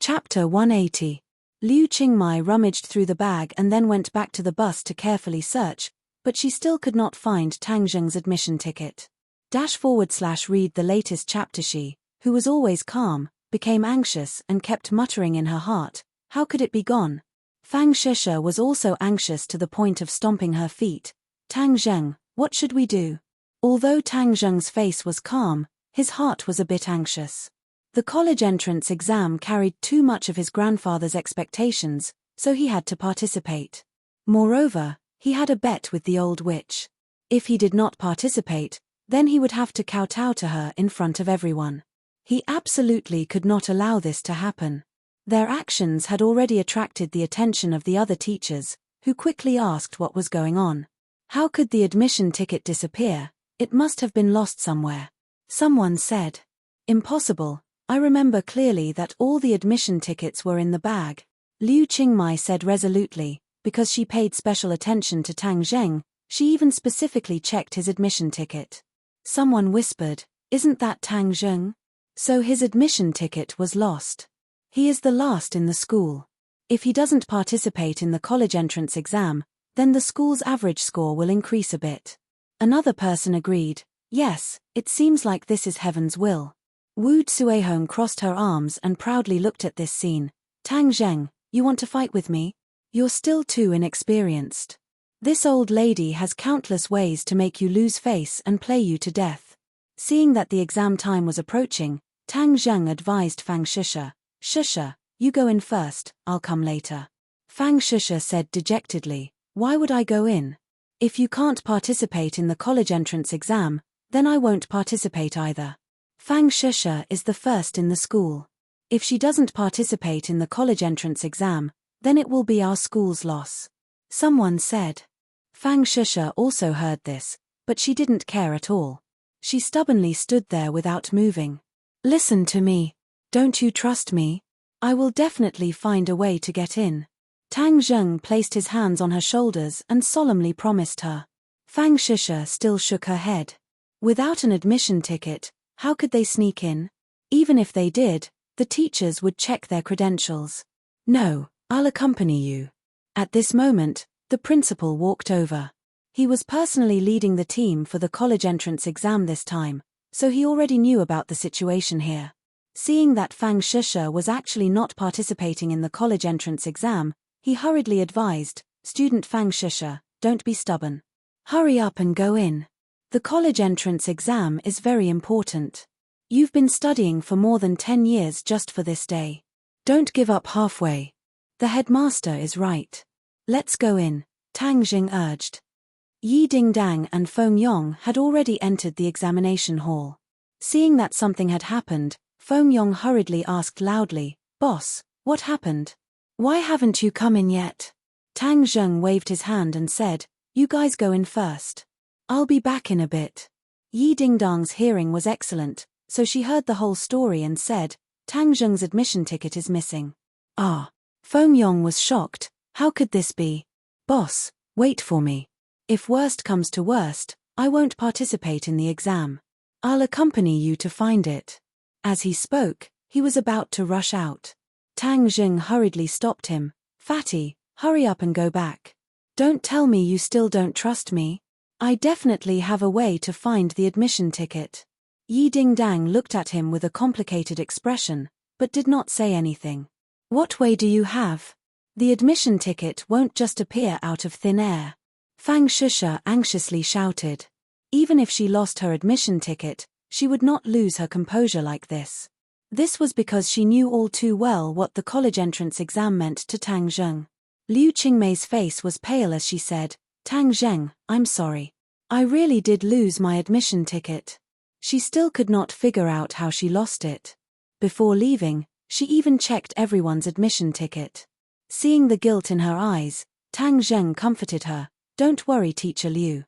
Chapter 180. Liu Qingmai rummaged through the bag and then went back to the bus to carefully search, but she still could not find Tang Zheng's admission ticket. /read the latest chapter. She, who was always calm, became anxious and kept muttering in her heart, how could it be gone? Fang Shisha was also anxious to the point of stomping her feet. Tang Zheng, what should we do? Although Tang Zheng's face was calm, his heart was a bit anxious. The college entrance exam carried too much of his grandfather's expectations, so he had to participate. Moreover, he had a bet with the old witch. If he did not participate, then he would have to kowtow to her in front of everyone. He absolutely could not allow this to happen. Their actions had already attracted the attention of the other teachers, who quickly asked what was going on. How could the admission ticket disappear? It must have been lost somewhere. Someone said. Impossible. I remember clearly that all the admission tickets were in the bag. Liu Qingmai said resolutely, because she paid special attention to Tang Zheng, she even specifically checked his admission ticket. Someone whispered, isn't that Tang Zheng? So his admission ticket was lost. He is the last in the school. If he doesn't participate in the college entrance exam, then the school's average score will increase a bit. Another person agreed, yes, it seems like this is heaven's will. Wu Tsuehong crossed her arms and proudly looked at this scene. Tang Zheng, you want to fight with me? You're still too inexperienced. This old lady has countless ways to make you lose face and play you to death. Seeing that the exam time was approaching, Tang Zheng advised Fang Shisha, Shisha, you go in first, I'll come later. Fang Shisha said dejectedly, why would I go in? If you can't participate in the college entrance exam, then I won't participate either. Fang Shisha is the first in the school. If she doesn't participate in the college entrance exam, then it will be our school's loss. Someone said. Fang Shisha also heard this, but she didn't care at all. She stubbornly stood there without moving. Listen to me. Don't you trust me? I will definitely find a way to get in. Tang Zheng placed his hands on her shoulders and solemnly promised her. Fang Shisha still shook her head. Without an admission ticket, how could they sneak in? Even if they did, the teachers would check their credentials. No, I'll accompany you. At this moment, the principal walked over. He was personally leading the team for the college entrance exam this time, so he already knew about the situation here. Seeing that Fang Shisha was actually not participating in the college entrance exam, he hurriedly advised, Student Fang Shisha, don't be stubborn. Hurry up and go in. The college entrance exam is very important. You've been studying for more than 10 years just for this day. Don't give up halfway. The headmaster is right. Let's go in, Tang Jing urged. Yi Dingdang and Feng Yong had already entered the examination hall. Seeing that something had happened, Feng Yong hurriedly asked loudly, Boss, what happened? Why haven't you come in yet? Tang Zheng waved his hand and said, you guys go in first. I'll be back in a bit. Yi Dingdang's hearing was excellent, so she heard the whole story and said, Tang Zheng's admission ticket is missing. Ah. Feng Yong was shocked, how could this be? Boss, wait for me. If worst comes to worst, I won't participate in the exam. I'll accompany you to find it. As he spoke, he was about to rush out. Tang Zheng hurriedly stopped him. Fatty, hurry up and go back. Don't tell me you still don't trust me. I definitely have a way to find the admission ticket. Yi Dingdang looked at him with a complicated expression, but did not say anything. What way do you have? The admission ticket won't just appear out of thin air. Fang Shisha anxiously shouted. Even if she lost her admission ticket, she would not lose her composure like this. This was because she knew all too well what the college entrance exam meant to Tang Zheng. Liu Qingmei's face was pale as she said, Tang Zheng, I'm sorry. I really did lose my admission ticket. She still could not figure out how she lost it. Before leaving, she even checked everyone's admission ticket. Seeing the guilt in her eyes, Tang Zheng comforted her, don't worry Teacher Liu.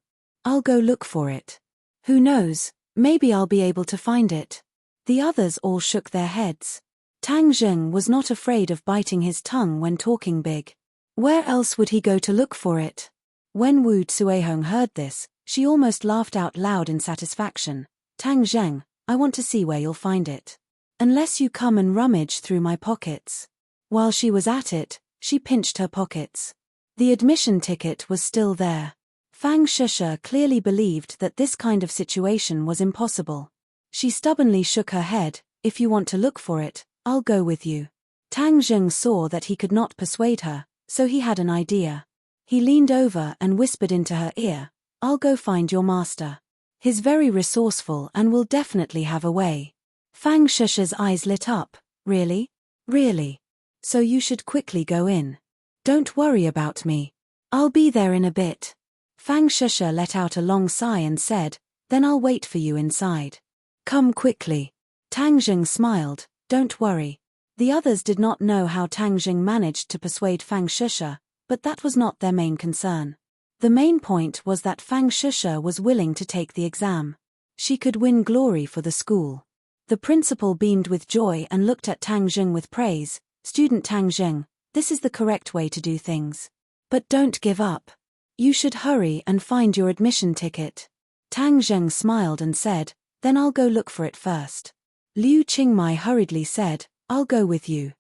I'll go look for it. Who knows, maybe I'll be able to find it. The others all shook their heads. Tang Zheng was not afraid of biting his tongue when talking big. Where else would he go to look for it? When Wu Tsuehong heard this, she almost laughed out loud in satisfaction. Tang Zheng, I want to see where you'll find it. Unless you come and rummage through my pockets. While she was at it, she pinched her pockets. The admission ticket was still there. Fang Shusha clearly believed that this kind of situation was impossible. She stubbornly shook her head. If you want to look for it, I'll go with you. Tang Zheng saw that he could not persuade her, so he had an idea. He leaned over and whispered into her ear, I'll go find your master. He's very resourceful and will definitely have a way. Fang Shusha's eyes lit up. Really? Really? So you should quickly go in. Don't worry about me. I'll be there in a bit. Fang Shusha let out a long sigh and said, then I'll wait for you inside. Come quickly. Tang Zheng smiled, don't worry. The others did not know how Tang Zheng managed to persuade Fang Shusha, but that was not their main concern. The main point was that Fang Shusha was willing to take the exam. She could win glory for the school. The principal beamed with joy and looked at Tang Zheng with praise. Student Tang Zheng, this is the correct way to do things. But don't give up. You should hurry and find your admission ticket. Tang Zheng smiled and said, then I'll go look for it first. Liu Qingmai hurriedly said, I'll go with you.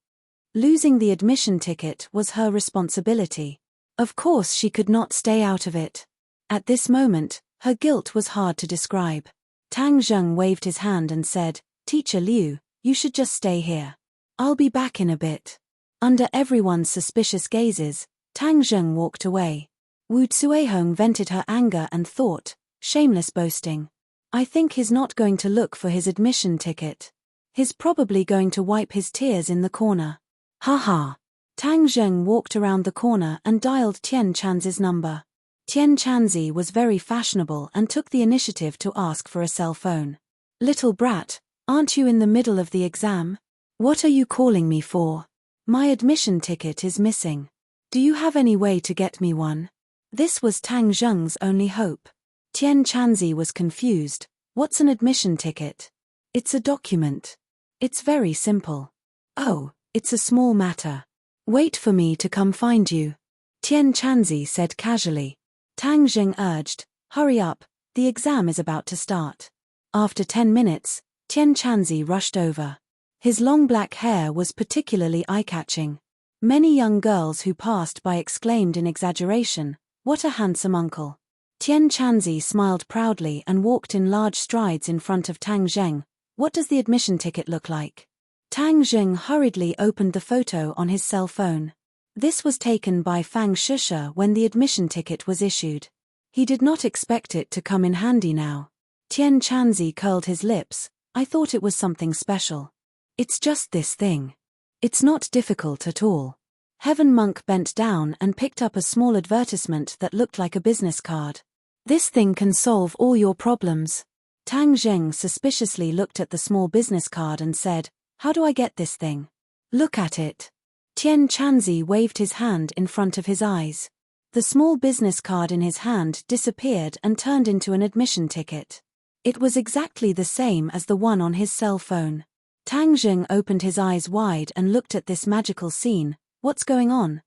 Losing the admission ticket was her responsibility. Of course she could not stay out of it. At this moment, her guilt was hard to describe. Tang Zheng waved his hand and said, Teacher Liu, you should just stay here. I'll be back in a bit. Under everyone's suspicious gazes, Tang Zheng walked away. Wu Cuihong vented her anger and thought, shameless boasting. I think he's not going to look for his admission ticket. He's probably going to wipe his tears in the corner. Ha. Tang Zheng walked around the corner and dialed Tian Chanzi's number. Tian Chanzi was very fashionable and took the initiative to ask for a cell phone. Little brat, aren't you in the middle of the exam? What are you calling me for? My admission ticket is missing. Do you have any way to get me one? This was Tang Zheng's only hope. Tian Chanzi was confused. What's an admission ticket? It's a document. It's very simple. Oh, it's a small matter. Wait for me to come find you. Tian Chanzi said casually. Tang Zheng urged, hurry up, the exam is about to start. After 10 minutes, Tian Chanzi rushed over. His long black hair was particularly eye-catching. Many young girls who passed by exclaimed in exaggeration, what a handsome uncle. Tian Chanzi smiled proudly and walked in large strides in front of Tang Zheng. What does the admission ticket look like? Tang Zheng hurriedly opened the photo on his cell phone. This was taken by Fang Shusha when the admission ticket was issued. He did not expect it to come in handy now. Tian Chanzi curled his lips. I thought it was something special. It's just this thing. It's not difficult at all. Heaven Monk bent down and picked up a small advertisement that looked like a business card. This thing can solve all your problems. Tang Zheng suspiciously looked at the small business card and said, how do I get this thing? Look at it. Tian Chanzi waved his hand in front of his eyes. The small business card in his hand disappeared and turned into an admission ticket. It was exactly the same as the one on his cell phone. Tang Zheng opened his eyes wide and looked at this magical scene. What's going on?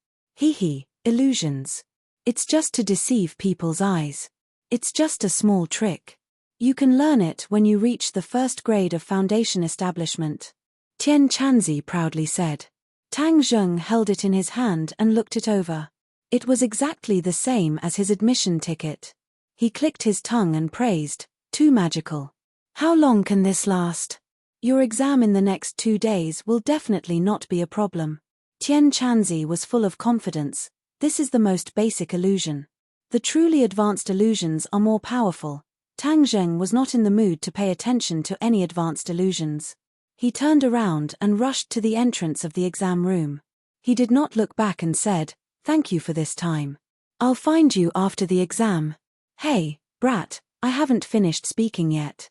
Illusions. It's just to deceive people's eyes. It's just a small trick. You can learn it when you reach the first grade of foundation establishment. Tian Chanzi proudly said. Tang Zheng held it in his hand and looked it over. It was exactly the same as his admission ticket. He clicked his tongue and praised, too magical. How long can this last? Your exam in the next 2 days will definitely not be a problem. Tian Chanzi was full of confidence. This is the most basic illusion. The truly advanced illusions are more powerful. Tang Zheng was not in the mood to pay attention to any advanced illusions. He turned around and rushed to the entrance of the exam room. He did not look back and said, thank you for this time. I'll find you after the exam. Hey, brat, I haven't finished speaking yet.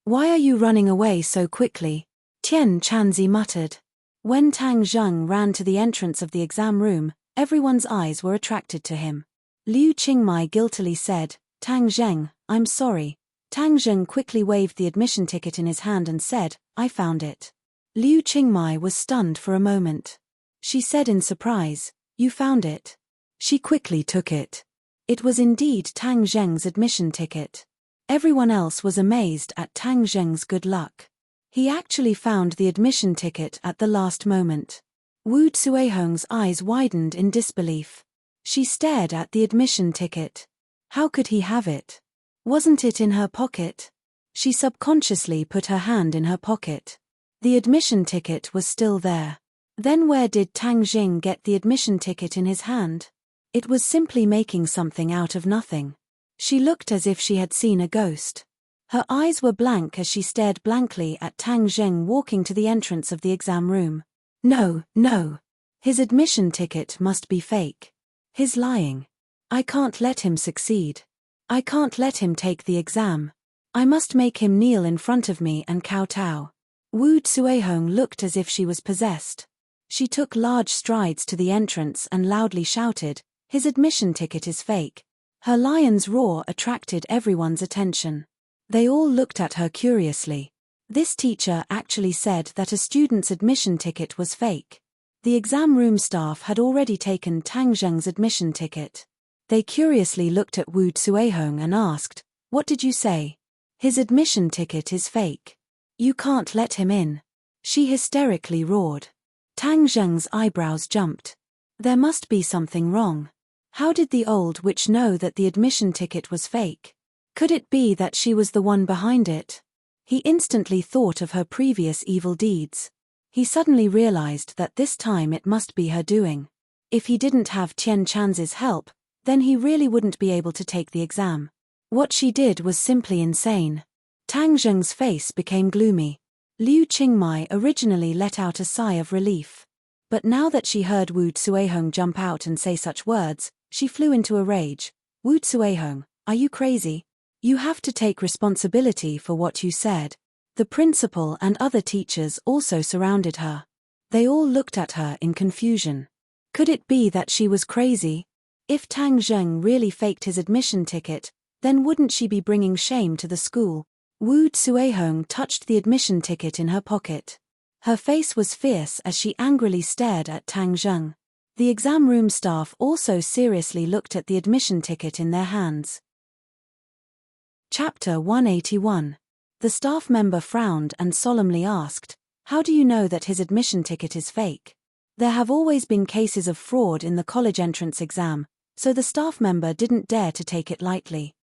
Why are you running away so quickly? Tian Chanzi muttered. When Tang Zheng ran to the entrance of the exam room, everyone's eyes were attracted to him. Liu Qingmai guiltily said, Tang Zheng, I'm sorry. Tang Zheng quickly waved the admission ticket in his hand and said, I found it. Liu Qingmai was stunned for a moment. She said in surprise, you found it? She quickly took it. It was indeed Tang Zheng's admission ticket. Everyone else was amazed at Tang Zheng's good luck. He actually found the admission ticket at the last moment. Woo Tsuehong's eyes widened in disbelief. She stared at the admission ticket. How could he have it? Wasn't it in her pocket? She subconsciously put her hand in her pocket. The admission ticket was still there. Then where did Tang Jing get the admission ticket in his hand? It was simply making something out of nothing. She looked as if she had seen a ghost. Her eyes were blank as she stared blankly at Tang Jing walking to the entrance of the exam room. No. His admission ticket must be fake. He's lying. I can't let him succeed. I can't let him take the exam. I must make him kneel in front of me and kowtow. Woo Tsuehong looked as if she was possessed. She took large strides to the entrance and loudly shouted, "His admission ticket is fake." Her lion's roar attracted everyone's attention. They all looked at her curiously. This teacher actually said that a student's admission ticket was fake. The exam room staff had already taken Tang Zheng's admission ticket. They curiously looked at Woo Tsuehong and asked, "What did you say?" "His admission ticket is fake. You can't let him in." She hysterically roared. Tang Zheng's eyebrows jumped. There must be something wrong. How did the old witch know that the admission ticket was fake? Could it be that she was the one behind it? He instantly thought of her previous evil deeds. He suddenly realized that this time it must be her doing. If he didn't have Tian Chan's help, then he really wouldn't be able to take the exam. What she did was simply insane. Tang Zheng's face became gloomy. Liu Qingmai originally let out a sigh of relief. But now that she heard Woo Tsuehong jump out and say such words, she flew into a rage. "Woo Tsuehong, are you crazy? You have to take responsibility for what you said." The principal and other teachers also surrounded her. They all looked at her in confusion. Could it be that she was crazy? If Tang Zheng really faked his admission ticket, then wouldn't she be bringing shame to the school? Woo Tsuehong touched the admission ticket in her pocket. Her face was fierce as she angrily stared at Tang Zheng. The exam room staff also seriously looked at the admission ticket in their hands. Chapter 181. The staff member frowned and solemnly asked, "How do you know that his admission ticket is fake?" There have always been cases of fraud in the college entrance exam, so the staff member didn't dare to take it lightly.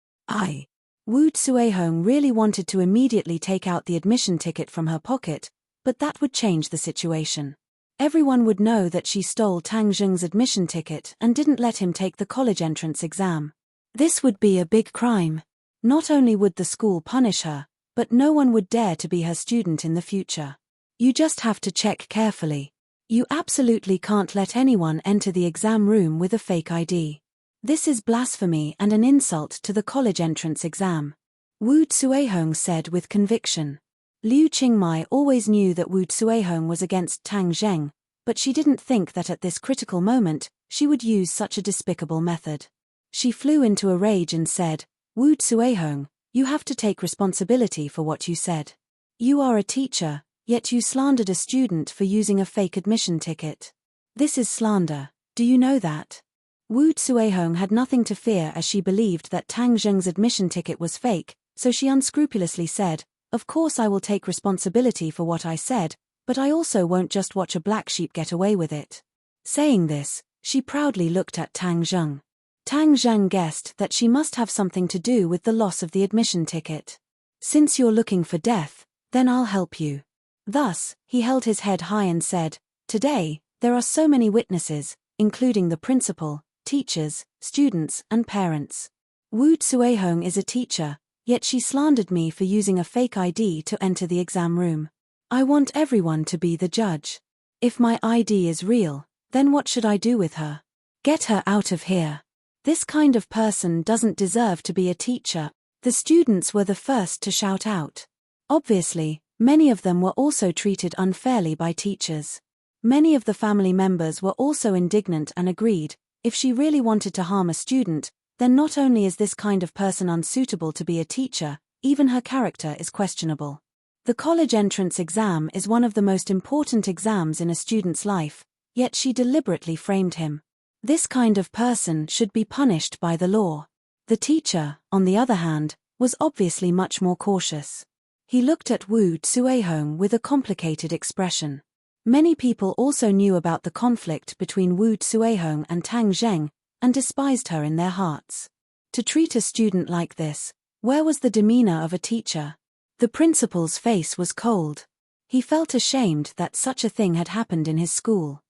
Woo Tsuehong really wanted to immediately take out the admission ticket from her pocket, but that would change the situation. Everyone would know that she stole Tang Zheng's admission ticket and didn't let him take the college entrance exam. This would be a big crime. Not only would the school punish her, but no one would dare to be her student in the future. You just have to check carefully. You absolutely can't let anyone enter the exam room with a fake ID. This is blasphemy and an insult to the college entrance exam. Woo Tsuehong said with conviction. Liu Qingmai always knew that Woo Tsuehong was against Tang Zheng, but she didn't think that at this critical moment, she would use such a despicable method. She flew into a rage and said, "Woo Tsuehong, you have to take responsibility for what you said. You are a teacher, yet you slandered a student for using a fake admission ticket. This is slander, do you know that?" Woo Tsuehong had nothing to fear as she believed that Tang Zheng's admission ticket was fake, so she unscrupulously said, "Of course I will take responsibility for what I said, but I also won't just watch a black sheep get away with it." Saying this, she proudly looked at Tang Zheng. Tang Zheng guessed that she must have something to do with the loss of the admission ticket. "Since you're looking for death, then I'll help you." Thus, he held his head high and said, "Today, there are so many witnesses, including the principal, teachers, students, and parents. Woo Tsuehong is a teacher, yet she slandered me for using a fake ID to enter the exam room. I want everyone to be the judge. If my ID is real, then what should I do with her? Get her out of here. This kind of person doesn't deserve to be a teacher." The students were the first to shout out. Obviously, many of them were also treated unfairly by teachers. Many of the family members were also indignant and agreed, if she really wanted to harm a student, then not only is this kind of person unsuitable to be a teacher, even her character is questionable. The college entrance exam is one of the most important exams in a student's life, yet she deliberately framed him. This kind of person should be punished by the law. The teacher, on the other hand, was obviously much more cautious. He looked at Wu Tsuehong with a complicated expression. Many people also knew about the conflict between Wu Tsuehong and Tang Zheng, and despised her in their hearts. To treat a student like this, where was the demeanor of a teacher? The principal's face was cold. He felt ashamed that such a thing had happened in his school.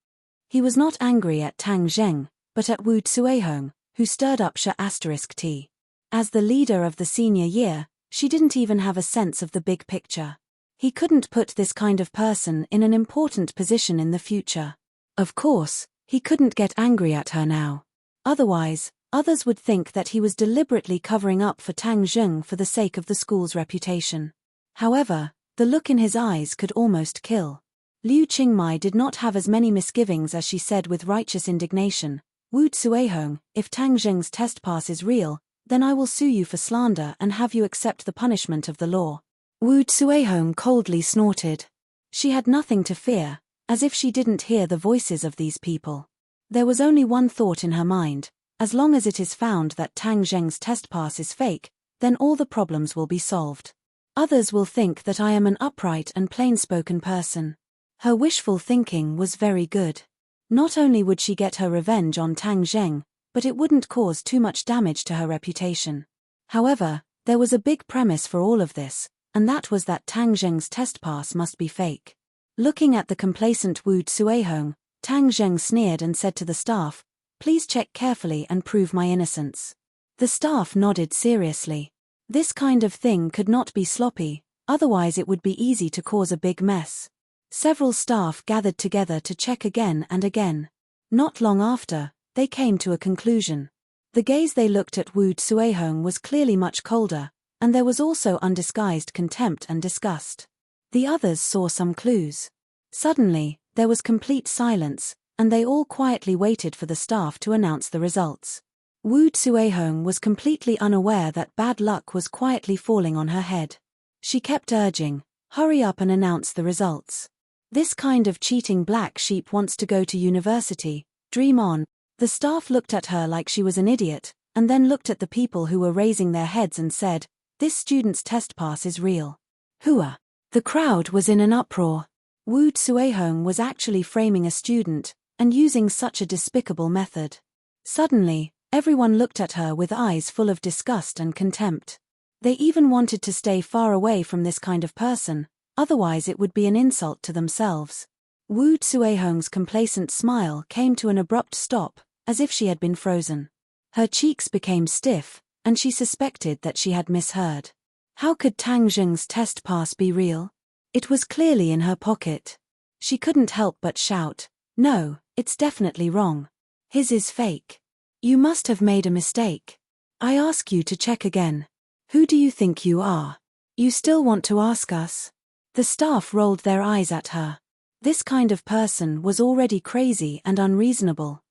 He was not angry at Tang Zheng, but at Wu Tsuehong, who stirred up *T. As the leader of the senior year, she didn't even have a sense of the big picture. He couldn't put this kind of person in an important position in the future. Of course, he couldn't get angry at her now. Otherwise, others would think that he was deliberately covering up for Tang Zheng for the sake of the school's reputation. However, the look in his eyes could almost kill. Liu Qingmai did not have as many misgivings as she said with righteous indignation, "Wu Tsuehong, if Tang Zheng's test pass is real, then I will sue you for slander and have you accept the punishment of the law." Wu Tsuehong coldly snorted. She had nothing to fear, as if she didn't hear the voices of these people. There was only one thought in her mind: as long as it is found that Tang Zheng's test pass is fake, then all the problems will be solved. Others will think that I am an upright and plain-spoken person. Her wishful thinking was very good. Not only would she get her revenge on Tang Zheng, but it wouldn't cause too much damage to her reputation. However, there was a big premise for all of this, and that was that Tang Zheng's test pass must be fake. Looking at the complacent Wu Tsuehong, Tang Zheng sneered and said to the staff, "Please check carefully and prove my innocence." The staff nodded seriously. This kind of thing could not be sloppy, otherwise it would be easy to cause a big mess. Several staff gathered together to check again and again. Not long after, they came to a conclusion. The gaze they looked at Wu Tsuehong was clearly much colder, and there was also undisguised contempt and disgust. The others saw some clues. Suddenly, there was complete silence, and they all quietly waited for the staff to announce the results. Wu Tsuehong was completely unaware that bad luck was quietly falling on her head. She kept urging, "Hurry up and announce the results. This kind of cheating black sheep wants to go to university, dream on." The staff looked at her like she was an idiot, and then looked at the people who were raising their heads and said, "This student's test pass is real." Hooah! The crowd was in an uproar. Wu Tsuehong was actually framing a student, and using such a despicable method. Suddenly, everyone looked at her with eyes full of disgust and contempt. They even wanted to stay far away from this kind of person, otherwise it would be an insult to themselves. Wu Tsuehong's complacent smile came to an abrupt stop, as if she had been frozen. Her cheeks became stiff, and she suspected that she had misheard. How could Tang Zheng's test pass be real? It was clearly in her pocket. She couldn't help but shout, "No, it's definitely wrong. His is fake. You must have made a mistake. I ask you to check again. Who do you think you are? You still want to ask us?" The staff rolled their eyes at her. This kind of person was already crazy and unreasonable.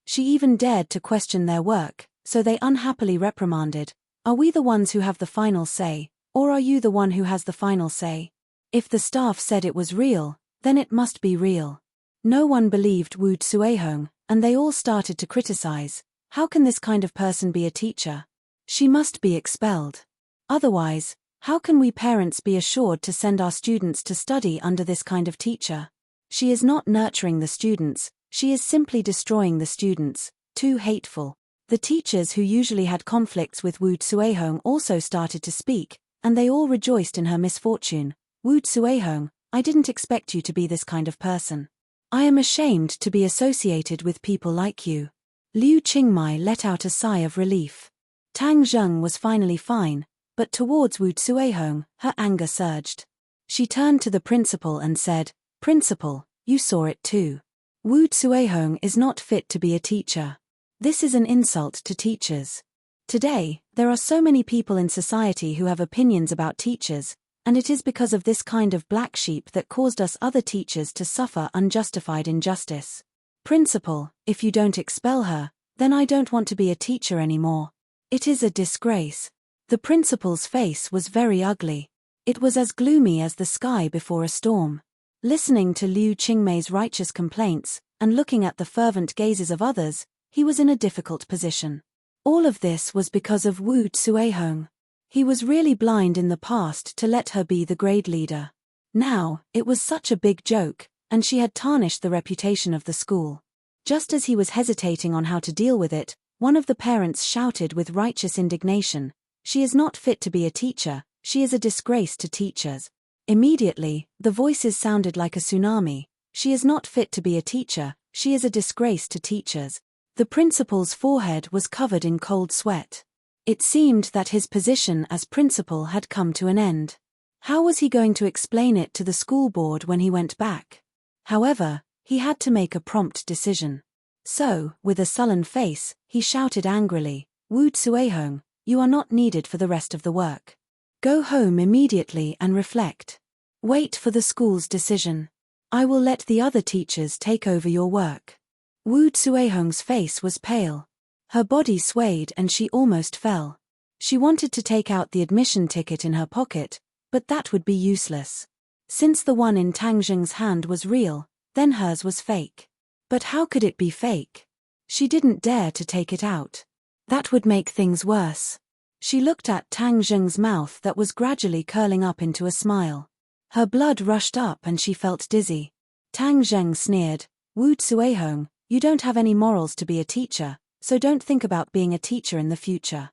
She even dared to question their work, so they unhappily reprimanded, "Are we the ones who have the final say, or are you the one who has the final say?" If the staff said it was real, then it must be real. No one believed Wu Tsuehong, and they all started to criticize. How can this kind of person be a teacher? She must be expelled. Otherwise, how can we parents be assured to send our students to study under this kind of teacher? She is not nurturing the students, she is simply destroying the students. Too hateful. The teachers who usually had conflicts with Wu Tsuehong also started to speak, and they all rejoiced in her misfortune. "Wu Tsuehong, I didn't expect you to be this kind of person. I am ashamed to be associated with people like you." Liu Qingmai let out a sigh of relief. Tang Zheng was finally fine, but towards Wu Tsuehong, her anger surged. She turned to the principal and said, "Principal, you saw it too. Wu Tsuehong is not fit to be a teacher. This is an insult to teachers. Today, there are so many people in society who have opinions about teachers, and it is because of this kind of black sheep that caused us other teachers to suffer unjustified injustice. Principal, if you don't expel her, then I don't want to be a teacher anymore. It is a disgrace." The principal's face was very ugly. It was as gloomy as the sky before a storm. Listening to Liu Qingmei's righteous complaints, and looking at the fervent gazes of others, he was in a difficult position. All of this was because of Wu Tsuehong. He was really blind in the past to let her be the grade leader. Now, it was such a big joke, and she had tarnished the reputation of the school. Just as he was hesitating on how to deal with it, one of the parents shouted with righteous indignation, "She is not fit to be a teacher, she is a disgrace to teachers." Immediately, the voices sounded like a tsunami. "She is not fit to be a teacher, she is a disgrace to teachers." The principal's forehead was covered in cold sweat. It seemed that his position as principal had come to an end. How was he going to explain it to the school board when he went back? However, he had to make a prompt decision. So, with a sullen face, he shouted angrily, "Wu Tsuehong, you are not needed for the rest of the work. Go home immediately and reflect. Wait for the school's decision. I will let the other teachers take over your work." Wu Tsuehong's face was pale. Her body swayed and she almost fell. She wanted to take out the admission ticket in her pocket, but that would be useless. Since the one in Tang Zheng's hand was real, then hers was fake. But how could it be fake? She didn't dare to take it out. That would make things worse. She looked at Tang Zheng's mouth that was gradually curling up into a smile. Her blood rushed up and she felt dizzy. Tang Zheng sneered, "Wu Tsuehong, you don't have any morals to be a teacher, so don't think about being a teacher in the future."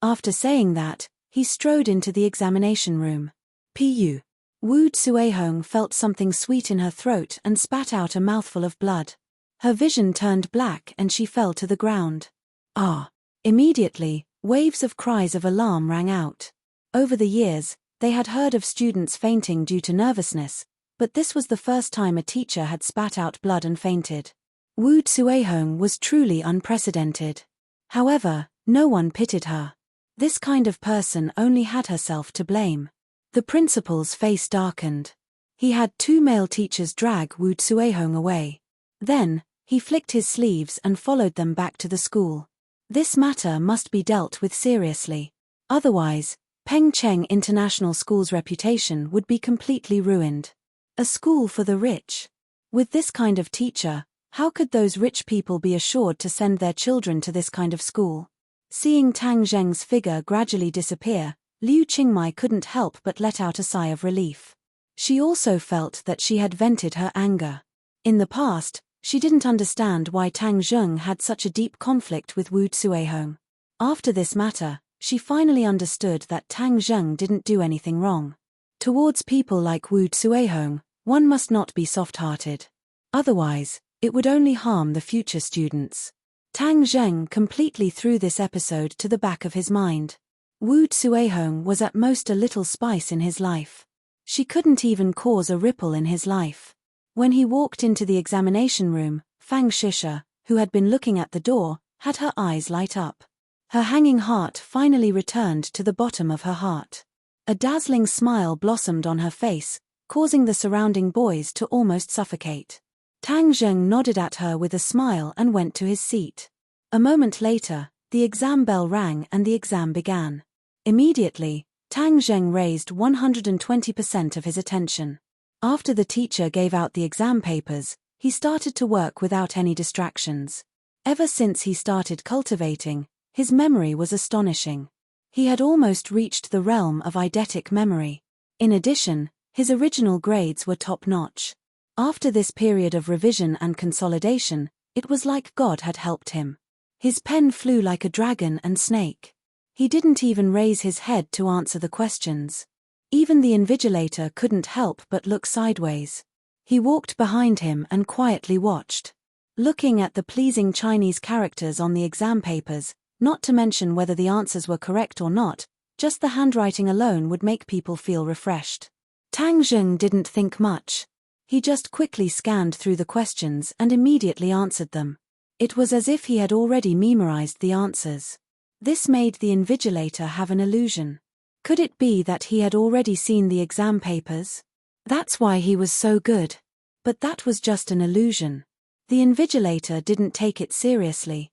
After saying that, he strode into the examination room. Pu. Wu Tsuehong felt something sweet in her throat and spat out a mouthful of blood. Her vision turned black and she fell to the ground. Ah! Immediately, waves of cries of alarm rang out. Over the years, they had heard of students fainting due to nervousness, but this was the first time a teacher had spat out blood and fainted. Wu Tsuehong was truly unprecedented. However, no one pitied her. This kind of person only had herself to blame. The principal's face darkened. He had two male teachers drag Wu Tsuehong away. Then, he flicked his sleeves and followed them back to the school. This matter must be dealt with seriously. Otherwise, Pengcheng International School's reputation would be completely ruined. A school for the rich. With this kind of teacher, how could those rich people be assured to send their children to this kind of school? Seeing Tang Zheng's figure gradually disappear, Liu Qingmai couldn't help but let out a sigh of relief. She also felt that she had vented her anger. In the past, she didn't understand why Tang Zheng had such a deep conflict with Wu Tsuehong. After this matter, she finally understood that Tang Zheng didn't do anything wrong. Towards people like Wu Tsuehong, one must not be soft-hearted. Otherwise, it would only harm the future students. Tang Zheng completely threw this episode to the back of his mind. Wu Tsuehong was at most a little spice in his life. She couldn't even cause a ripple in his life. When he walked into the examination room, Fang Shisha, who had been looking at the door, had her eyes light up. Her hanging heart finally returned to the bottom of her heart. A dazzling smile blossomed on her face, causing the surrounding boys to almost suffocate. Tang Zheng nodded at her with a smile and went to his seat. A moment later, the exam bell rang and the exam began. Immediately, Tang Zheng raised 120% of his attention. After the teacher gave out the exam papers, he started to work without any distractions. Ever since he started cultivating, his memory was astonishing. He had almost reached the realm of eidetic memory. In addition, his original grades were top-notch. After this period of revision and consolidation, it was like God had helped him. His pen flew like a dragon and snake. He didn't even raise his head to answer the questions. Even the invigilator couldn't help but look sideways. He walked behind him and quietly watched. Looking at the pleasing Chinese characters on the exam papers, not to mention whether the answers were correct or not, just the handwriting alone would make people feel refreshed. Tang Zheng didn't think much. He just quickly scanned through the questions and immediately answered them. It was as if he had already memorized the answers. This made the invigilator have an illusion. Could it be that he had already seen the exam papers? That's why he was so good. But that was just an illusion. The invigilator didn't take it seriously.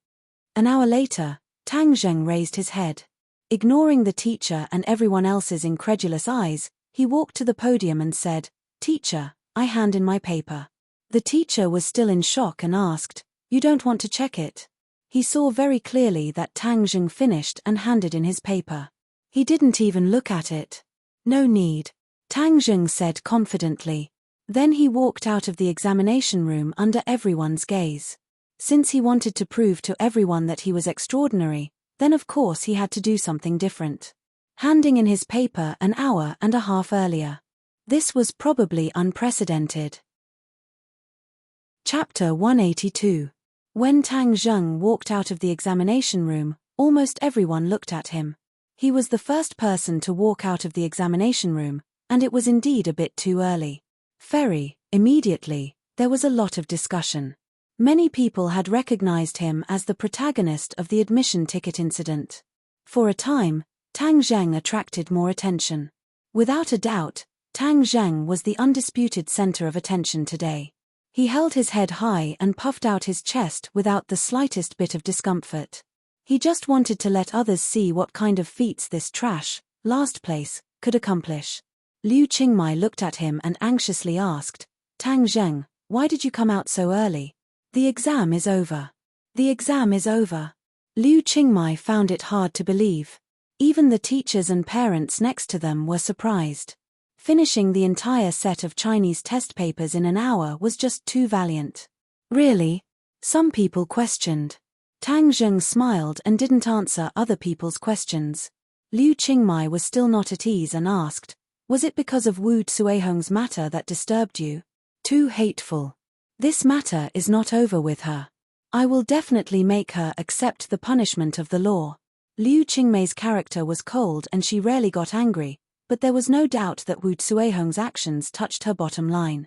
An hour later, Tang Zheng raised his head. Ignoring the teacher and everyone else's incredulous eyes, he walked to the podium and said, "Teacher, I hand in my paper." The teacher was still in shock and asked, "You don't want to check it?" He saw very clearly that Tang Zheng finished and handed in his paper. He didn't even look at it. No need. Tang Zheng said confidently. Then he walked out of the examination room under everyone's gaze. Since he wanted to prove to everyone that he was extraordinary, then of course he had to do something different. Handing in his paper an hour and a half earlier. This was probably unprecedented. Chapter 182. When Tang Zheng walked out of the examination room, almost everyone looked at him. He was the first person to walk out of the examination room, and it was indeed a bit too early. Immediately, there was a lot of discussion. Many people had recognized him as the protagonist of the admission ticket incident. For a time, Tang Zheng attracted more attention. Without a doubt, Tang Zheng was the undisputed center of attention today. He held his head high and puffed out his chest without the slightest bit of discomfort. He just wanted to let others see what kind of feats this last place, could accomplish. Liu Qingmai looked at him and anxiously asked, Tang Zheng, why did you come out so early? The exam is over. The exam is over. Liu Qingmai found it hard to believe. Even the teachers and parents next to them were surprised. Finishing the entire set of Chinese test papers in an hour was just too valiant. Really? Some people questioned. Tang Zheng smiled and didn't answer other people's questions. Liu Qingmai was still not at ease and asked, was it because of Wu Cuihong's matter that disturbed you? Too hateful. This matter is not over with her. I will definitely make her accept the punishment of the law. Liu Qingmei's character was cold and she rarely got angry, but there was no doubt that Wu Cuihong's actions touched her bottom line.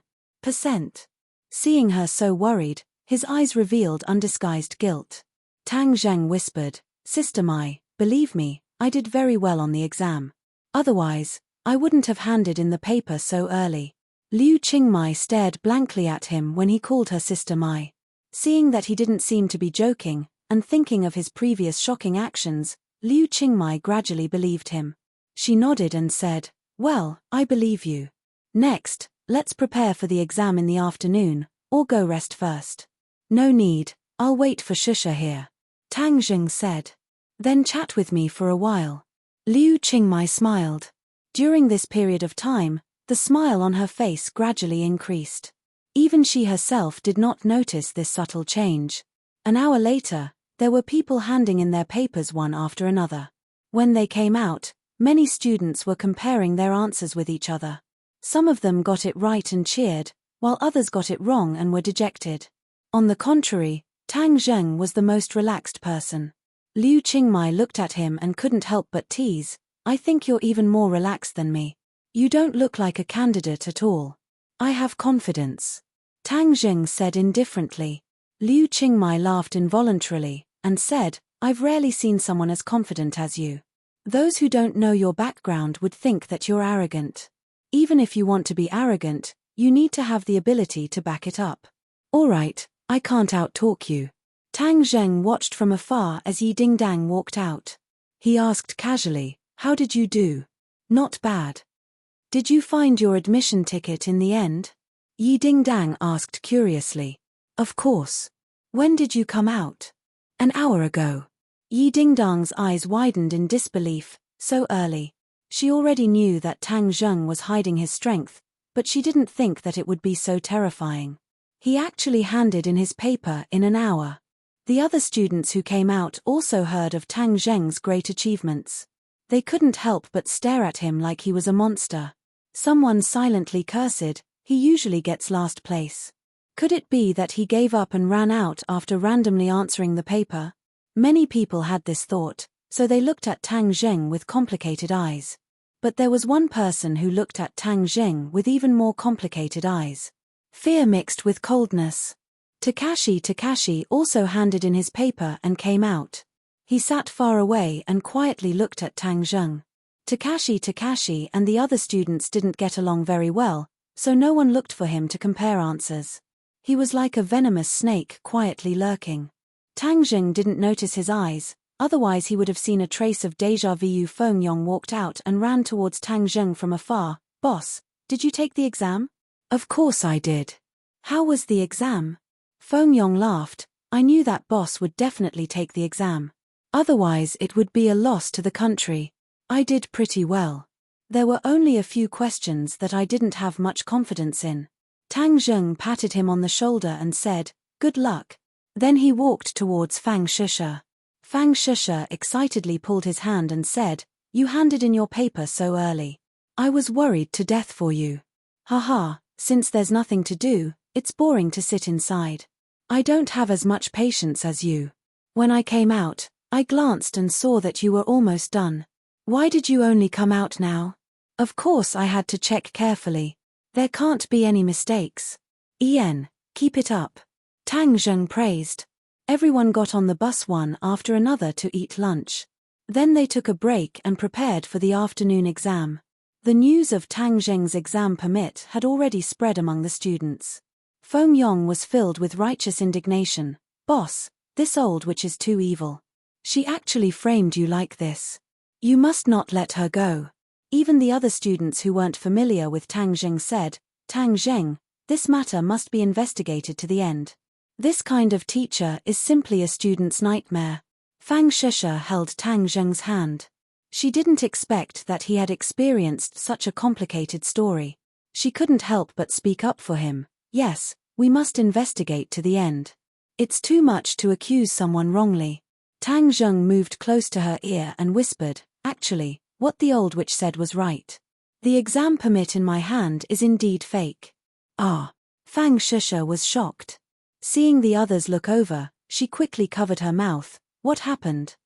Seeing her so worried, his eyes revealed undisguised guilt. Tang Zheng whispered, Sister Mai, believe me, I did very well on the exam. Otherwise, I wouldn't have handed in the paper so early. Liu Qingmai stared blankly at him when he called her Sister Mai. Seeing that he didn't seem to be joking, and thinking of his previous shocking actions, Liu Qingmai gradually believed him. She nodded and said, well, I believe you. Next, let's prepare for the exam in the afternoon, or go rest first. No need, I'll wait for Shusha here. Tang Zheng said. Then chat with me for a while. Liu Qingmai smiled. During this period of time, the smile on her face gradually increased. Even she herself did not notice this subtle change. An hour later, there were people handing in their papers one after another. When they came out, many students were comparing their answers with each other. Some of them got it right and cheered, while others got it wrong and were dejected. On the contrary, Tang Zheng was the most relaxed person. Liu Qingmai looked at him and couldn't help but tease, I think you're even more relaxed than me. You don't look like a candidate at all. I have confidence. Tang Zheng said indifferently. Liu Qingmai laughed involuntarily, and said, I've rarely seen someone as confident as you. Those who don't know your background would think that you're arrogant. Even if you want to be arrogant, you need to have the ability to back it up. All right, I can't out-talk you. Tang Zheng watched from afar as Yi Dingdang walked out. He asked casually, how did you do? Not bad. Did you find your admission ticket in the end? Yi Dingdang asked curiously. Of course. When did you come out? An hour ago. Yi Dingdang's eyes widened in disbelief, so early. She already knew that Tang Zheng was hiding his strength, but she didn't think that it would be so terrifying. He actually handed in his paper in an hour. The other students who came out also heard of Tang Zheng's great achievements. They couldn't help but stare at him like he was a monster. Someone silently cursed, he usually gets last place. Could it be that he gave up and ran out after randomly answering the paper? Many people had this thought, so they looked at Tang Zheng with complicated eyes. But there was one person who looked at Tang Zheng with even more complicated eyes. Fear mixed with coldness. Takashi also handed in his paper and came out. He sat far away and quietly looked at Tang Zheng. Takashi and the other students didn't get along very well, so no one looked for him to compare answers. He was like a venomous snake quietly lurking. Tang Zheng didn't notice his eyes, otherwise he would have seen a trace of déjà vu. Feng Yong walked out and ran towards Tang Zheng from afar. Boss, did you take the exam? Of course I did. How was the exam? Feng Yong laughed. I knew that boss would definitely take the exam. Otherwise it would be a loss to the country. I did pretty well. There were only a few questions that I didn't have much confidence in. Tang Zheng patted him on the shoulder and said, "Good luck." Then he walked towards Fang Shisha. Fang Shisha excitedly pulled his hand and said, "You handed in your paper so early. I was worried to death for you. Haha, since there's nothing to do, it's boring to sit inside. I don't have as much patience as you. When I came out, I glanced and saw that you were almost done. Why did you only come out now? Of course I had to check carefully. There can't be any mistakes. Ian, keep it up." Tang Zheng praised. Everyone got on the bus one after another to eat lunch. Then they took a break and prepared for the afternoon exam. The news of Tang Zheng's exam permit had already spread among the students. Feng Yong was filled with righteous indignation. "Boss, this old witch is too evil. She actually framed you like this. You must not let her go." Even the other students who weren't familiar with Tang Zheng said, "Tang Zheng, this matter must be investigated to the end. This kind of teacher is simply a student's nightmare." Fang Shisha held Tang Zheng's hand. She didn't expect that he had experienced such a complicated story. She couldn't help but speak up for him. "Yes, we must investigate to the end. It's too much to accuse someone wrongly." Tang Zheng moved close to her ear and whispered, "Actually, what the old witch said was right. The exam permit in my hand is indeed fake." "Ah." Fang Shisha was shocked. Seeing the others look over, she quickly covered her mouth. "What happened?"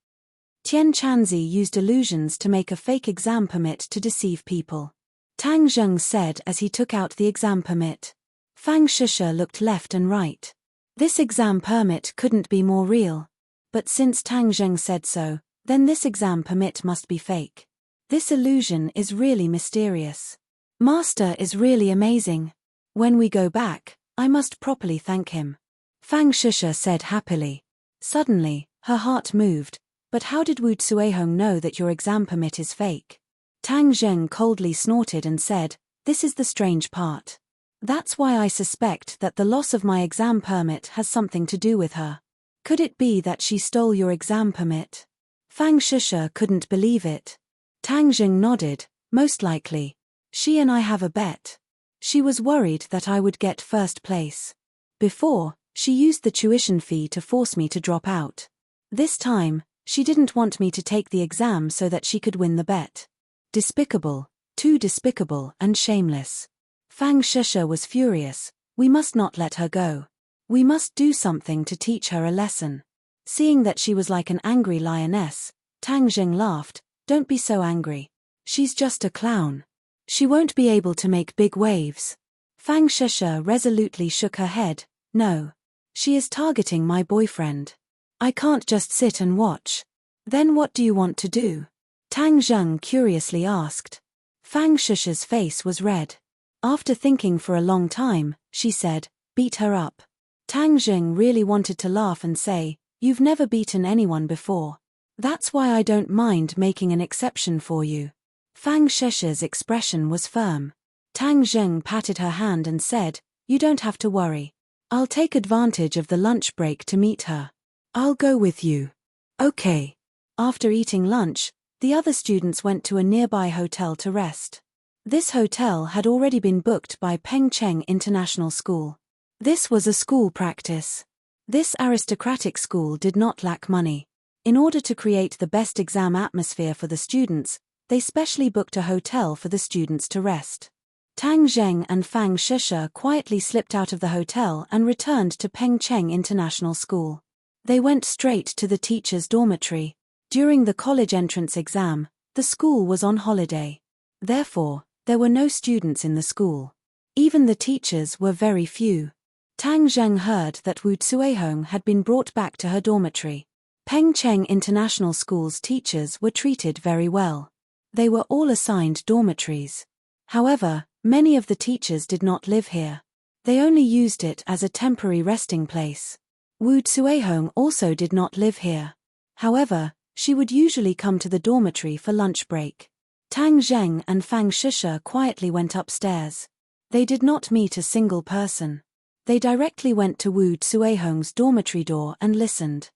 "Tian Chanzi used illusions to make a fake exam permit to deceive people," Tang Zheng said as he took out the exam permit. Fang Shisha looked left and right. This exam permit couldn't be more real. But since Tang Zheng said so, then this exam permit must be fake. This illusion is really mysterious. Master is really amazing. When we go back, I must properly thank him," Fang Shisha said happily. Suddenly, her heart moved. "But how did Wu Tsuehong know that your exam permit is fake?" Tang Zheng coldly snorted and said, "This is the strange part. That's why I suspect that the loss of my exam permit has something to do with her. Could it be that she stole your exam permit?" Fang Shisha couldn't believe it. Tang Zheng nodded, "Most likely. She and I have a bet. She was worried that I would get first place. Before, she used the tuition fee to force me to drop out. This time, she didn't want me to take the exam so that she could win the bet. Despicable, too despicable and shameless." Fang Shisha was furious. "We must not let her go. We must do something to teach her a lesson." Seeing that she was like an angry lioness, Tang Zheng laughed. "Don't be so angry. She's just a clown. She won't be able to make big waves." Fang Shisha resolutely shook her head. "No. She is targeting my boyfriend. I can't just sit and watch." "Then what do you want to do?" Tang Zheng curiously asked. Fang Shisha's face was red. After thinking for a long time, she said, "Beat her up." Tang Zheng really wanted to laugh and say, "You've never beaten anyone before. That's why I don't mind making an exception for you." Fang Shisha's expression was firm. Tang Zheng patted her hand and said, "You don't have to worry. I'll take advantage of the lunch break to meet her. I'll go with you." "Okay." After eating lunch, the other students went to a nearby hotel to rest. This hotel had already been booked by Peng Cheng International School. This was a school practice. This aristocratic school did not lack money. In order to create the best exam atmosphere for the students, they specially booked a hotel for the students to rest. Tang Zheng and Fang Shisha quietly slipped out of the hotel and returned to Peng Cheng International School. They went straight to the teacher's dormitory. During the college entrance exam, the school was on holiday. Therefore, there were no students in the school. Even the teachers were very few. Tang Zheng heard that Wu Tsuehong had been brought back to her dormitory. Peng Cheng International School's teachers were treated very well. They were all assigned dormitories. However, many of the teachers did not live here. They only used it as a temporary resting place. Wu Tsuehong also did not live here. However, she would usually come to the dormitory for lunch break. Tang Zheng and Fang Shisha quietly went upstairs. They did not meet a single person. They directly went to Wu Tsuehong's dormitory door and listened.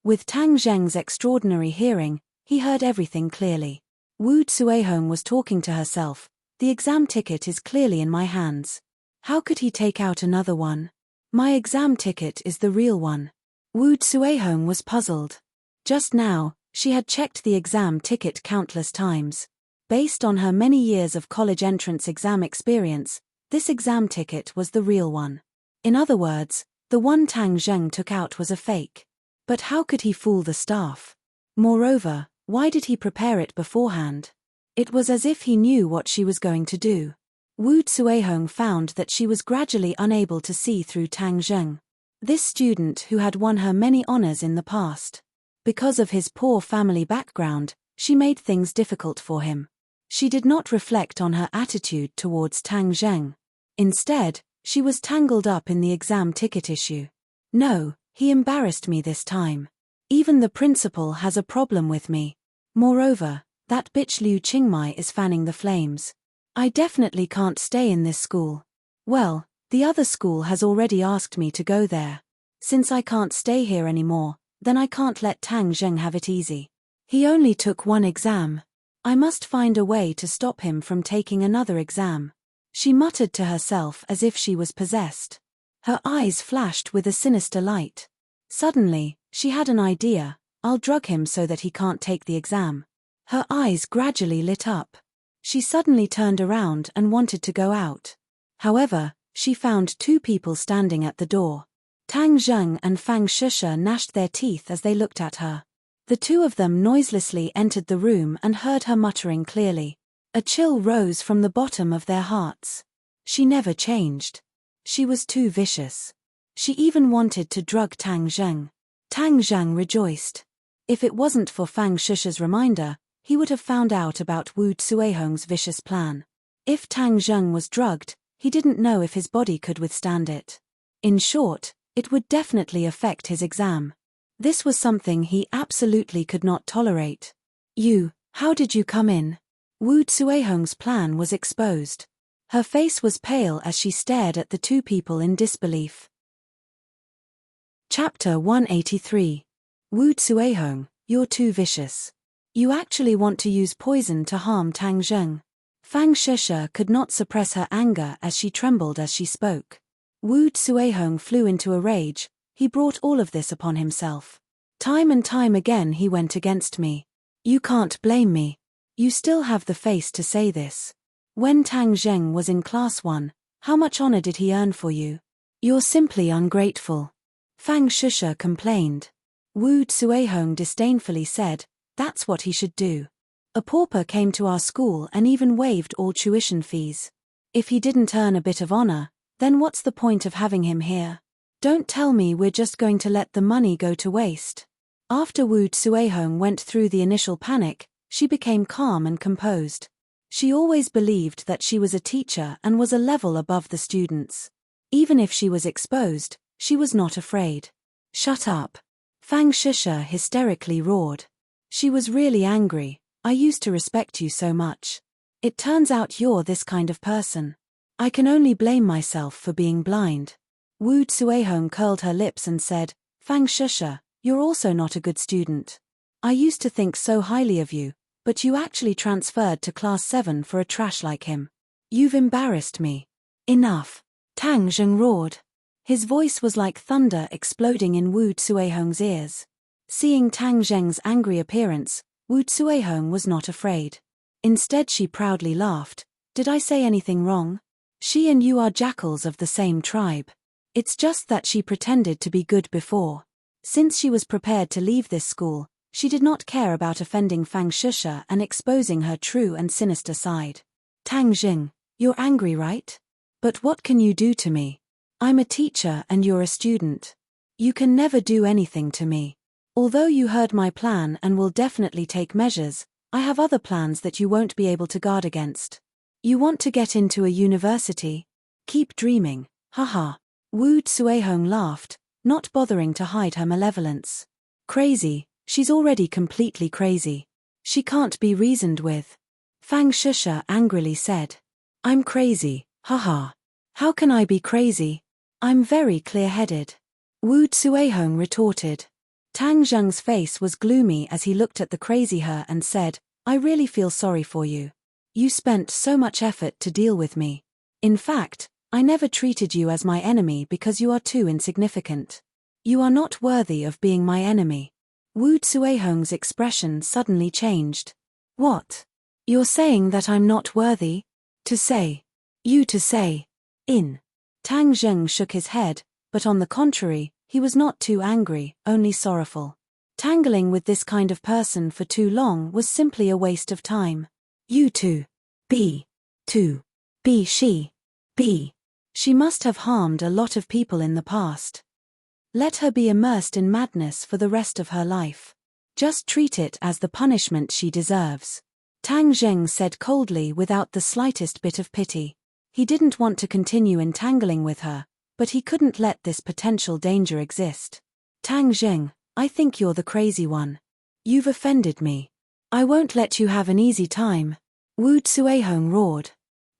With Tang Zheng's extraordinary hearing, he heard everything clearly. Wu Tsuehong was talking to herself. The exam ticket is clearly in my hands. How could he take out another one? My exam ticket is the real one. Wu Tsuehong was puzzled. Just now, she had checked the exam ticket countless times. Based on her many years of college entrance exam experience, this exam ticket was the real one. In other words, the one Tang Zheng took out was a fake. But how could he fool the staff? Moreover, why did he prepare it beforehand? It was as if he knew what she was going to do. Wu Tsuehong found that she was gradually unable to see through Tang Zheng. This student who had won her many honors in the past. Because of his poor family background, she made things difficult for him. She did not reflect on her attitude towards Tang Zheng. Instead, she was tangled up in the exam ticket issue. No, he embarrassed me this time. Even the principal has a problem with me. Moreover, that bitch Liu Qingmai is fanning the flames. I definitely can't stay in this school. Well, the other school has already asked me to go there. Since I can't stay here anymore, then I can't let Tang Zheng have it easy. He only took one exam. I must find a way to stop him from taking another exam. She muttered to herself as if she was possessed. Her eyes flashed with a sinister light. Suddenly, she had an idea. I'll drug him so that he can't take the exam. Her eyes gradually lit up. She suddenly turned around and wanted to go out. However, she found two people standing at the door. Tang Zheng and Fang Shusha gnashed their teeth as they looked at her. The two of them noiselessly entered the room and heard her muttering clearly. A chill rose from the bottom of their hearts. She never changed. She was too vicious. She even wanted to drug Tang Zheng. Tang Zheng rejoiced. If it wasn't for Fang Shusha's reminder, he would have found out about Wu Tsuehong's vicious plan. If Tang Zheng was drugged, he didn't know if his body could withstand it. In short, it would definitely affect his exam. This was something he absolutely could not tolerate. How did you come in? Wu Tsuehong's plan was exposed. Her face was pale as she stared at the two people in disbelief. Chapter 183. Wu Tsuehong, you're too vicious. You actually want to use poison to harm Tang Zheng. Fang Shusha could not suppress her anger as she trembled as she spoke. Wu Tsuehong flew into a rage. He brought all of this upon himself. Time and time again he went against me. You can't blame me. You still have the face to say this. When Tang Zheng was in class 1, how much honor did he earn for you? You're simply ungrateful. Fang Shusha complained. Wu Tsuehong disdainfully said, that's what he should do. A pauper came to our school and even waived all tuition fees. If he didn't earn a bit of honor, then what's the point of having him here? Don't tell me we're just going to let the money go to waste. After Wu Tsuehong went through the initial panic, she became calm and composed. She always believed that she was a teacher and was a level above the students. Even if she was exposed, she was not afraid. Shut up. Fang Shusha hysterically roared. She was really angry. I used to respect you so much. It turns out you're this kind of person. I can only blame myself for being blind. Wu Tsuehong curled her lips and said, Fang Shusha, you're also not a good student. I used to think so highly of you, but you actually transferred to class 7 for a trash like him. You've embarrassed me. Enough. Tang Zheng roared. His voice was like thunder exploding in Wu Tsuehong's ears. Seeing Tang Zheng's angry appearance, Wu Tsuehong was not afraid. Instead she proudly laughed. Did I say anything wrong? She and you are jackals of the same tribe. It's just that she pretended to be good before. Since she was prepared to leave this school, she did not care about offending Fang Shusha and exposing her true and sinister side. Tang Zheng, you're angry, right? But what can you do to me? I'm a teacher and you're a student. You can never do anything to me. Although you heard my plan and will definitely take measures, I have other plans that you won't be able to guard against. You want to get into a university? Keep dreaming, haha. Wu Tsuehong laughed, not bothering to hide her malevolence. Crazy, she's already completely crazy. She can't be reasoned with. Fang Shusha angrily said. I'm crazy, haha. How can I be crazy? I'm very clear-headed. Wu Tsuehong retorted. Tang Zheng's face was gloomy as he looked at the crazy her and said, I really feel sorry for you. You spent so much effort to deal with me. In fact, I never treated you as my enemy because you are too insignificant. You are not worthy of being my enemy. Wu Tsuehong's expression suddenly changed. What? You're saying that I'm not worthy? To say. You to say. In. Tang Zheng shook his head, but on the contrary, he was not too angry, only sorrowful. Tangling with this kind of person for too long was simply a waste of time. You to be she. She must have harmed a lot of people in the past. Let her be immersed in madness for the rest of her life. Just treat it as the punishment she deserves. Tang Zheng said coldly without the slightest bit of pity. He didn't want to continue entangling with her, but he couldn't let this potential danger exist. Tang Zheng, I think you're the crazy one. You've offended me. I won't let you have an easy time. Wu Tsuehong roared.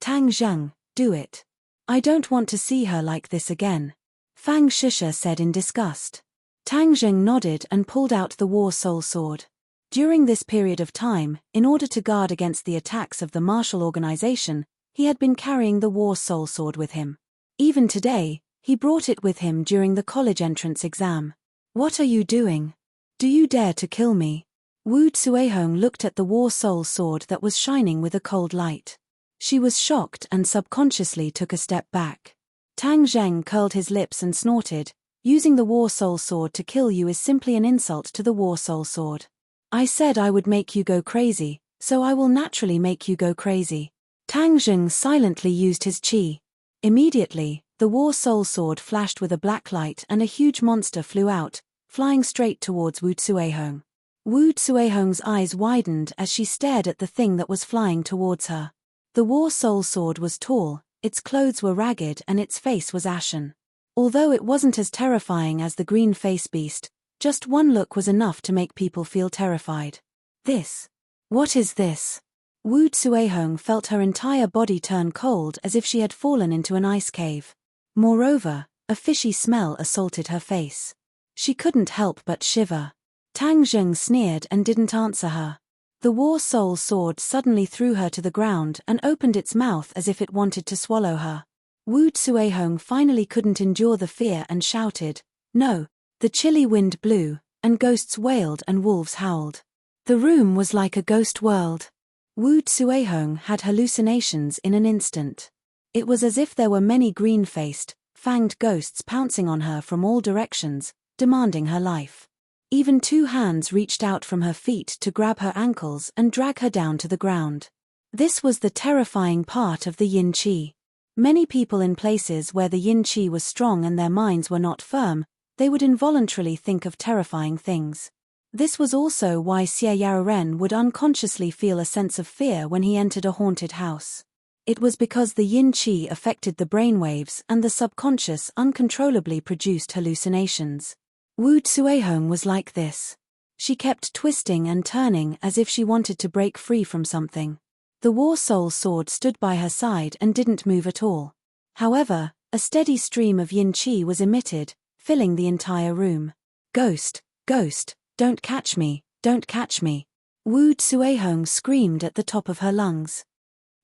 Tang Zheng, do it. I don't want to see her like this again. Fang Shisha said in disgust. Tang Zheng nodded and pulled out the war soul sword. During this period of time, in order to guard against the attacks of the martial organization, he had been carrying the war soul sword with him. Even today, he brought it with him during the college entrance exam. What are you doing? Do you dare to kill me? Wu Tsuehong looked at the war soul sword that was shining with a cold light. She was shocked and subconsciously took a step back. Tang Zheng curled his lips and snorted. Using the war soul sword to kill you is simply an insult to the war soul sword. I said I would make you go crazy, so I will naturally make you go crazy. Tang Zheng silently used his qi. Immediately, the war soul sword flashed with a black light and a huge monster flew out, flying straight towards Wu Tsuehong. Wu Tsuehong's eyes widened as she stared at the thing that was flying towards her. The war soul sword was tall, its clothes were ragged and its face was ashen. Although it wasn't as terrifying as the green face beast, just one look was enough to make people feel terrified. This. What is this? Wu Tsuehong felt her entire body turn cold as if she had fallen into an ice cave. Moreover, a fishy smell assaulted her face. She couldn't help but shiver. Tang Zheng sneered and didn't answer her. The war soul sword suddenly threw her to the ground and opened its mouth as if it wanted to swallow her. Wu Tsuehong finally couldn't endure the fear and shouted, "No!" The chilly wind blew, and ghosts wailed and wolves howled. The room was like a ghost world. Wu Tsuehong had hallucinations in an instant. It was as if there were many green-faced, fanged ghosts pouncing on her from all directions, demanding her life. Even two hands reached out from her feet to grab her ankles and drag her down to the ground. This was the terrifying part of the yin qi. Many people in places where the yin qi was strong and their minds were not firm, they would involuntarily think of terrifying things. This was also why Xie Yarren would unconsciously feel a sense of fear when he entered a haunted house. It was because the yin qi affected the brainwaves and the subconscious uncontrollably produced hallucinations. Wu Tsuehong was like this. She kept twisting and turning as if she wanted to break free from something. The war soul sword stood by her side and didn't move at all. However, a steady stream of yin qi was emitted, filling the entire room. Ghost, ghost, don't catch me, don't catch me. Wu Tsuehong screamed at the top of her lungs.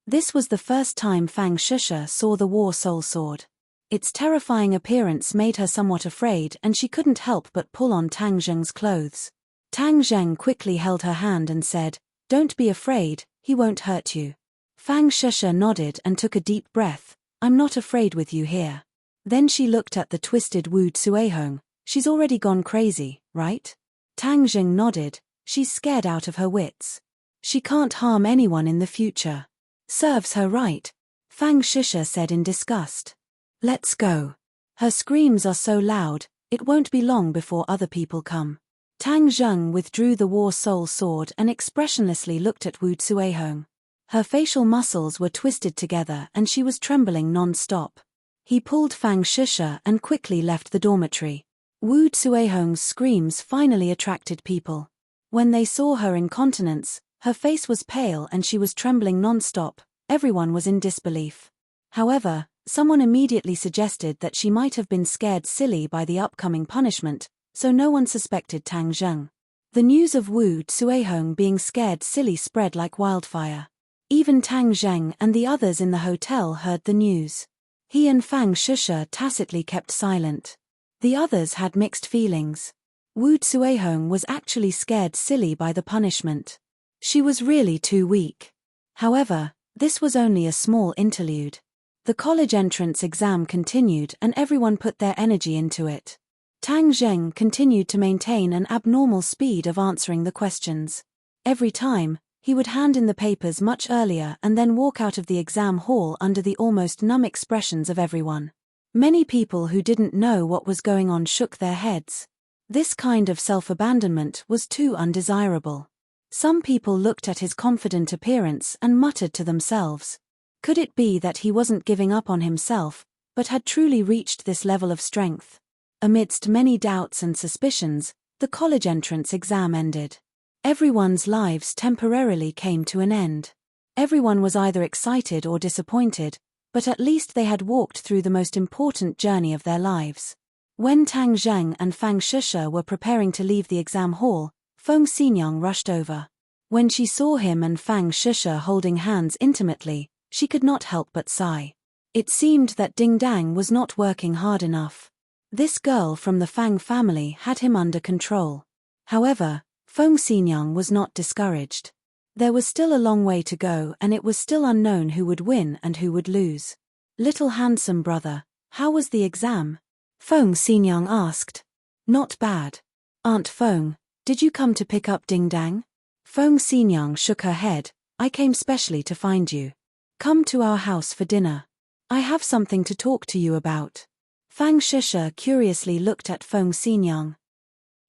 This was the first time Fang Shisha saw the war soul sword. Its terrifying appearance made her somewhat afraid and she couldn't help but pull on Tang Zheng's clothes. Tang Zheng quickly held her hand and said, "Don't be afraid, he won't hurt you." Fang Shisha nodded and took a deep breath. "I'm not afraid with you here." Then she looked at the twisted Wu Tsuehong. "She's already gone crazy, right?" Tang Zheng nodded. "She's scared out of her wits. She can't harm anyone in the future." "Serves her right," Fang Shisha said in disgust. "Let's go. Her screams are so loud, it won't be long before other people come." Tang Zheng withdrew the war soul sword and expressionlessly looked at Wu Tsuehong. Her facial muscles were twisted together and she was trembling non-stop. He pulled Fang Shisha and quickly left the dormitory. Wu Tsuehong's screams finally attracted people. When they saw her incontinence, her face was pale and she was trembling non-stop. Everyone was in disbelief. However, someone immediately suggested that she might have been scared silly by the upcoming punishment, so no one suspected Tang Zheng. The news of Wu Tsuehong being scared silly spread like wildfire. Even Tang Zheng and the others in the hotel heard the news. He and Fang Shusha tacitly kept silent. The others had mixed feelings. Wu Tsuehong was actually scared silly by the punishment. She was really too weak. However, this was only a small interlude. The college entrance exam continued and everyone put their energy into it. Tang Zheng continued to maintain an abnormal speed of answering the questions. Every time, he would hand in the papers much earlier and then walk out of the exam hall under the almost numb expressions of everyone. Many people who didn't know what was going on shook their heads. This kind of self-abandonment was too undesirable. Some people looked at his confident appearance and muttered to themselves. Could it be that he wasn't giving up on himself, but had truly reached this level of strength? Amidst many doubts and suspicions, the college entrance exam ended. Everyone's lives temporarily came to an end. Everyone was either excited or disappointed, but at least they had walked through the most important journey of their lives. When Tang Zheng and Fang Shusha were preparing to leave the exam hall, Feng Xinyang rushed over. When she saw him and Fang Shusha holding hands intimately, she could not help but sigh. It seemed that Ding Dang was not working hard enough. This girl from the Fang family had him under control. However, Feng Xinyang was not discouraged. There was still a long way to go and it was still unknown who would win and who would lose. Little handsome brother, how was the exam? Feng Xinyang asked. Not bad. Aunt Feng, did you come to pick up Ding Dang? Feng Xinyang shook her head. I came specially to find you. Come to our house for dinner. I have something to talk to you about. Fang Shusha curiously looked at Feng Xinyang.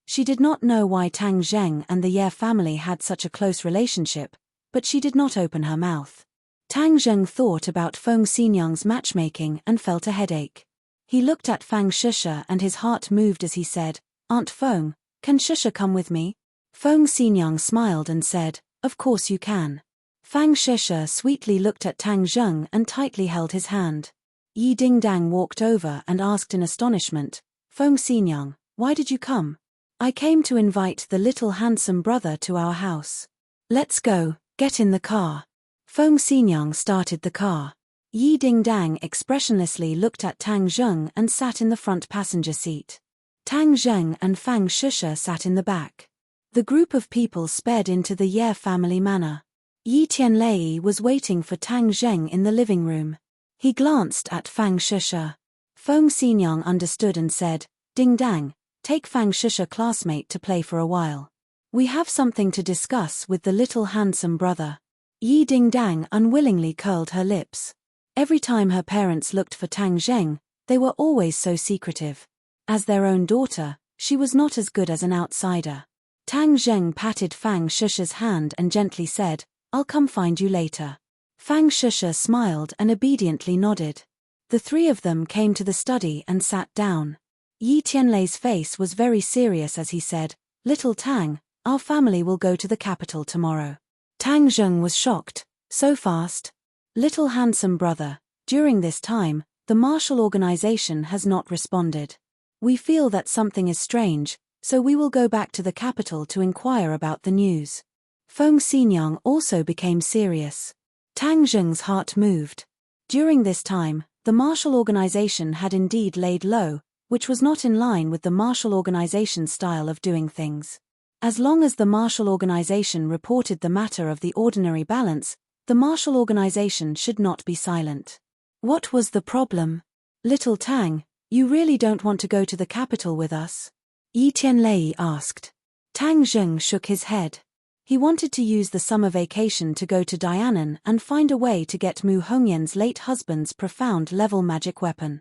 She did not know why Tang Zheng and the Ye family had such a close relationship, but she did not open her mouth. Tang Zheng thought about Feng Xinyang's matchmaking and felt a headache. He looked at Fang Shusha and his heart moved as he said, Aunt Feng, can Shusha come with me? Feng Xinyang smiled and said, Of course you can. Fang Shusha sweetly looked at Tang Zheng and tightly held his hand. Yi Ding Dang walked over and asked in astonishment, Feng Xinyang, why did you come? I came to invite the little handsome brother to our house. Let's go, get in the car. Feng Xinyang started the car. Yi Ding Dang expressionlessly looked at Tang Zheng and sat in the front passenger seat. Tang Zheng and Fang Shusha sat in the back. The group of people sped into the Ye family manor. Yi Tianlei was waiting for Tang Zheng in the living room. He glanced at Fang Shusha. Feng Xinyang understood and said, Ding Dang, take Fang Shusha classmate to play for a while. We have something to discuss with the little handsome brother. Yi Ding Dang unwillingly curled her lips. Every time her parents looked for Tang Zheng, they were always so secretive. As their own daughter, she was not as good as an outsider. Tang Zheng patted Fang Shusha's hand and gently said, I'll come find you later. Fang Shusha smiled and obediently nodded. The three of them came to the study and sat down. Yi Tianlei's face was very serious as he said, Little Tang, our family will go to the capital tomorrow. Tang Zheng was shocked. So fast? Little handsome brother, during this time, the martial organization has not responded. We feel that something is strange, so we will go back to the capital to inquire about the news. Feng Xinyang also became serious. Tang Zheng's heart moved. During this time, the martial organization had indeed laid low, which was not in line with the martial organization's style of doing things. As long as the martial organization reported the matter of the ordinary balance, the martial organization should not be silent. What was the problem? Little Tang, you really don't want to go to the capital with us? Yi Tianlei asked. Tang Zheng shook his head. He wanted to use the summer vacation to go to Dianan and find a way to get Mu Hongyan's late husband's profound level magic weapon.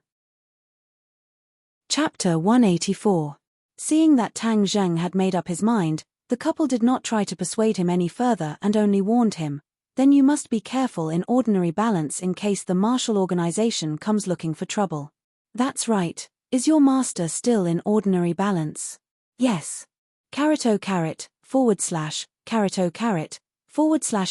Chapter 184. Seeing that Tang Zheng had made up his mind, the couple did not try to persuade him any further and only warned him, then you must be careful in ordinary balance in case the martial organization comes looking for trouble. That's right, is your master still in ordinary balance? Yes. Caret /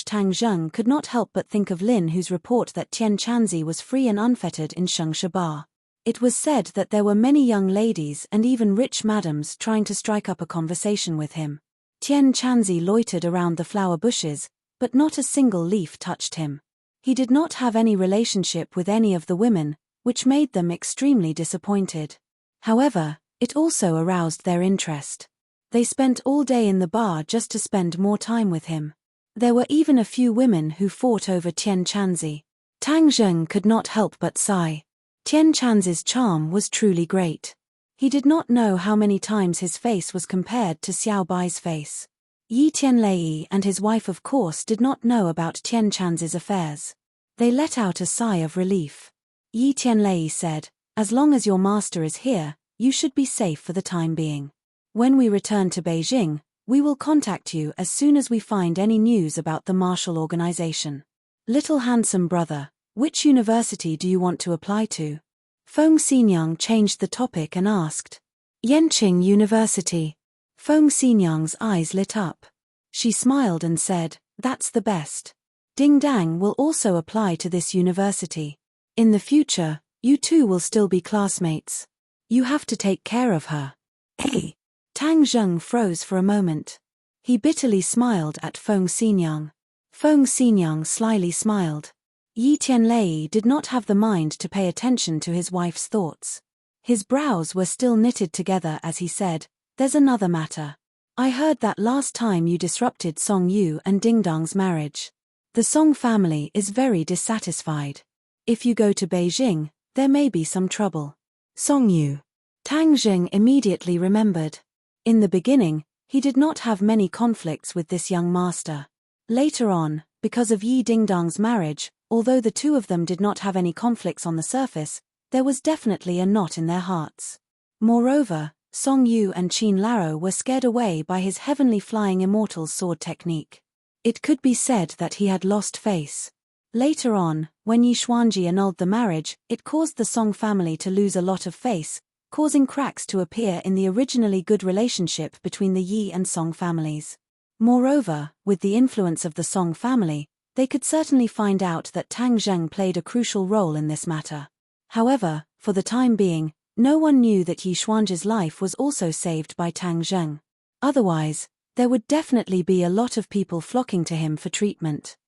Tang Zheng could not help but think of Lin Hu's report that Tian Chanzi was free and unfettered in Shengsha Bar. It was said that there were many young ladies and even rich madams trying to strike up a conversation with him. Tian Chanzi loitered around the flower bushes, but not a single leaf touched him. He did not have any relationship with any of the women, which made them extremely disappointed. However, it also aroused their interest. They spent all day in the bar just to spend more time with him. There were even a few women who fought over Tian Chanzi. Tang Zheng could not help but sigh. Tian Chanzi's charm was truly great. He did not know how many times his face was compared to Xiao Bai's face. Yi Tianlei and his wife of course did not know about Tian Chanzi's affairs. They let out a sigh of relief. Yi Tianlei said, "As long as your master is here, you should be safe for the time being. When we return to Beijing, we will contact you as soon as we find any news about the martial organization." Little handsome brother, which university do you want to apply to? Feng Xinyang changed the topic and asked. Yanqing University. Feng Xinyang's eyes lit up. She smiled and said, "That's the best. Ding Dang will also apply to this university. In the future, you two will still be classmates. You have to take care of her." Hey! Tang Zheng froze for a moment. He bitterly smiled at Feng Xinyang. Feng Xinyang slyly smiled. Yi Tianlei did not have the mind to pay attention to his wife's thoughts. His brows were still knitted together as he said, "There's another matter. I heard that last time you disrupted Song Yu and Ding Dong's marriage. The Song family is very dissatisfied. If you go to Beijing, there may be some trouble." Song Yu. Tang Zheng immediately remembered. In the beginning, he did not have many conflicts with this young master. Later on, because of Yi Dingdong's marriage, although the two of them did not have any conflicts on the surface, there was definitely a knot in their hearts. Moreover, Song Yu and Qin Laro were scared away by his heavenly flying immortal sword technique. It could be said that he had lost face. Later on, when Yi Xuanji annulled the marriage, it caused the Song family to lose a lot of face, causing cracks to appear in the originally good relationship between the Yi and Song families. Moreover, with the influence of the Song family, they could certainly find out that Tang Zheng played a crucial role in this matter. However, for the time being, no one knew that Yi Xuanji's life was also saved by Tang Zheng. Otherwise, there would definitely be a lot of people flocking to him for treatment.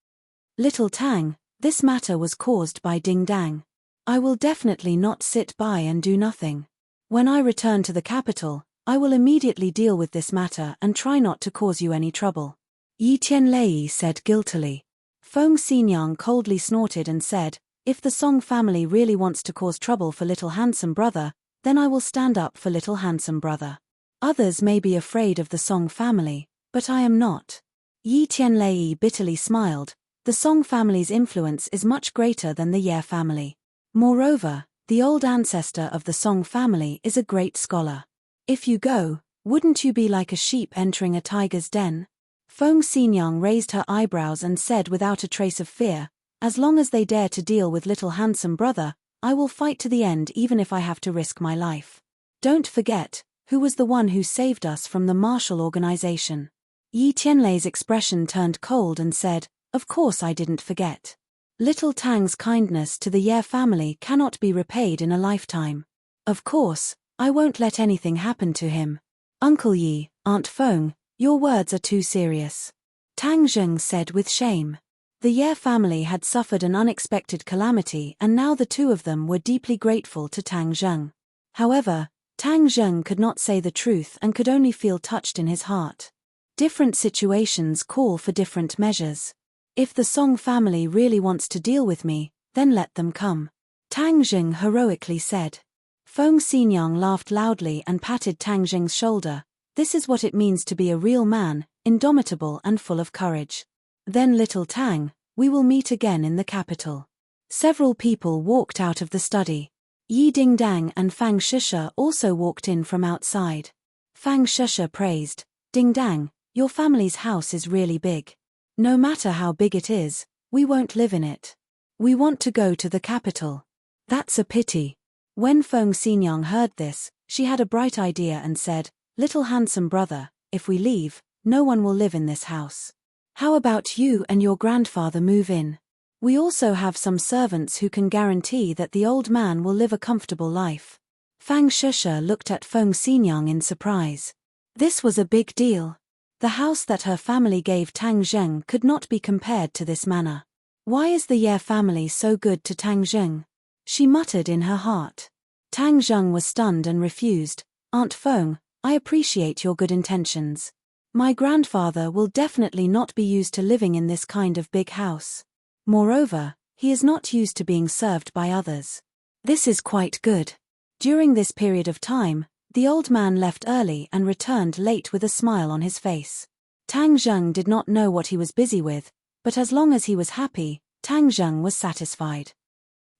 Little Tang, this matter was caused by Ding Dang. I will definitely not sit by and do nothing. When I return to the capital, I will immediately deal with this matter and try not to cause you any trouble. Yi Tianlei said guiltily. Feng Xinyang coldly snorted and said, "If the Song family really wants to cause trouble for little handsome brother, then I will stand up for little handsome brother. Others may be afraid of the Song family, but I am not." Yi Tianlei bitterly smiled. The Song family's influence is much greater than the Ye family. Moreover, the old ancestor of the Song family is a great scholar. If you go, wouldn't you be like a sheep entering a tiger's den? Feng Xinyang raised her eyebrows and said without a trace of fear, "As long as they dare to deal with little handsome brother, I will fight to the end even if I have to risk my life. Don't forget, who was the one who saved us from the martial organization." Yi Tianlei's expression turned cold and said, "Of course I didn't forget. Little Tang's kindness to the Ye family cannot be repaid in a lifetime. Of course, I won't let anything happen to him. Uncle Yi, Aunt Feng, your words are too serious." Tang Zheng said with shame. The Ye family had suffered an unexpected calamity and now the two of them were deeply grateful to Tang Zheng. However, Tang Zheng could not say the truth and could only feel touched in his heart. Different situations call for different measures. If the Song family really wants to deal with me, then let them come. Tang Zheng heroically said. Feng Xinyang laughed loudly and patted Tang Zheng's shoulder. "This is what it means to be a real man, indomitable and full of courage. Then little Tang, we will meet again in the capital." Several people walked out of the study. Yi Dingdang and Fang Shisha also walked in from outside. Fang Shisha praised, "Dingdang, your family's house is really big. No matter how big it is, we won't live in it. We want to go to the capital." "That's a pity." When Feng Xinyang heard this, she had a bright idea and said, "Little handsome brother, if we leave, no one will live in this house. How about you and your grandfather move in? We also have some servants who can guarantee that the old man will live a comfortable life." Fang Shisha looked at Feng Xinyang in surprise. This was a big deal. The house that her family gave Tang Zheng could not be compared to this manor. Why is the Ye family so good to Tang Zheng? She muttered in her heart. Tang Zheng was stunned and refused. Aunt Feng, I appreciate your good intentions. My grandfather will definitely not be used to living in this kind of big house. Moreover, he is not used to being served by others. This is quite good. During this period of time, the old man left early and returned late with a smile on his face. Tang Zheng did not know what he was busy with, but as long as he was happy, Tang Zheng was satisfied.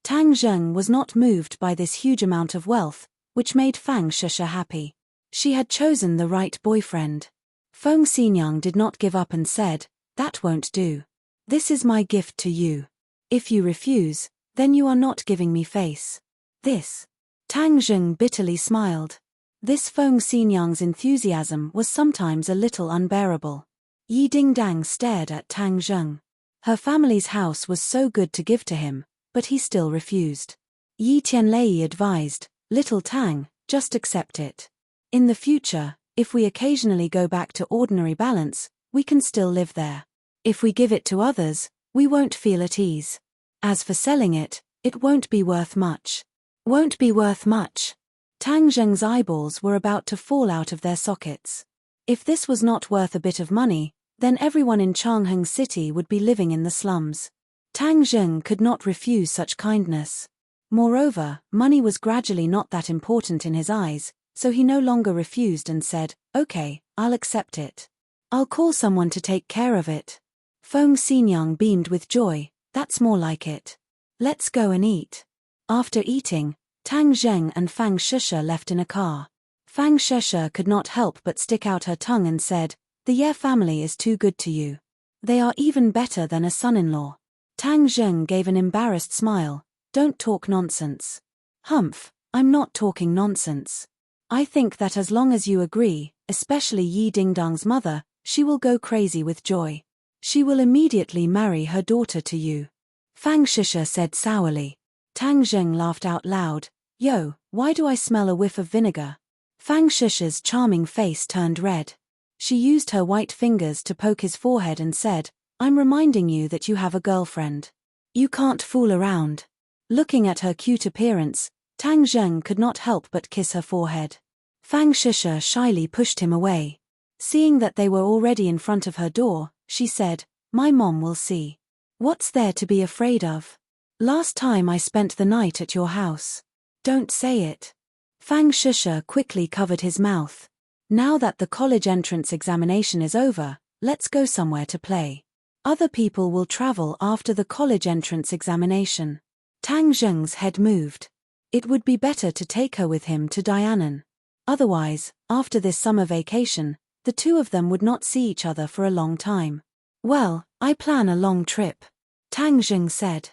Tang Zheng was not moved by this huge amount of wealth, which made Fang Shusha happy. She had chosen the right boyfriend. Feng Xinyang did not give up and said, "That won't do. This is my gift to you. If you refuse, then you are not giving me face." This. Tang Zheng bitterly smiled. This Feng Xinyang's enthusiasm was sometimes a little unbearable. Yi Dingdang stared at Tang Zheng. Her family's house was so good to give to him, but he still refused. Yi Tianlei advised, "Little Tang, just accept it. In the future, if we occasionally go back to ordinary balance, we can still live there. If we give it to others, we won't feel at ease. As for selling it, it won't be worth much." Won't be worth much. Tang Zheng's eyeballs were about to fall out of their sockets. If this was not worth a bit of money, then everyone in Changheng City would be living in the slums. Tang Zheng could not refuse such kindness. Moreover, money was gradually not that important in his eyes, so he no longer refused and said, "Okay, I'll accept it. I'll call someone to take care of it." Feng Xinyang beamed with joy. "That's more like it. Let's go and eat." After eating, Tang Zheng and Fang Shusha left in a car. Fang Shusha could not help but stick out her tongue and said, "The Ye family is too good to you. They are even better than a son-in-law." Tang Zheng gave an embarrassed smile. "Don't talk nonsense." "Humph, I'm not talking nonsense. I think that as long as you agree, especially Yi Dingdang's mother, she will go crazy with joy. She will immediately marry her daughter to you." Fang Shusha said sourly. Tang Zheng laughed out loud. "Yo, why do I smell a whiff of vinegar?" Fang Shusha's charming face turned red. She used her white fingers to poke his forehead and said, "I'm reminding you that you have a girlfriend. You can't fool around." Looking at her cute appearance, Tang Zheng could not help but kiss her forehead. Fang Shusha shyly pushed him away. Seeing that they were already in front of her door, she said, "My mom will see. What's there to be afraid of? Last time I spent the night at your house." "Don't say it." Fang Shusha quickly covered his mouth. "Now that the college entrance examination is over, let's go somewhere to play. Other people will travel after the college entrance examination." Tang Zheng's head moved. It would be better to take her with him to Dianan. Otherwise, after this summer vacation, the two of them would not see each other for a long time. "Well, I plan a long trip," Tang Zheng said.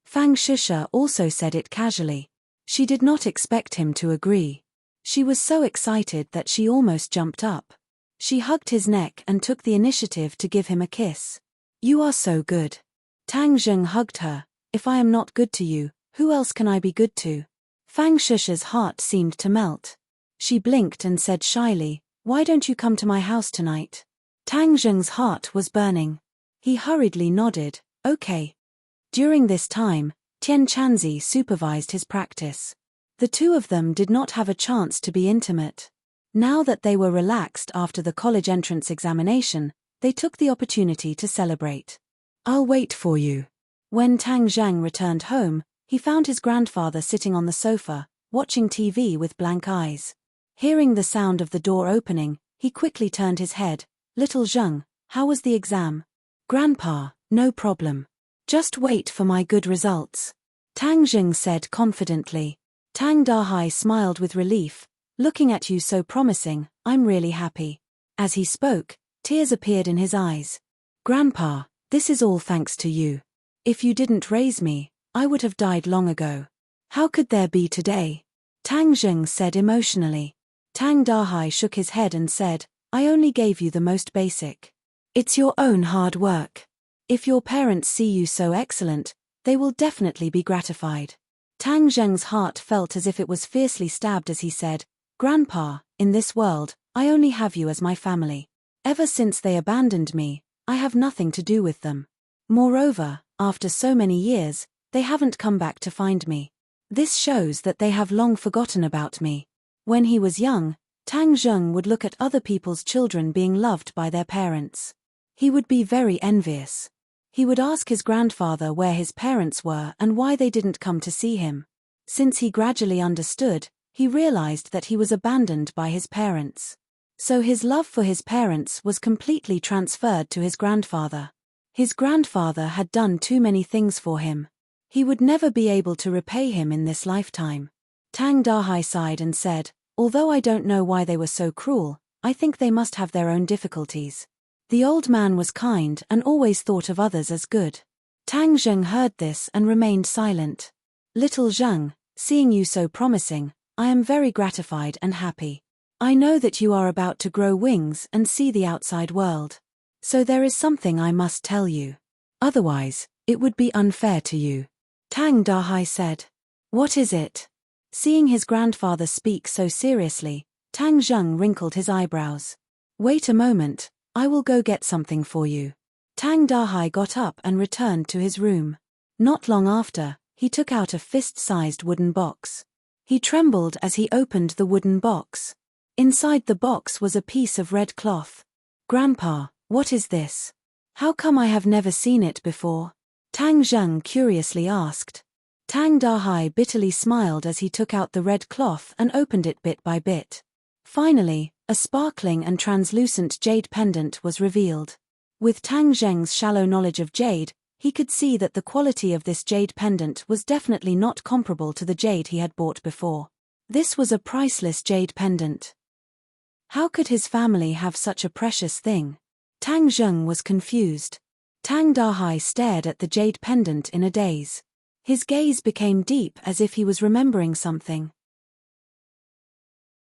Fang Shusha also said it casually. She did not expect him to agree. She was so excited that she almost jumped up. She hugged his neck and took the initiative to give him a kiss. "You are so good." Tang Zheng hugged her. "If I am not good to you, who else can I be good to?" Fang Shusha's heart seemed to melt. She blinked and said shyly, "Why don't you come to my house tonight?" Tang Zheng's heart was burning. He hurriedly nodded, "Okay." During this time, Tian Chanzi supervised his practice. The two of them did not have a chance to be intimate. Now that they were relaxed after the college entrance examination, they took the opportunity to celebrate. "I'll wait for you." When Tang Zhang returned home, he found his grandfather sitting on the sofa, watching TV with blank eyes. Hearing the sound of the door opening, he quickly turned his head. "Little Zheng, how was the exam?" "Grandpa, no problem. Just wait for my good results," Tang Zheng said confidently. Tang Dahai smiled with relief. "Looking at you so promising, I'm really happy." As he spoke, tears appeared in his eyes. "Grandpa, this is all thanks to you. If you didn't raise me, I would have died long ago. How could there be today?" Tang Zheng said emotionally. Tang Dahai shook his head and said, "I only gave you the most basic. It's your own hard work. If your parents see you so excellent, they will definitely be gratified." Tang Zheng's heart felt as if it was fiercely stabbed as he said, "Grandpa, in this world, I only have you as my family. Ever since they abandoned me, I have nothing to do with them. Moreover, after so many years, they haven't come back to find me. This shows that they have long forgotten about me. When he was young, Tang Zheng would look at other people's children being loved by their parents. He would be very envious. He would ask his grandfather where his parents were and why they didn't come to see him. Since he gradually understood, he realized that he was abandoned by his parents. So his love for his parents was completely transferred to his grandfather. His grandfather had done too many things for him. He would never be able to repay him in this lifetime. Tang Dahai sighed and said, although I don't know why they were so cruel, I think they must have their own difficulties. The old man was kind and always thought of others as good. Tang Zheng heard this and remained silent. Little Zheng, seeing you so promising, I am very gratified and happy. I know that you are about to grow wings and see the outside world. So there is something I must tell you. Otherwise, it would be unfair to you. Tang Dahai said. What is it? Seeing his grandfather speak so seriously, Tang Zheng wrinkled his eyebrows. Wait a moment, I will go get something for you. Tang Dahai got up and returned to his room. Not long after, he took out a fist-sized wooden box. He trembled as he opened the wooden box. Inside the box was a piece of red cloth. Grandpa, what is this? How come I have never seen it before? Tang Zheng curiously asked. Tang Dahai bitterly smiled as he took out the red cloth and opened it bit by bit. Finally, a sparkling and translucent jade pendant was revealed. With Tang Zheng's shallow knowledge of jade, he could see that the quality of this jade pendant was definitely not comparable to the jade he had bought before. This was a priceless jade pendant. How could his family have such a precious thing? Tang Zheng was confused. Tang Dahai stared at the jade pendant in a daze. His gaze became deep as if he was remembering something.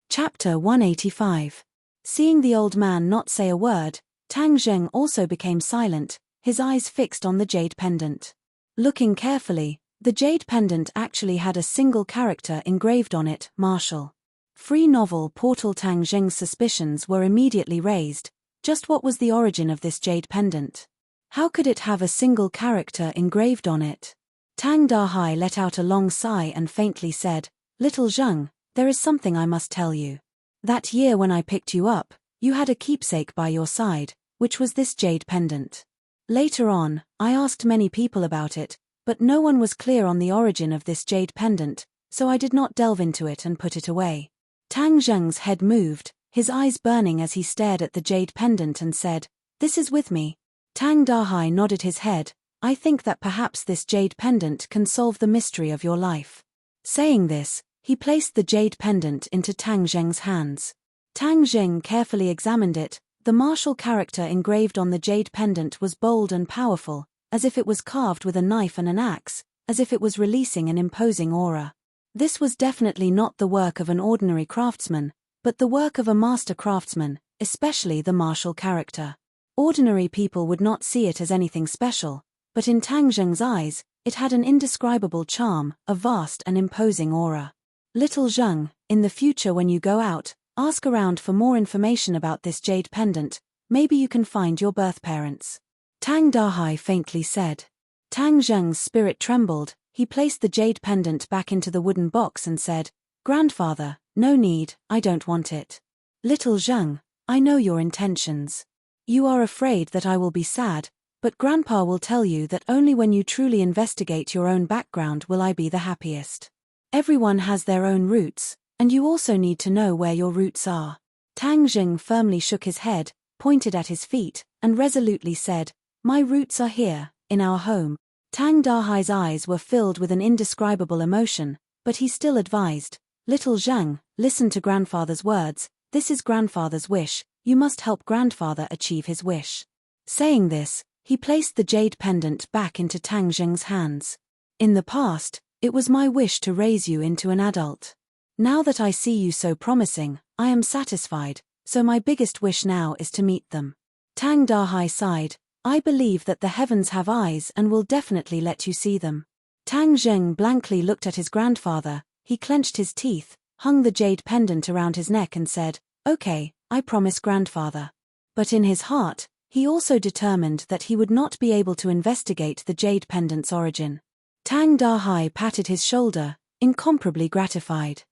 Chapter 185. Seeing the old man not say a word, Tang Zheng also became silent, his eyes fixed on the jade pendant. Looking carefully, the jade pendant actually had a single character engraved on it, Marshall. Free novel Portal. Tang Zheng's suspicions were immediately raised. Just what was the origin of this jade pendant? How could it have a single character engraved on it? Tang Dahai let out a long sigh and faintly said, Little Zheng, there is something I must tell you. That year when I picked you up, you had a keepsake by your side, which was this jade pendant. Later on, I asked many people about it, but no one was clear on the origin of this jade pendant, so I did not delve into it and put it away. Tang Zheng's head moved, his eyes burning as he stared at the jade pendant and said, This is with me. Tang Dahai nodded his head. I think that perhaps this jade pendant can solve the mystery of your life. Saying this, he placed the jade pendant into Tang Zheng's hands. Tang Zheng carefully examined it. The martial character engraved on the jade pendant was bold and powerful, as if it was carved with a knife and an axe, as if it was releasing an imposing aura. This was definitely not the work of an ordinary craftsman, but the work of a master craftsman, especially the martial character. Ordinary people would not see it as anything special, but in Tang Zheng's eyes, it had an indescribable charm, a vast and imposing aura. Little Zheng, in the future when you go out, ask around for more information about this jade pendant, maybe you can find your birth parents. Tang Dahai faintly said. Tang Zheng's spirit trembled. He placed the jade pendant back into the wooden box and said, Grandfather, no need, I don't want it. Little Zheng, I know your intentions. You are afraid that I will be sad, but Grandpa will tell you that only when you truly investigate your own background will I be the happiest. Everyone has their own roots, and you also need to know where your roots are. Tang Zheng firmly shook his head, pointed at his feet, and resolutely said, My roots are here, in our home. Tang Dahai's eyes were filled with an indescribable emotion, but he still advised, Little Zheng, listen to Grandfather's words, this is Grandfather's wish, you must help Grandfather achieve his wish. Saying this, he placed the jade pendant back into Tang Zheng's hands. In the past, it was my wish to raise you into an adult. Now that I see you so promising, I am satisfied, so my biggest wish now is to meet them. Tang Dahai sighed, I believe that the heavens have eyes and will definitely let you see them. Tang Zheng blankly looked at his grandfather, he clenched his teeth, hung the jade pendant around his neck and said, Okay, I promise Grandfather. But in his heart, he also determined that he would not be able to investigate the jade pendant's origin. Tang Dahai patted his shoulder, incomparably gratified.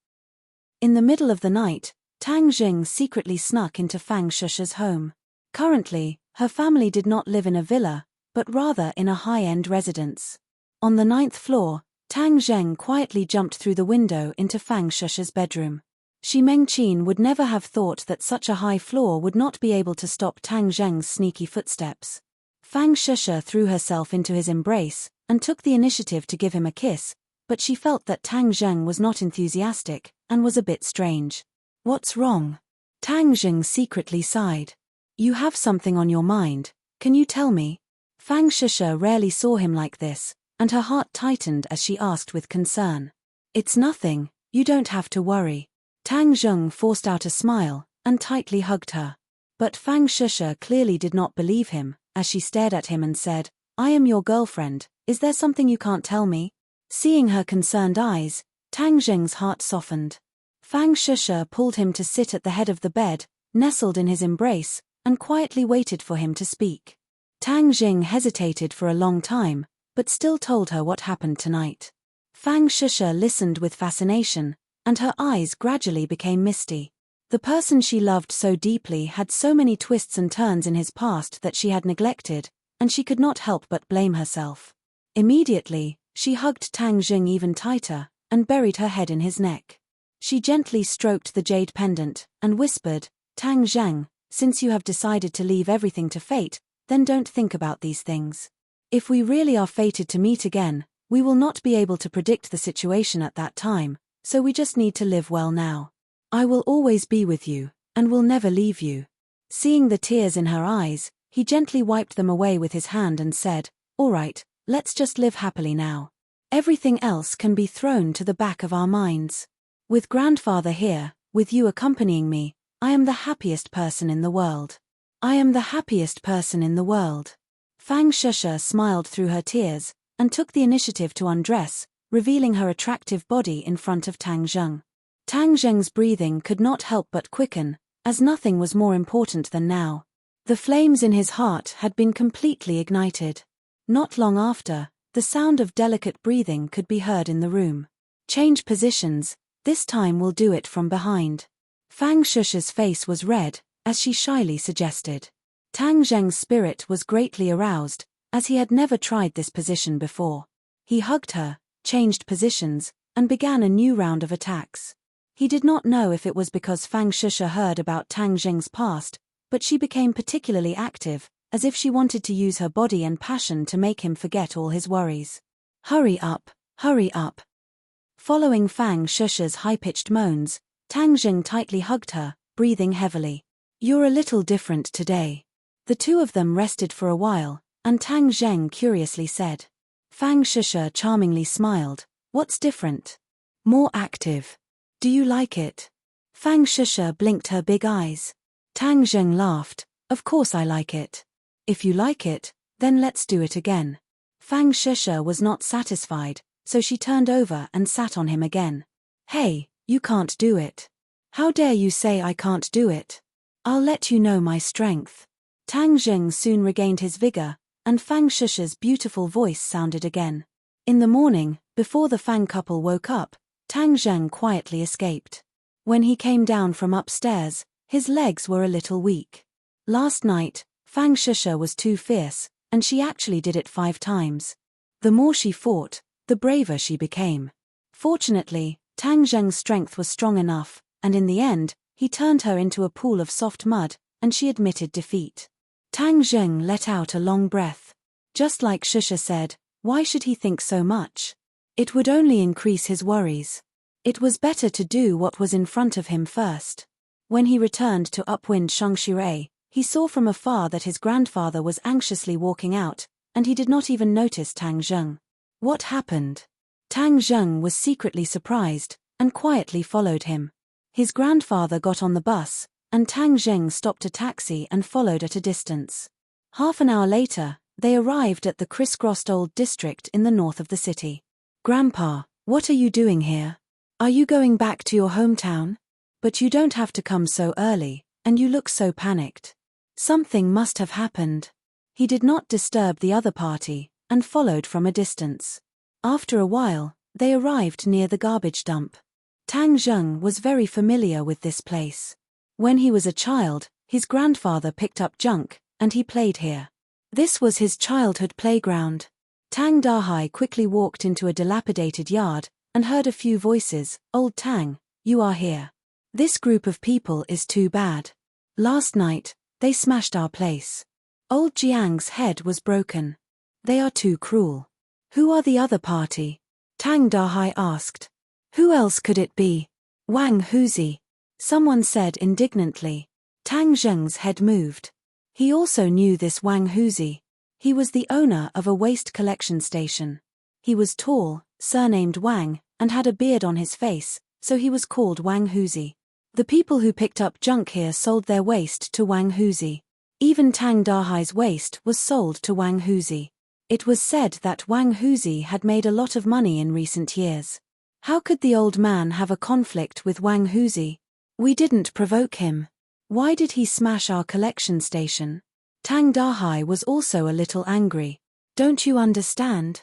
In the middle of the night, Tang Jing secretly snuck into Fang Shusha's home. Currently, her family did not live in a villa, but rather in a high-end residence. On the 9th floor, Tang Zheng quietly jumped through the window into Fang Shusha's bedroom. Shi Mengqin would never have thought that such a high floor would not be able to stop Tang Zheng's sneaky footsteps. Fang Shusha threw herself into his embrace and took the initiative to give him a kiss, but she felt that Tang Zheng was not enthusiastic and was a bit strange. "What's wrong?" Tang Zheng secretly sighed. "You have something on your mind, can you tell me?" Fang Shusha rarely saw him like this, and her heart tightened as she asked with concern. "It's nothing, you don't have to worry." Tang Zheng forced out a smile and tightly hugged her. But Fang Shusha clearly did not believe him, as she stared at him and said, "I am your girlfriend, is there something you can't tell me?" Seeing her concerned eyes, Tang Zheng's heart softened. Fang Shusha pulled him to sit at the head of the bed, nestled in his embrace, and quietly waited for him to speak. Tang Zheng hesitated for a long time, but still told her what happened tonight. Fang Shusha listened with fascination, and her eyes gradually became misty. The person she loved so deeply had so many twists and turns in his past that she had neglected, and she could not help but blame herself. Immediately, she hugged Tang Zheng even tighter, and buried her head in his neck. She gently stroked the jade pendant, and whispered, "Tang Zheng, since you have decided to leave everything to fate, then don't think about these things. If we really are fated to meet again, we will not be able to predict the situation at that time, so we just need to live well now. I will always be with you, and will never leave you." Seeing the tears in her eyes, he gently wiped them away with his hand and said, "All right, let's just live happily now. Everything else can be thrown to the back of our minds. With grandfather here, with you accompanying me, I am the happiest person in the world. I am the happiest person in the world." Fang Shusha smiled through her tears, and took the initiative to undress, revealing her attractive body in front of Tang Zheng. Tang Zheng's breathing could not help but quicken, as nothing was more important than now. The flames in his heart had been completely ignited. Not long after, the sound of delicate breathing could be heard in the room. "Change positions, this time we'll do it from behind." Fang Shusha's face was red, as she shyly suggested. Tang Zheng's spirit was greatly aroused, as he had never tried this position before. He hugged her, changed positions, and began a new round of attacks. He did not know if it was because Fang Shusha heard about Tang Zheng's past, but she became particularly active, as if she wanted to use her body and passion to make him forget all his worries. Hurry up, hurry up." Following Fang Shusha's high-pitched moans, Tang Zheng tightly hugged her, breathing heavily. "You're a little different today." The two of them rested for a while, and Tang Zheng curiously said. Fang Shusha charmingly smiled. "What's different?" "More active. Do you like it?" Fang Shusha blinked her big eyes. Tang Zheng laughed. "Of course I like it. If you like it, then let's do it again." Fang Shusha was not satisfied, so she turned over and sat on him again. "Hey, you can't do it. How dare you say I can't do it? I'll let you know my strength." Tang Zheng soon regained his vigor, and Fang Shusha's beautiful voice sounded again. In the morning, before the Fang couple woke up, Tang Zheng quietly escaped. When he came down from upstairs, his legs were a little weak. Last night, Fang Shusha was too fierce, and she actually did it 5 times. The more she fought, the braver she became. Fortunately, Tang Zheng's strength was strong enough, and in the end, he turned her into a pool of soft mud, and she admitted defeat. Tang Zheng let out a long breath. Just like Shusha said, why should he think so much? It would only increase his worries. It was better to do what was in front of him first. When he returned to Upwind Shangshirei, he saw from afar that his grandfather was anxiously walking out, and he did not even notice Tang Zheng. What happened? Tang Zheng was secretly surprised, and quietly followed him. His grandfather got on the bus, and Tang Zheng stopped a taxi and followed at a distance. Half an hour later, they arrived at the crisscrossed old district in the north of the city. "Grandpa, what are you doing here? Are you going back to your hometown? But you don't have to come so early, and you look so panicked." Something must have happened. He did not disturb the other party, and followed from a distance. After a while, they arrived near the garbage dump. Tang Zheng was very familiar with this place. When he was a child, his grandfather picked up junk, and he played here. This was his childhood playground. Tang Dahai quickly walked into a dilapidated yard, and heard a few voices. "Old Tang, you are here. This group of people is too bad. Last night, they smashed our place. Old Jiang's head was broken. They are too cruel." "Who are the other party?" Tang Dahai asked. "Who else could it be? Wang Huzi," someone said indignantly. Tang Zheng's head moved. He also knew this Wang Huzi. He was the owner of a waste collection station. He was tall, surnamed Wang, and had a beard on his face, so he was called Wang Huzi. The people who picked up junk here sold their waste to Wang Huzi. Even Tang Dahai's waste was sold to Wang Huzi. It was said that Wang Huzi had made a lot of money in recent years. How could the old man have a conflict with Wang Huzi? "We didn't provoke him. Why did he smash our collection station?" Tang Dahai was also a little angry. "Don't you understand?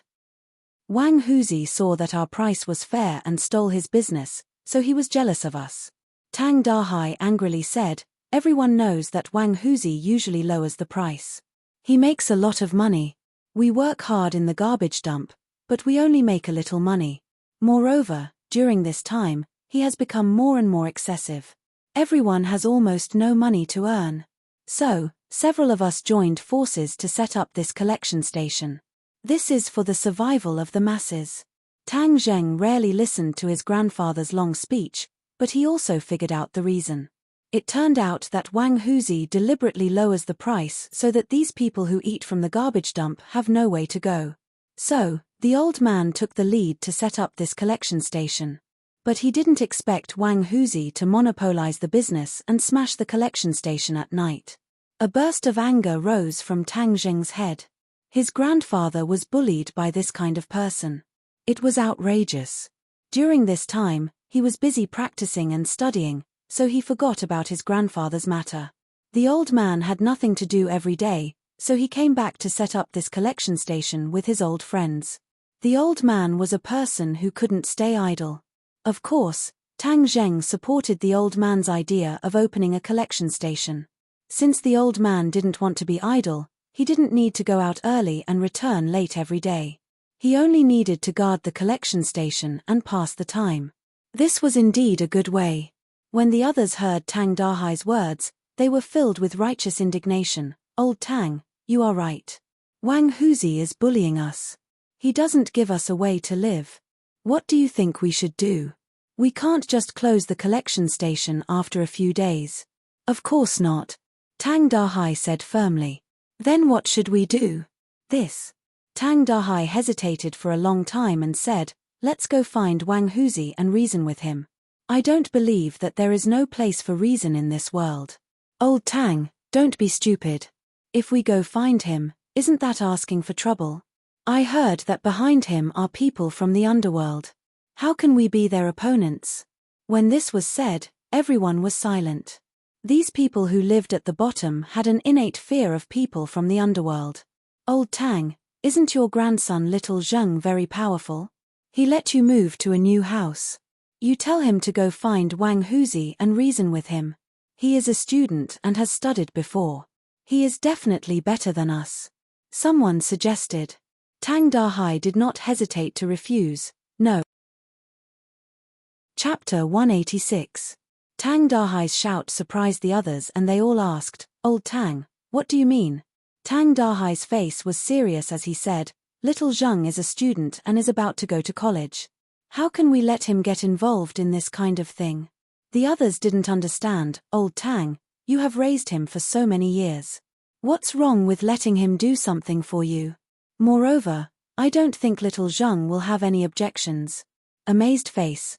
Wang Huzi saw that our price was fair and stole his business, so he was jealous of us." Tang Dahai angrily said, "Everyone knows that Wang Huzi usually lowers the price. He makes a lot of money. We work hard in the garbage dump, but we only make a little money. Moreover, during this time, he has become more and more excessive. Everyone has almost no money to earn. So, several of us joined forces to set up this collection station. This is for the survival of the masses." Tang Zheng rarely listened to his grandfather's long speech, but he also figured out the reason. It turned out that Wang Huzi deliberately lowers the price so that these people who eat from the garbage dump have no way to go. So, the old man took the lead to set up this collection station. But he didn't expect Wang Huzi to monopolize the business and smash the collection station at night. A burst of anger rose from Tang Zheng's head. His grandfather was bullied by this kind of person. It was outrageous. During this time, he was busy practicing and studying, so he forgot about his grandfather's matter. The old man had nothing to do every day, so he came back to set up this collection station with his old friends. The old man was a person who couldn't stay idle. Of course, Tang Zheng supported the old man's idea of opening a collection station. Since the old man didn't want to be idle, he didn't need to go out early and return late every day. He only needed to guard the collection station and pass the time. This was indeed a good way. When the others heard Tang Dahai's words, they were filled with righteous indignation. "Old Tang, you are right. Wang Huzi is bullying us. He doesn't give us a way to live. What do you think we should do? We can't just close the collection station after a few days." "Of course not," Tang Dahai said firmly. "Then what should we do?" "This." Tang Dahai hesitated for a long time and said, "Let's go find Wang Huzi and reason with him. I don't believe that there is no place for reason in this world." "Old Tang, don't be stupid. If we go find him, isn't that asking for trouble? I heard that behind him are people from the underworld. How can we be their opponents?" When this was said, everyone was silent. These people who lived at the bottom had an innate fear of people from the underworld. "Old Tang, isn't your grandson Little Zheng very powerful? He let you move to a new house. You tell him to go find Wang Huzi and reason with him. He is a student and has studied before. He is definitely better than us," someone suggested. Tang Dahai did not hesitate to refuse. "No." Chapter 186. Tang Dahai's shout surprised the others and they all asked, "Old Tang, what do you mean?" Tang Dahai's face was serious as he said, "Little Zheng is a student and is about to go to college. How can we let him get involved in this kind of thing?" The others didn't understand. "Old Tang, you have raised him for so many years. What's wrong with letting him do something for you? Moreover, I don't think Little Zheng will have any objections." Amazed face,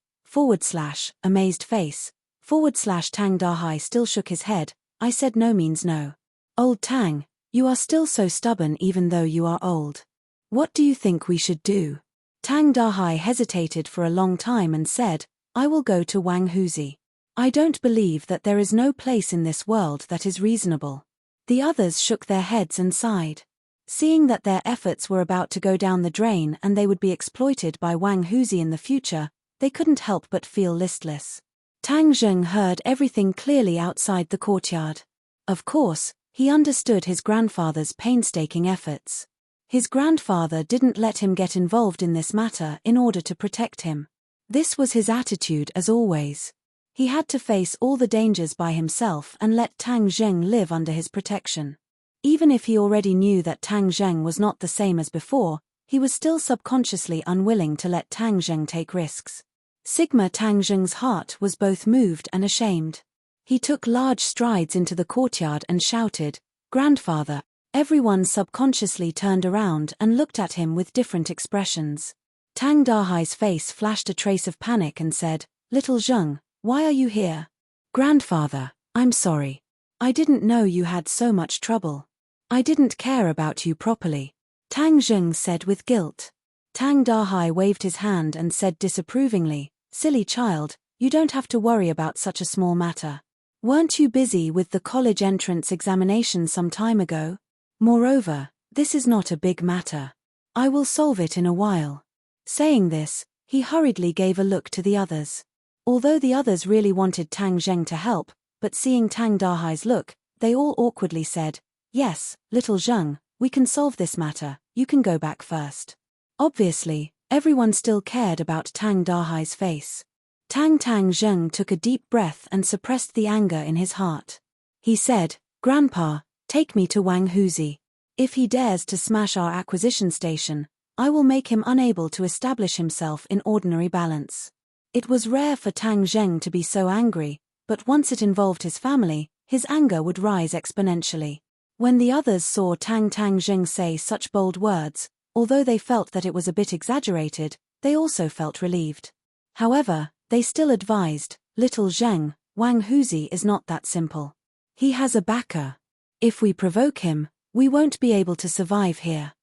amazed face, Tang Dahai still shook his head. "I said no means no. Old Tang, you are still so stubborn even though you are old. What do you think we should do?" Tang Dahai hesitated for a long time and said, "I will go to Wang Huzi. I don't believe that there is no place in this world that is reasonable. The others shook their heads and sighed. Seeing that their efforts were about to go down the drain and they would be exploited by Wang Huzi in the future, they couldn't help but feel listless. Tang Zheng heard everything clearly outside the courtyard. Of course, he understood his grandfather's painstaking efforts. His grandfather didn't let him get involved in this matter in order to protect him. This was his attitude as always. He had to face all the dangers by himself and let Tang Zheng live under his protection. Even if he already knew that Tang Zheng was not the same as before, he was still subconsciously unwilling to let Tang Zheng take risks. Sigma Tang Zheng's heart was both moved and ashamed. He took large strides into the courtyard and shouted, "Grandfather!" Everyone subconsciously turned around and looked at him with different expressions. Tang Dahai's face flashed a trace of panic and said, "Little Zheng, why are you here?" "Grandfather, I'm sorry. I didn't know you had so much trouble. I didn't care about you properly," Tang Zheng said with guilt. Tang Dahai waved his hand and said disapprovingly, "Silly child, you don't have to worry about such a small matter. Weren't you busy with the college entrance examination some time ago? Moreover, this is not a big matter. I will solve it in a while." Saying this, he hurriedly gave a look to the others. Although the others really wanted Tang Zheng to help, but seeing Tang Dahai's look, they all awkwardly said, "Yes, little Zheng, we can solve this matter, you can go back first." Obviously, everyone still cared about Tang Dahai's face. Tang Zheng took a deep breath and suppressed the anger in his heart. He said, "Grandpa, take me to Wang Huzi. If he dares to smash our acquisition station, I will make him unable to establish himself in ordinary balance." It was rare for Tang Zheng to be so angry, but once it involved his family, his anger would rise exponentially. When the others saw Tang Zheng say such bold words, although they felt that it was a bit exaggerated, they also felt relieved. However, they still advised, "Little Zheng, Wang Huzi is not that simple. He has a backer. If we provoke him, we won't be able to survive here.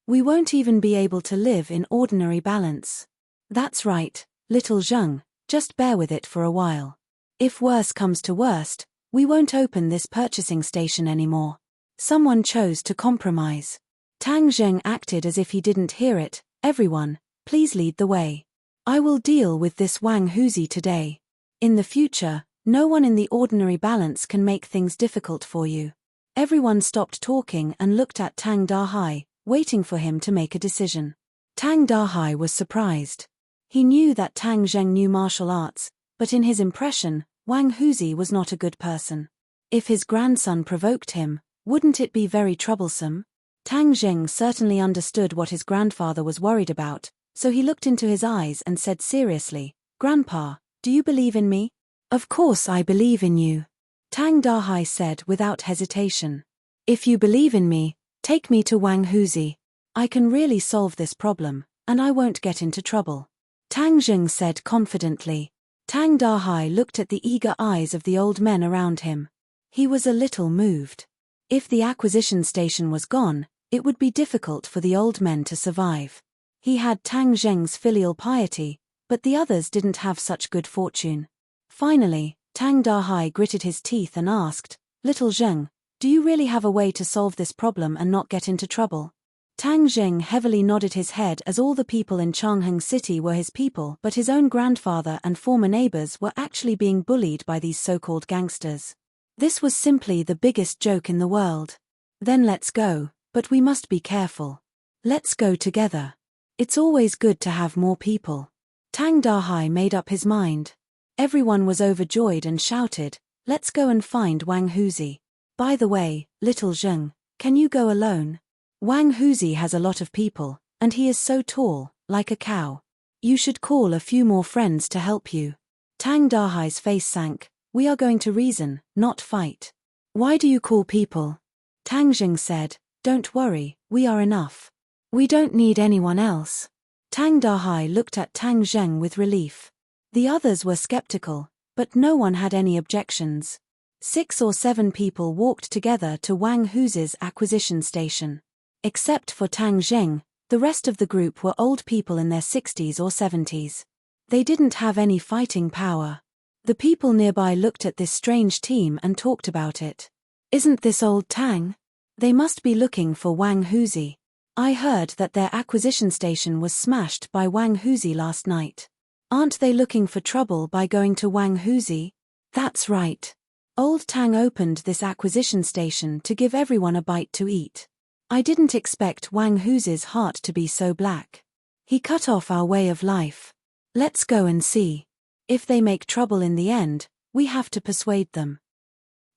We won't even be able to live in ordinary balance. That's right, little Zheng, just bear with it for a while. If worse comes to worst, we won't open this purchasing station anymore." Someone chose to compromise. Tang Zheng acted as if he didn't hear it. "Everyone, please lead the way. I will deal with this Wang Huzi today. In the future, no one in the ordinary balance can make things difficult for you." Everyone stopped talking and looked at Tang Dahai, waiting for him to make a decision. Tang Dahai was surprised. He knew that Tang Zheng knew martial arts, but in his impression, Wang Huzi was not a good person. If his grandson provoked him, wouldn't it be very troublesome? Tang Zheng certainly understood what his grandfather was worried about, so he looked into his eyes and said seriously, "Grandpa, do you believe in me?" "Of course I believe in you," Tang Dahai said without hesitation. "If you believe in me, take me to Wang Huzi. I can really solve this problem, and I won't get into trouble," Tang Zheng said confidently. Tang Dahai looked at the eager eyes of the old men around him. He was a little moved. If the acquisition station was gone, it would be difficult for the old men to survive. He had Tang Zheng's filial piety, but the others didn't have such good fortune. Finally, Tang Dahai gritted his teeth and asked, "Little Zheng, do you really have a way to solve this problem and not get into trouble?" Tang Zheng heavily nodded his head as all the people in Changheng City were his people, but his own grandfather and former neighbors were actually being bullied by these so-called gangsters. This was simply the biggest joke in the world. "Then let's go, but we must be careful. Let's go together. It's always good to have more people." Tang Dahai made up his mind. Everyone was overjoyed and shouted, "Let's go and find Wang Huzi. By the way, little Zheng, can you go alone? Wang Huzi has a lot of people, and he is so tall, like a cow. You should call a few more friends to help you." Tang Dahai's face sank. "We are going to reason, not fight." "Why do you call people?" Tang Zheng said, "Don't worry, we are enough. We don't need anyone else." Tang Dahai looked at Tang Zheng with relief. The others were skeptical, but no one had any objections. 6 or 7 people walked together to Wang Huzi's acquisition station. Except for Tang Zheng, the rest of the group were old people in their 60s or 70s. They didn't have any fighting power. The people nearby looked at this strange team and talked about it. Isn't this old Tang? They must be looking for Wang Huzi. I heard that their acquisition station was smashed by Wang Huzi last night. Aren't they looking for trouble by going to Wang Huzi? That's right. Old Tang opened this acquisition station to give everyone a bite to eat. I didn't expect Wang Huzi's heart to be so black. He cut off our way of life. Let's go and see. If they make trouble in the end, we have to persuade them.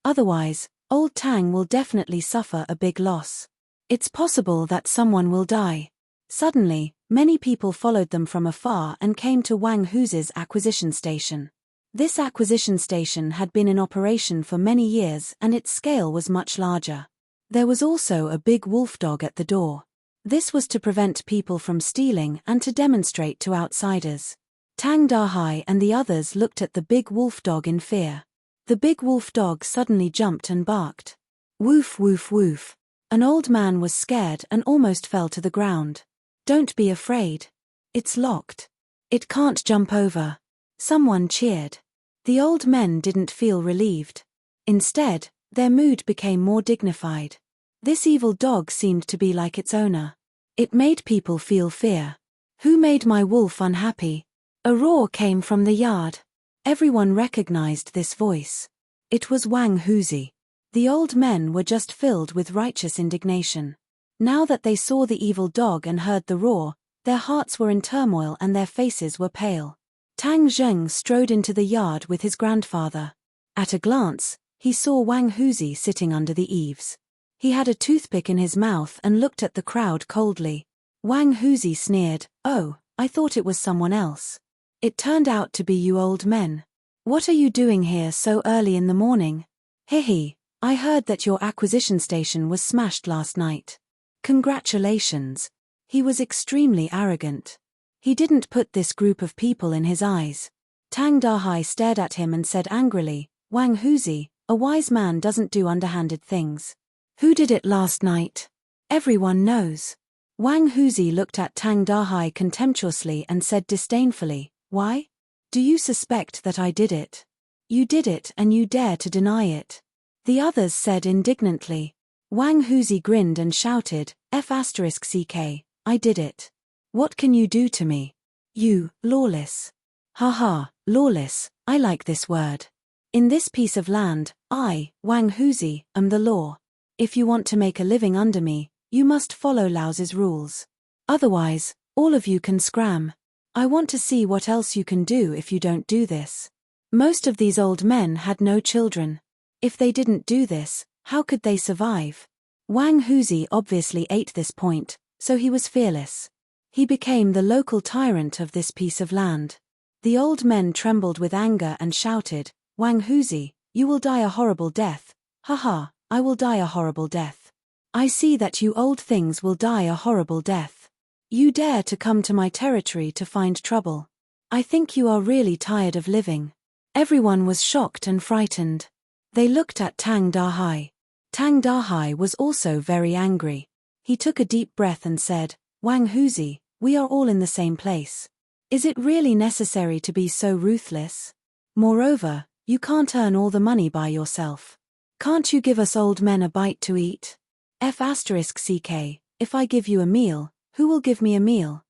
Otherwise, Old Tang will definitely suffer a big loss. It's possible that someone will die. Suddenly, many people followed them from afar and came to Wang Huzi's acquisition station. This acquisition station had been in operation for many years and its scale was much larger. There was also a big wolf dog at the door. This was to prevent people from stealing and to demonstrate to outsiders. Tang Dahai and the others looked at the big wolf dog in fear. The big wolf dog suddenly jumped and barked. Woof woof woof. An old man was scared and almost fell to the ground. Don't be afraid. It's locked. It can't jump over. Someone cheered. The old men didn't feel relieved. Instead, their mood became more dignified. This evil dog seemed to be like its owner. It made people feel fear. Who made my wolf unhappy? A roar came from the yard. Everyone recognized this voice. It was Wang Huzi. The old men were just filled with righteous indignation. Now that they saw the evil dog and heard the roar, their hearts were in turmoil and their faces were pale. Tang Zheng strode into the yard with his grandfather. At a glance, he saw Wang Huzi sitting under the eaves. He had a toothpick in his mouth and looked at the crowd coldly. Wang Huzi sneered, "Oh, I thought it was someone else. It turned out to be you old men. What are you doing here so early in the morning? Hehe, I heard that your acquisition station was smashed last night. Congratulations." He was extremely arrogant. He didn't put this group of people in his eyes. Tang Dahai stared at him and said angrily, "Wang Huzi, a wise man doesn't do underhanded things. Who did it last night? Everyone knows." Wang Huzi looked at Tang Dahai contemptuously and said disdainfully, "Why? Do you suspect that I did it? You did it and you dare to deny it." The others said indignantly. Wang Huzi grinned and shouted, "F*ck, I did it. What can you do to me? You, lawless." Haha, lawless, I like this word. In this piece of land, I, Wang Huzi, am the law. If you want to make a living under me, you must follow Lao's rules. Otherwise, all of you can scram. I want to see what else you can do if you don't do this. Most of these old men had no children. If they didn't do this, how could they survive? Wang Huzi obviously ate this point, so he was fearless. He became the local tyrant of this piece of land. The old men trembled with anger and shouted, "Wang Huzi, you will die a horrible death. Haha, I will die a horrible death. I see that you old things will die a horrible death. You dare to come to my territory to find trouble. I think you are really tired of living." Everyone was shocked and frightened. They looked at Tang Dahai. Tang Dahai was also very angry. He took a deep breath and said, "Wang Huzi, we are all in the same place. Is it really necessary to be so ruthless? Moreover, you can't earn all the money by yourself. Can't you give us old men a bite to eat? F*ck, if I give you a meal, who will give me a meal?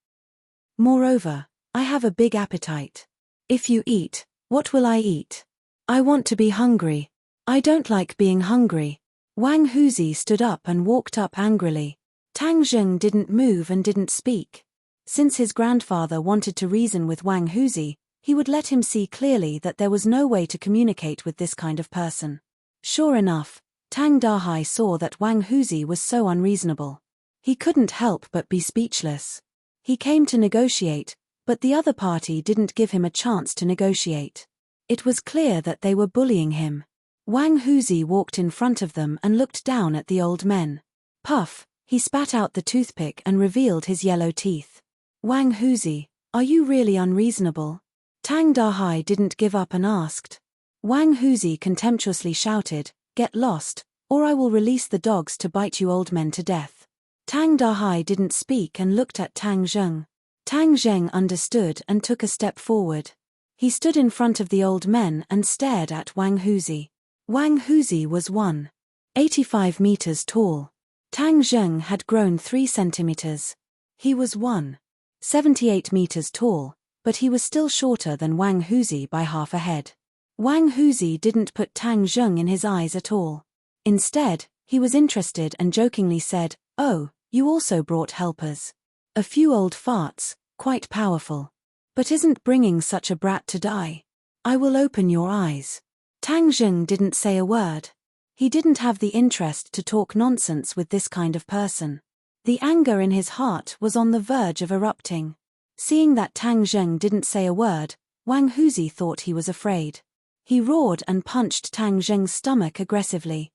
Moreover, I have a big appetite. If you eat, what will I eat? I want to be hungry. I don't like being hungry." Wang Huzi stood up and walked up angrily. Tang Zheng didn't move and didn't speak. Since his grandfather wanted to reason with Wang Huzi, he would let him see clearly that there was no way to communicate with this kind of person. Sure enough, Tang Dahai saw that Wang Huzi was so unreasonable. He couldn't help but be speechless. He came to negotiate, but the other party didn't give him a chance to negotiate. It was clear that they were bullying him. Wang Huzi walked in front of them and looked down at the old men. Puff, he spat out the toothpick and revealed his yellow teeth. "Wang Huzi, are you really unreasonable?" Tang Dahai didn't give up and asked. Wang Huzi contemptuously shouted, "Get lost, or I will release the dogs to bite you old men to death." Tang Dahai didn't speak and looked at Tang Zheng. Tang Zheng understood and took a step forward. He stood in front of the old men and stared at Wang Huzi. Wang Huzi was one. 85 meters tall. Tang Zheng had grown 3 centimeters. He was 178 meters tall, but he was still shorter than Wang Huzi by half a head. Wang Huzi didn't put Tang Zheng in his eyes at all. Instead, he was interested and jokingly said, "Oh, you also brought helpers. A few old farts, quite powerful. But isn't bringing such a brat to die? I will open your eyes." Tang Zheng didn't say a word. He didn't have the interest to talk nonsense with this kind of person. The anger in his heart was on the verge of erupting. Seeing that Tang Zheng didn't say a word, Wang Huzi thought he was afraid. He roared and punched Tang Zheng's stomach aggressively.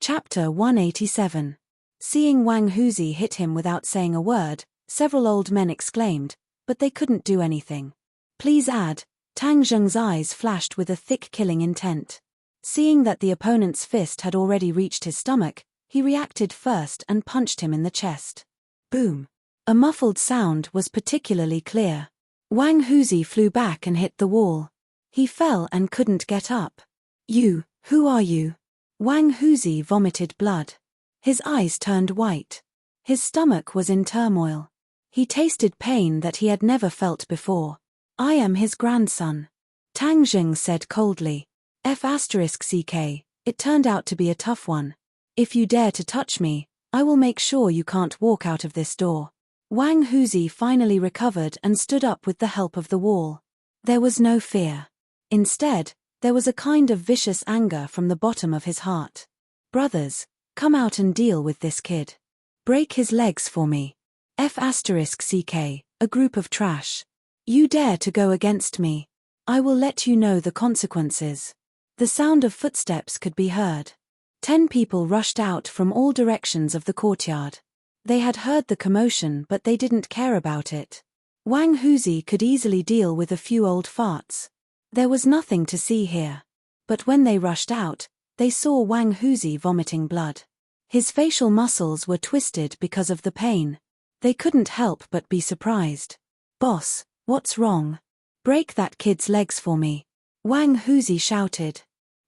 Chapter 187. Seeing Wang Huzi hit him without saying a word, several old men exclaimed, but they couldn't do anything. Please add, Tang Zheng's eyes flashed with a thick killing intent. Seeing that the opponent's fist had already reached his stomach, he reacted first and punched him in the chest. Boom! A muffled sound was particularly clear. Wang Huzi flew back and hit the wall. He fell and couldn't get up. Who are you? Wang Huzi vomited blood. His eyes turned white. His stomach was in turmoil. He tasted pain that he had never felt before. I am his grandson. Tang Zheng said coldly. F***ck, it turned out to be a tough one. If you dare to touch me, I will make sure you can't walk out of this door. Wang Huzi finally recovered and stood up with the help of the wall. There was no fear. Instead, there was a kind of vicious anger from the bottom of his heart. Brothers, come out and deal with this kid. Break his legs for me. F***ck, a group of trash. You dare to go against me. I will let you know the consequences. The sound of footsteps could be heard. 10 people rushed out from all directions of the courtyard. They had heard the commotion but they didn't care about it. Wang Huzi could easily deal with a few old farts. There was nothing to see here. But when they rushed out, they saw Wang Huzi vomiting blood. His facial muscles were twisted because of the pain. They couldn't help but be surprised. Boss, what's wrong? Break that kid's legs for me. Wang Huzi shouted.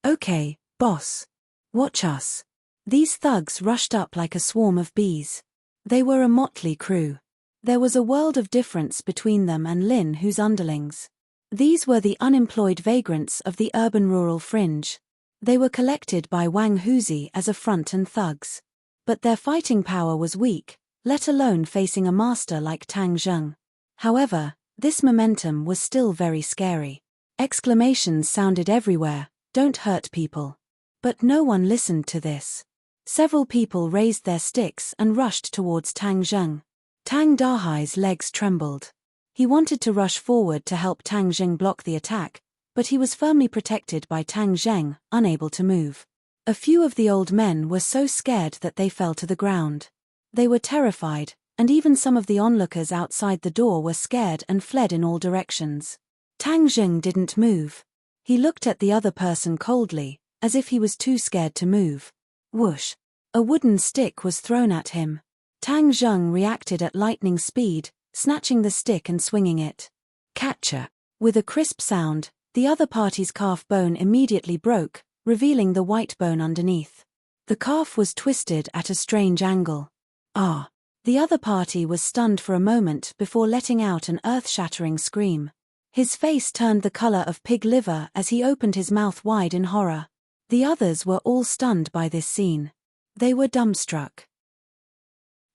Okay, boss. Watch us. These thugs rushed up like a swarm of bees. They were a motley crew. There was a world of difference between them and Lin Hu's underlings. These were the unemployed vagrants of the urban-rural fringe. They were collected by Wang Huzi as affront and thugs. But their fighting power was weak, let alone facing a master like Tang Zheng. However, this momentum was still very scary. Exclamations sounded everywhere, "Don't hurt people." But no one listened to this. Several people raised their sticks and rushed towards Tang Zheng. Tang Dahai's legs trembled. He wanted to rush forward to help Tang Zheng block the attack, but he was firmly protected by Tang Zheng, unable to move. A few of the old men were so scared that they fell to the ground. They were terrified, and even some of the onlookers outside the door were scared and fled in all directions. Tang Zheng didn't move. He looked at the other person coldly, as if he was too scared to move. Whoosh! A wooden stick was thrown at him. Tang Zheng reacted at lightning speed, snatching the stick and swinging it. Catcher! With a crisp sound, the other party's calf bone immediately broke, revealing the white bone underneath. The calf was twisted at a strange angle. Ah! The other party was stunned for a moment before letting out an earth-shattering scream. His face turned the color of pig liver as he opened his mouth wide in horror. The others were all stunned by this scene. They were dumbstruck.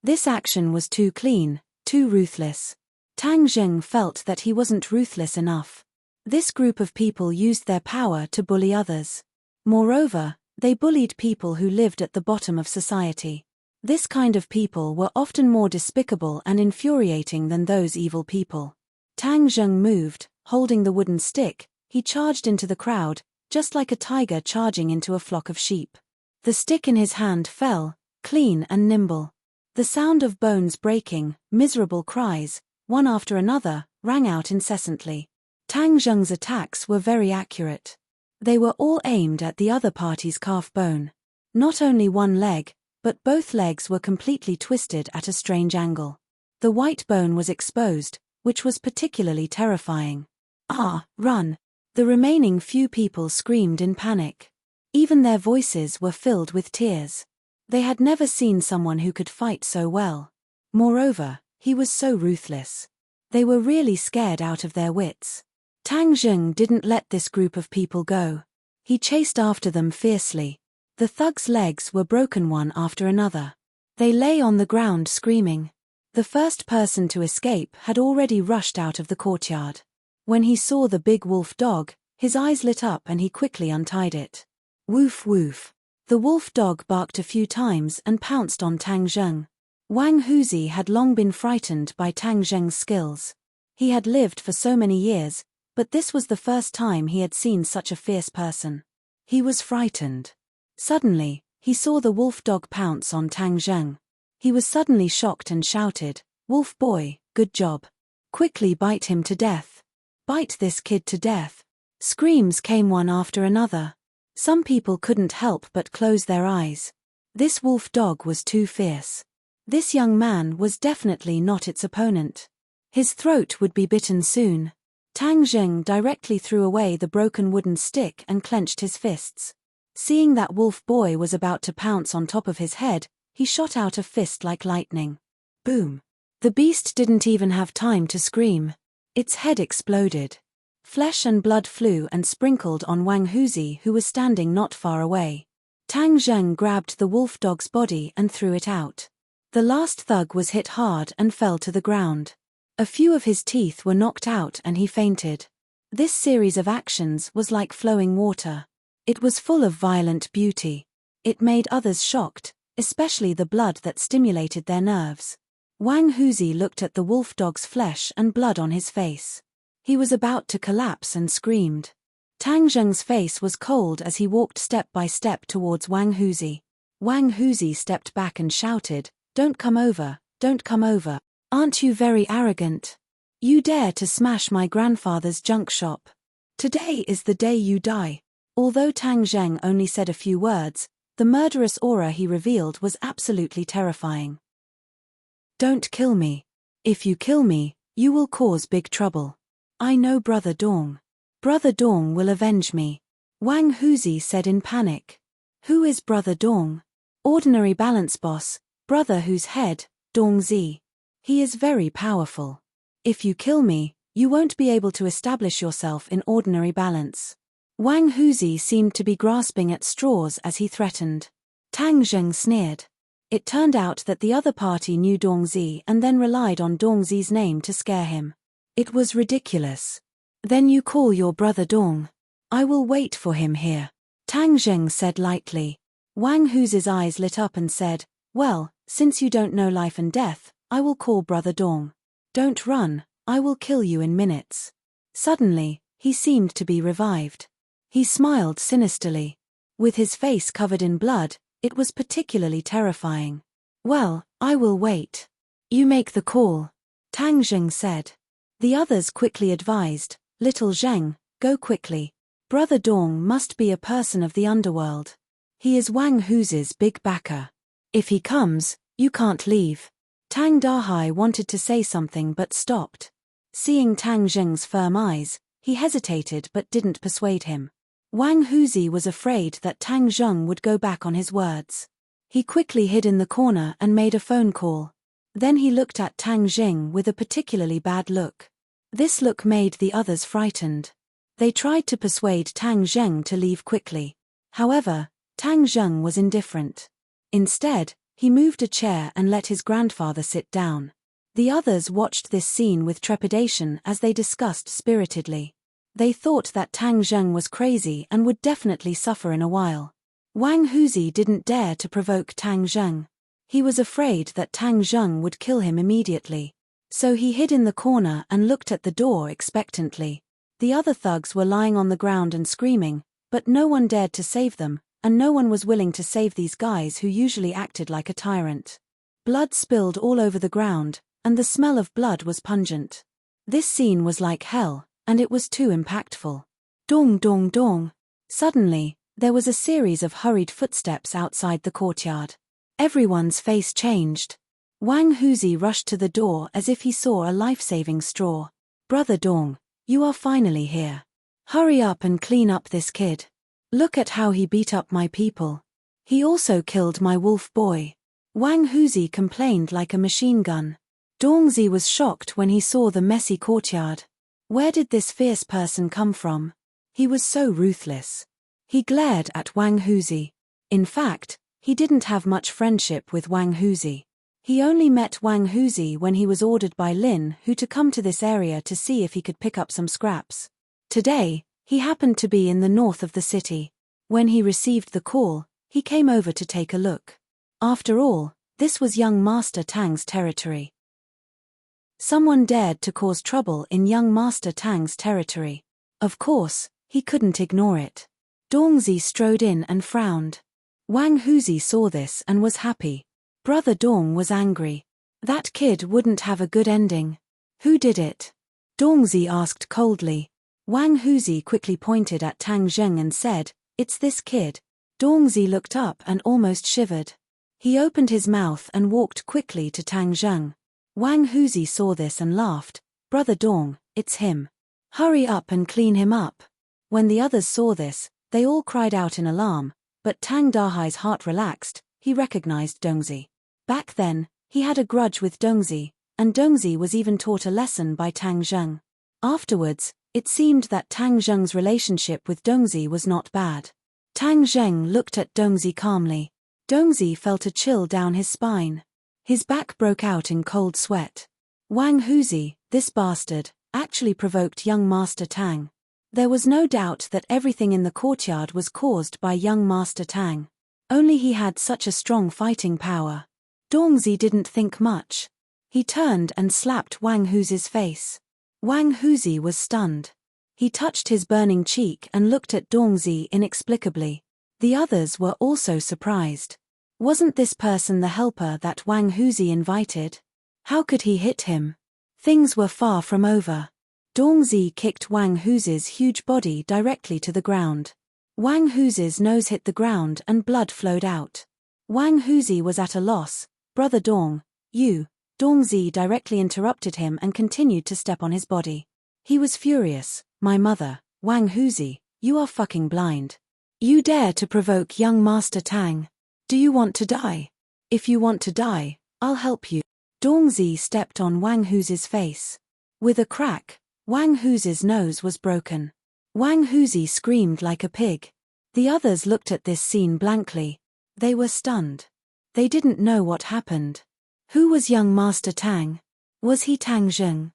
This action was too clean, too ruthless. Tang Zheng felt that he wasn't ruthless enough. This group of people used their power to bully others. Moreover, they bullied people who lived at the bottom of society. This kind of people were often more despicable and infuriating than those evil people. Tang Zheng moved, holding the wooden stick. He charged into the crowd, just like a tiger charging into a flock of sheep. The stick in his hand fell, clean and nimble. The sound of bones breaking, miserable cries, one after another, rang out incessantly. Tang Zheng's attacks were very accurate. They were all aimed at the other party's calf bone. Not only one leg, but both legs were completely twisted at a strange angle. The white bone was exposed, which was particularly terrifying. Ah, run! The remaining few people screamed in panic. Even their voices were filled with tears. They had never seen someone who could fight so well. Moreover, he was so ruthless. They were really scared out of their wits. Tang Zheng didn't let this group of people go. He chased after them fiercely. The thugs' legs were broken one after another. They lay on the ground screaming. The first person to escape had already rushed out of the courtyard. When he saw the big wolf dog, his eyes lit up and he quickly untied it. Woof woof. The wolf dog barked a few times and pounced on Tang Zheng. Wang Huzi had long been frightened by Tang Zheng's skills. He had lived for so many years, but this was the first time he had seen such a fierce person. He was frightened. Suddenly, he saw the wolf dog pounce on Tang Zheng. He was suddenly shocked and shouted, "Wolf boy, good job. Quickly bite him to death. Bite this kid to death." Screams came one after another. Some people couldn't help but close their eyes. This wolf dog was too fierce. This young man was definitely not its opponent. His throat would be bitten soon. Tang Zheng directly threw away the broken wooden stick and clenched his fists. Seeing that wolf boy was about to pounce on top of his head, he shot out a fist like lightning. Boom! The beast didn't even have time to scream. Its head exploded. Flesh and blood flew and sprinkled on Wang Huzi, who was standing not far away. Tang Zheng grabbed the wolf dog's body and threw it out. The last thug was hit hard and fell to the ground. A few of his teeth were knocked out and he fainted. This series of actions was like flowing water. It was full of violent beauty. It made others shocked, especially the blood that stimulated their nerves. Wang Huzi looked at the wolf dog's flesh and blood on his face. He was about to collapse and screamed. Tang Zheng's face was cold as he walked step by step towards Wang Huzi. Wang Huzi stepped back and shouted, "Don't come over, don't come over. Aren't you very arrogant? You dare to smash my grandfather's junk shop. Today is the day you die." Although Tang Zheng only said a few words, the murderous aura he revealed was absolutely terrifying. "Don't kill me. If you kill me, you will cause big trouble. I know Brother Dong. Brother Dong will avenge me," Wang Huzi said in panic. "Who is Brother Dong?" "Ordinary balance boss, brother whose head, Dong Zi. He is very powerful. If you kill me, you won't be able to establish yourself in ordinary balance." Wang Huzi seemed to be grasping at straws as he threatened. Tang Zheng sneered. It turned out that the other party knew Dong Zi and then relied on Dong Zi's name to scare him. It was ridiculous. "Then you call your brother Dong. I will wait for him here," Tang Zheng said lightly. Wang Huzi's eyes lit up and said, "Well, since you don't know life and death, I will call Brother Dong. Don't run, I will kill you in minutes." Suddenly, he seemed to be revived. He smiled sinisterly. With his face covered in blood, it was particularly terrifying. "Well, I will wait. You make the call," Tang Zheng said. The others quickly advised, "Little Zheng, go quickly. Brother Dong must be a person of the underworld. He is Wang Huzi's big backer. If he comes, you can't leave." Tang Dahai wanted to say something but stopped. Seeing Tang Zheng's firm eyes, he hesitated but didn't persuade him. Wang Huzi was afraid that Tang Zheng would go back on his words. He quickly hid in the corner and made a phone call. Then he looked at Tang Zheng with a particularly bad look. This look made the others frightened. They tried to persuade Tang Zheng to leave quickly. However, Tang Zheng was indifferent. Instead, he moved a chair and let his grandfather sit down. The others watched this scene with trepidation as they discussed spiritedly. They thought that Tang Zheng was crazy and would definitely suffer in a while. Wang Huzi didn't dare to provoke Tang Zheng. He was afraid that Tang Zheng would kill him immediately. So he hid in the corner and looked at the door expectantly. The other thugs were lying on the ground and screaming, but no one dared to save them, and no one was willing to save these guys who usually acted like a tyrant. Blood spilled all over the ground, and the smell of blood was pungent. This scene was like hell, and it was too impactful. Dong dong dong. Suddenly, there was a series of hurried footsteps outside the courtyard. Everyone's face changed. Wang Huzi rushed to the door as if he saw a life-saving straw. "Brother Dong, you are finally here. Hurry up and clean up this kid." Look at how he beat up my people. He also killed my wolf boy. Wang Huzi complained like a machine gun. Dongzi was shocked when he saw the messy courtyard. Where did this fierce person come from? He was so ruthless. He glared at Wang Huzi. In fact, he didn't have much friendship with Wang Huzi. He only met Wang Huzi when he was ordered by Lin Hu to come to this area to see if he could pick up some scraps. Today, he happened to be in the north of the city. When he received the call, he came over to take a look. After all, this was young Master Tang's territory. Someone dared to cause trouble in young Master Tang's territory. Of course, he couldn't ignore it. Dongzi strode in and frowned. Wang Huzi saw this and was happy. Brother Dong was angry. That kid wouldn't have a good ending. Who did it? Dongzi asked coldly. Wang Huzi quickly pointed at Tang Zheng and said, "It's this kid." Dongzi looked up and almost shivered. He opened his mouth and walked quickly to Tang Zheng. Wang Huzi saw this and laughed. "Brother Dong, it's him. Hurry up and clean him up." When the others saw this, they all cried out in alarm, but Tang Dahai's heart relaxed. He recognized Dongzi. Back then, he had a grudge with Dongzi, and Dongzi was even taught a lesson by Tang Zheng. Afterwards, it seemed that Tang Zheng's relationship with Dongzi was not bad. Tang Zheng looked at Dongzi calmly. Dongzi felt a chill down his spine. His back broke out in cold sweat. Wang Huzi, this bastard, actually provoked young Master Tang. There was no doubt that everything in the courtyard was caused by young Master Tang. Only he had such a strong fighting power. Dongzi didn't think much. He turned and slapped Wang Huzi's face. Wang Huzi was stunned. He touched his burning cheek and looked at Dongzi inexplicably. The others were also surprised. Wasn't this person the helper that Wang Huzi invited? How could he hit him? Things were far from over. Dongzi kicked Wang Huzi's huge body directly to the ground. Wang Huzi's nose hit the ground and blood flowed out. Wang Huzi was at a loss. "Brother Dong, you." Dongzi directly interrupted him and continued to step on his body. He was furious. "My mother, Wang Huzi, you are fucking blind. You dare to provoke young Master Tang. Do you want to die? If you want to die, I'll help you." Dongzi stepped on Wang Huzi's face. With a crack, Wang Huzi's nose was broken. Wang Huzi screamed like a pig. The others looked at this scene blankly. They were stunned. They didn't know what happened. Who was young Master Tang? Was he Tang Zheng?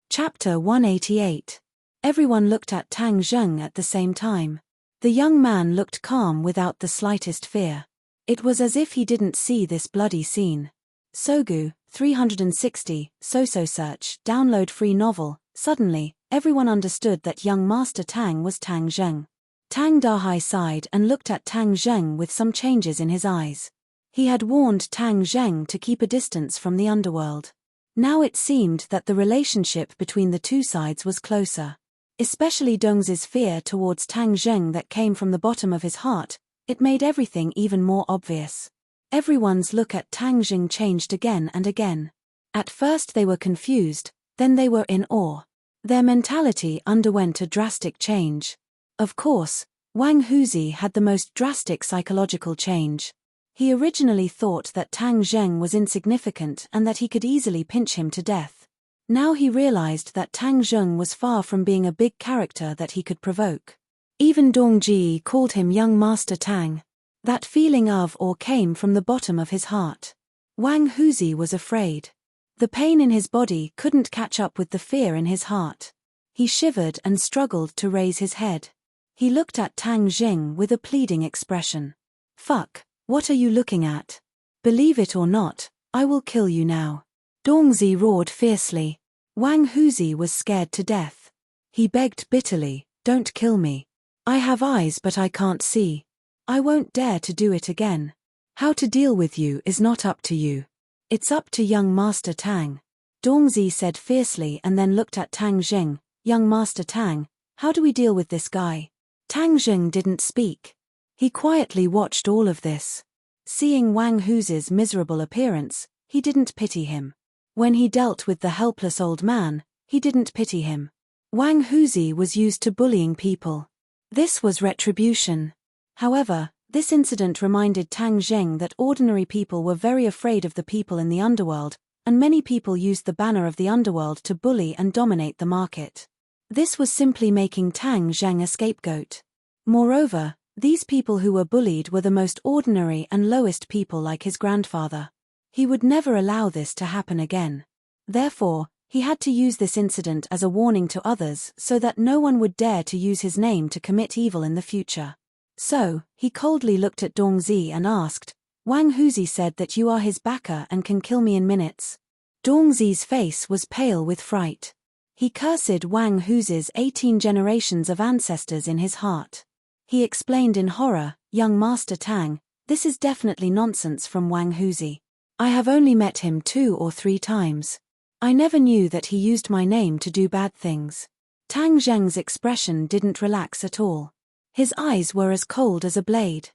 Chapter 188. Everyone looked at Tang Zheng at the same time. The young man looked calm without the slightest fear. It was as if he didn't see this bloody scene. Sogu, 360, So-So search, download free novel. Suddenly, everyone understood that young Master Tang was Tang Zheng. Tang Dahai sighed and looked at Tang Zheng with some changes in his eyes. He had warned Tang Zheng to keep a distance from the underworld. Now it seemed that the relationship between the two sides was closer. Especially Dongzi's fear towards Tang Zheng that came from the bottom of his heart, it made everything even more obvious. Everyone's look at Tang Zheng changed again and again. At first they were confused, then they were in awe. Their mentality underwent a drastic change. Of course, Wang Huzi had the most drastic psychological change. He originally thought that Tang Zheng was insignificant and that he could easily pinch him to death. Now he realized that Tang Zheng was far from being a big character that he could provoke. Even Dongji called him young Master Tang. That feeling of awe came from the bottom of his heart. Wang Huzi was afraid. The pain in his body couldn't catch up with the fear in his heart. He shivered and struggled to raise his head. He looked at Tang Zheng with a pleading expression. "Fuck, what are you looking at? Believe it or not, I will kill you now." Dongzi roared fiercely. Wang Huzi was scared to death. He begged bitterly, "Don't kill me. I have eyes but I can't see. I won't dare to do it again. How to deal with you is not up to you. It's up to young Master Tang." Dongzi said fiercely and then looked at Tang Zheng. "Young Master Tang, how do we deal with this guy?" Tang Zheng didn't speak. He quietly watched all of this. Seeing Wang Huzi's miserable appearance, he didn't pity him. When he dealt with the helpless old man, he didn't pity him. Wang Huzi was used to bullying people. This was retribution. However, this incident reminded Tang Zheng that ordinary people were very afraid of the people in the underworld, and many people used the banner of the underworld to bully and dominate the market. This was simply making Tang Zheng a scapegoat. Moreover, these people who were bullied were the most ordinary and lowest people like his grandfather. He would never allow this to happen again. Therefore, he had to use this incident as a warning to others so that no one would dare to use his name to commit evil in the future. So, he coldly looked at Dongzi and asked, "Wang Huzi said that you are his backer and can kill me in minutes." Dongzi's face was pale with fright. He cursed Wang Huzi's 18 generations of ancestors in his heart. He explained in horror, "Young Master Tang, this is definitely nonsense from Wang Huzi. I have only met him 2 or 3 times. I never knew that he used my name to do bad things." Tang Zheng's expression didn't relax at all. His eyes were as cold as a blade.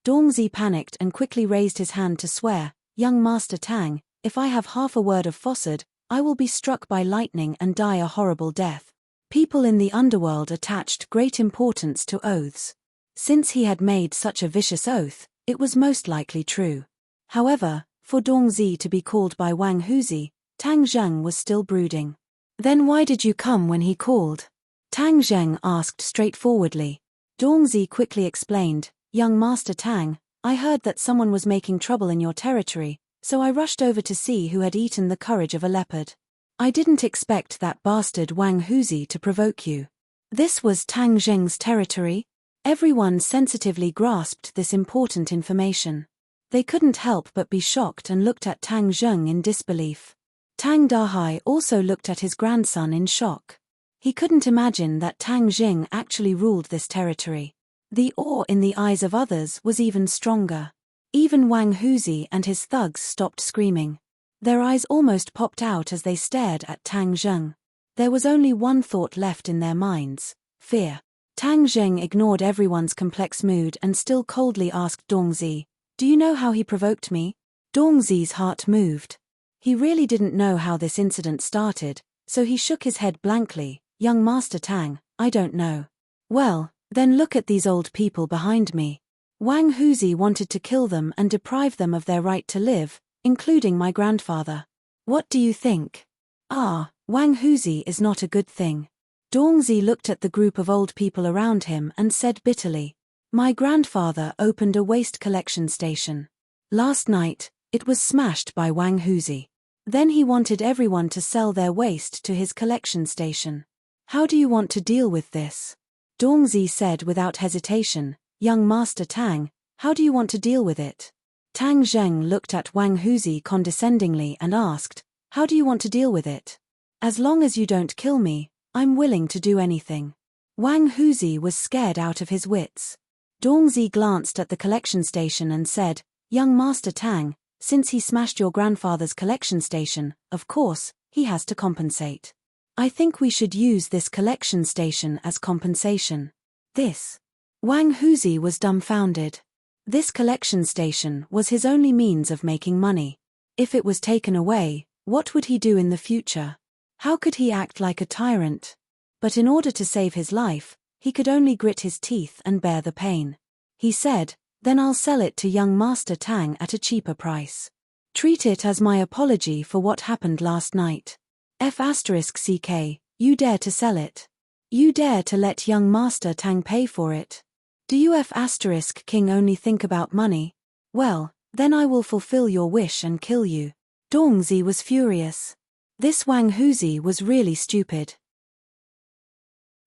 Dongzi panicked and quickly raised his hand to swear, "Young Master Tang, if I have half a word of falsehood, I will be struck by lightning and die a horrible death." People in the underworld attached great importance to oaths. Since he had made such a vicious oath, it was most likely true. However, for Dongzi to be called by Wang Huzi, Tang Zheng was still brooding. "Then why did you come when he called?" Tang Zheng asked straightforwardly. Dongzi quickly explained, "Young Master Tang, I heard that someone was making trouble in your territory, so I rushed over to see who had eaten the courage of a leopard. I didn't expect that bastard Wang Huzi to provoke you." This was Tang Zheng's territory? Everyone sensitively grasped this important information. They couldn't help but be shocked and looked at Tang Zheng in disbelief. Tang Dahai also looked at his grandson in shock. He couldn't imagine that Tang Jing actually ruled this territory. The awe in the eyes of others was even stronger. Even Wang Huzi and his thugs stopped screaming. Their eyes almost popped out as they stared at Tang Zheng. There was only one thought left in their minds: fear. Tang Zheng ignored everyone's complex mood and still coldly asked Dongzi, "Do you know how he provoked me?" Dongzi's heart moved. He really didn't know how this incident started, so he shook his head blankly. "Young Master Tang, I don't know." "Well, then look at these old people behind me. Wang Huzi wanted to kill them and deprive them of their right to live, including my grandfather. What do you think?" Wang Huzi is not a good thing." Dongzi looked at the group of old people around him and said bitterly, "My grandfather opened a waste collection station. Last night, it was smashed by Wang Huzi. Then he wanted everyone to sell their waste to his collection station. How do you want to deal with this?" Dongzi said without hesitation, "Young Master Tang, how do you want to deal with it?" Tang Zheng looked at Wang Huzi condescendingly and asked, "How do you want to deal with it?" "As long as you don't kill me, I'm willing to do anything." Wang Huzi was scared out of his wits. Dongzi glanced at the collection station and said, "Young Master Tang, since he smashed your grandfather's collection station, of course, he has to compensate. I think we should use this collection station as compensation." This. Wang Huzi was dumbfounded. This collection station was his only means of making money. If it was taken away, what would he do in the future? How could he act like a tyrant? But in order to save his life, he could only grit his teeth and bear the pain. He said, "Then I'll sell it to young Master Tang at a cheaper price. Treat it as my apology for what happened last night. F***ck, you dare to sell it? You dare to let young Master Tang pay for it? Do you F***king only think about money? Well, then I will fulfill your wish and kill you." Dongzi was furious. This Wang Huzi was really stupid.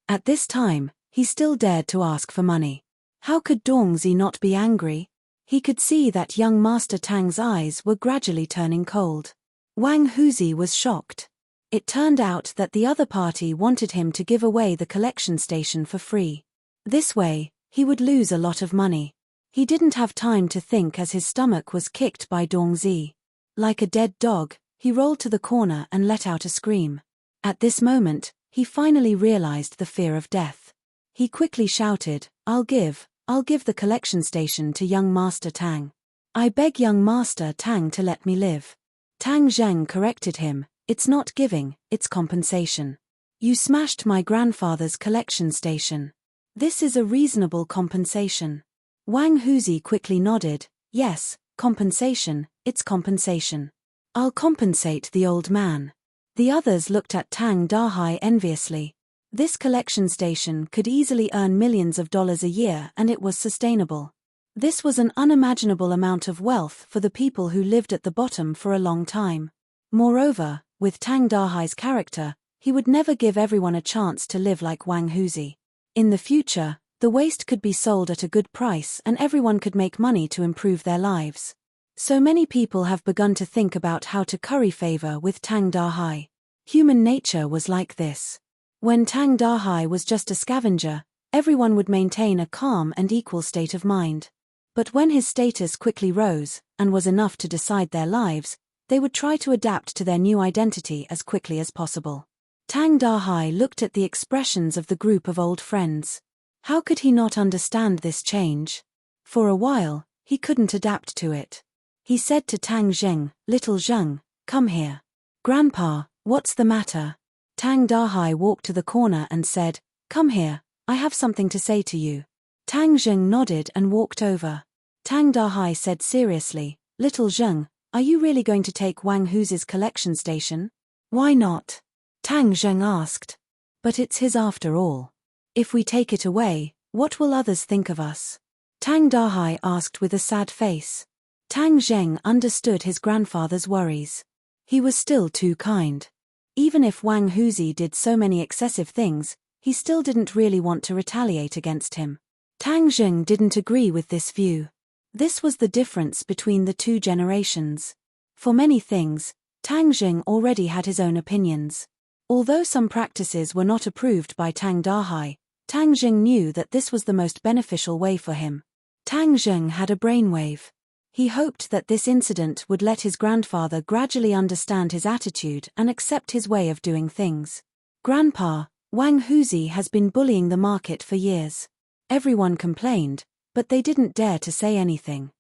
At this time, he still dared to ask for money. How could Dongzi not be angry? He could see that young Master Tang's eyes were gradually turning cold. Wang Huzi was shocked. It turned out that the other party wanted him to give away the collection station for free. This way, he would lose a lot of money. He didn't have time to think as his stomach was kicked by Dongzi. Like a dead dog, he rolled to the corner and let out a scream. At this moment, he finally realized the fear of death. He quickly shouted, I'll give the collection station to young Master Tang. I beg young Master Tang to let me live." Tang Zheng corrected him, "It's not giving, it's compensation." You smashed my grandfather's collection station. This is a reasonable compensation. Wang Huzi quickly nodded. Yes, compensation, it's compensation. I'll compensate the old man. The others looked at Tang Dahai enviously. This collection station could easily earn millions of dollars a year, and it was sustainable. This was an unimaginable amount of wealth for the people who lived at the bottom for a long time. Moreover, with Tang Dahai's character, he would never give everyone a chance to live like Wang Huzi. In the future, the waste could be sold at a good price and everyone could make money to improve their lives. So many people have begun to think about how to curry favor with Tang Dahai. Human nature was like this. When Tang Dahai was just a scavenger, everyone would maintain a calm and equal state of mind. But when his status quickly rose, and was enough to decide their lives, they would try to adapt to their new identity as quickly as possible. Tang Dahai looked at the expressions of the group of old friends. How could he not understand this change? For a while, he couldn't adapt to it. He said to Tang Zheng, "Little Zheng, come here." "Grandpa, what's the matter?" Tang Dahai walked to the corner and said, "Come here, I have something to say to you." Tang Zheng nodded and walked over. Tang Dahai said seriously, "Little Zheng, are you really going to take Wang Huzi's collection station?" "Why not?" Tang Zheng asked. "But it's his after all. If we take it away, what will others think of us?" Tang Dahai asked with a sad face. Tang Zheng understood his grandfather's worries. He was still too kind. Even if Wang Huzi did so many excessive things, he still didn't really want to retaliate against him. Tang Zheng didn't agree with this view. This was the difference between the two generations. For many things, Tang Zheng already had his own opinions. Although some practices were not approved by Tang Dahai, Tang Zheng knew that this was the most beneficial way for him. Tang Zheng had a brainwave. He hoped that this incident would let his grandfather gradually understand his attitude and accept his way of doing things. "Grandpa, Wang Huzi has been bullying the market for years. Everyone complained, but they didn't dare to say anything.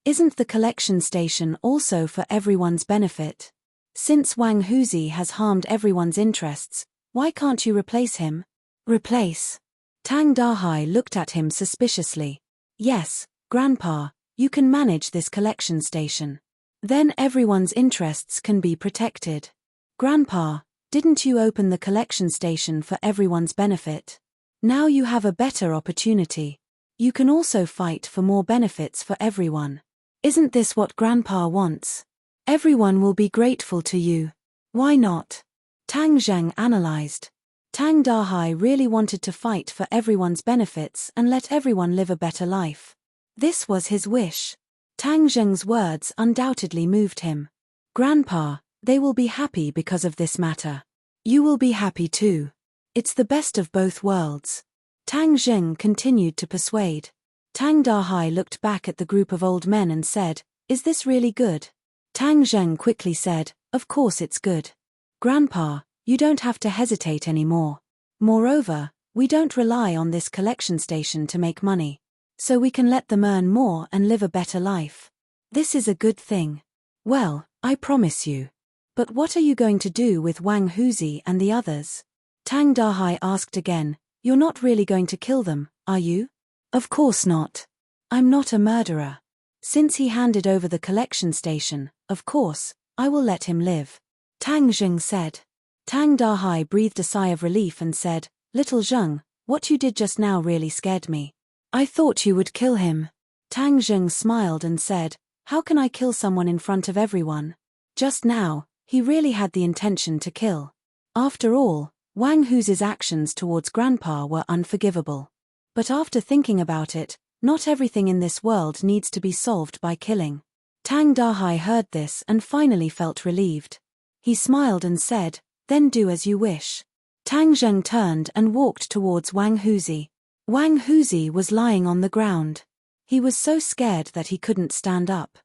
Isn't the collection station also for everyone's benefit? Since Wang Huzi has harmed everyone's interests, why can't you replace him?" "Replace?" Tang Dahai looked at him suspiciously. "Yes, Grandpa, you can manage this collection station. Then everyone's interests can be protected." "Grandpa, didn't you open the collection station for everyone's benefit? Now you have a better opportunity. You can also fight for more benefits for everyone. Isn't this what Grandpa wants? Everyone will be grateful to you. Why not?" Tang Zheng analyzed. Tang Dahai really wanted to fight for everyone's benefits and let everyone live a better life. This was his wish. Tang Zheng's words undoubtedly moved him. "Grandpa, they will be happy because of this matter. You will be happy too. It's the best of both worlds." Tang Zheng continued to persuade. Tang Dahai looked back at the group of old men and said, "Is this really good?" Tang Zheng quickly said, "Of course it's good. Grandpa, you don't have to hesitate anymore. Moreover, we don't rely on this collection station to make money. So we can let them earn more and live a better life. This is a good thing." "Well, I promise you. But what are you going to do with Wang Huzi and the others?" Tang Dahai asked again, "You're not really going to kill them, are you?" "Of course not. I'm not a murderer. Since he handed over the collection station, of course, I will let him live," Tang Zheng said. Tang Dahai breathed a sigh of relief and said, "Little Zheng, what you did just now really scared me. I thought you would kill him." Tang Zheng smiled and said, "How can I kill someone in front of everyone?" Just now, he really had the intention to kill. After all, Wang Huzi's actions towards Grandpa were unforgivable. But after thinking about it, not everything in this world needs to be solved by killing. Tang Dahai heard this and finally felt relieved. He smiled and said, "Then do as you wish." Tang Zheng turned and walked towards Wang Huzi. Wang Huzi was lying on the ground. He was so scared that he couldn't stand up.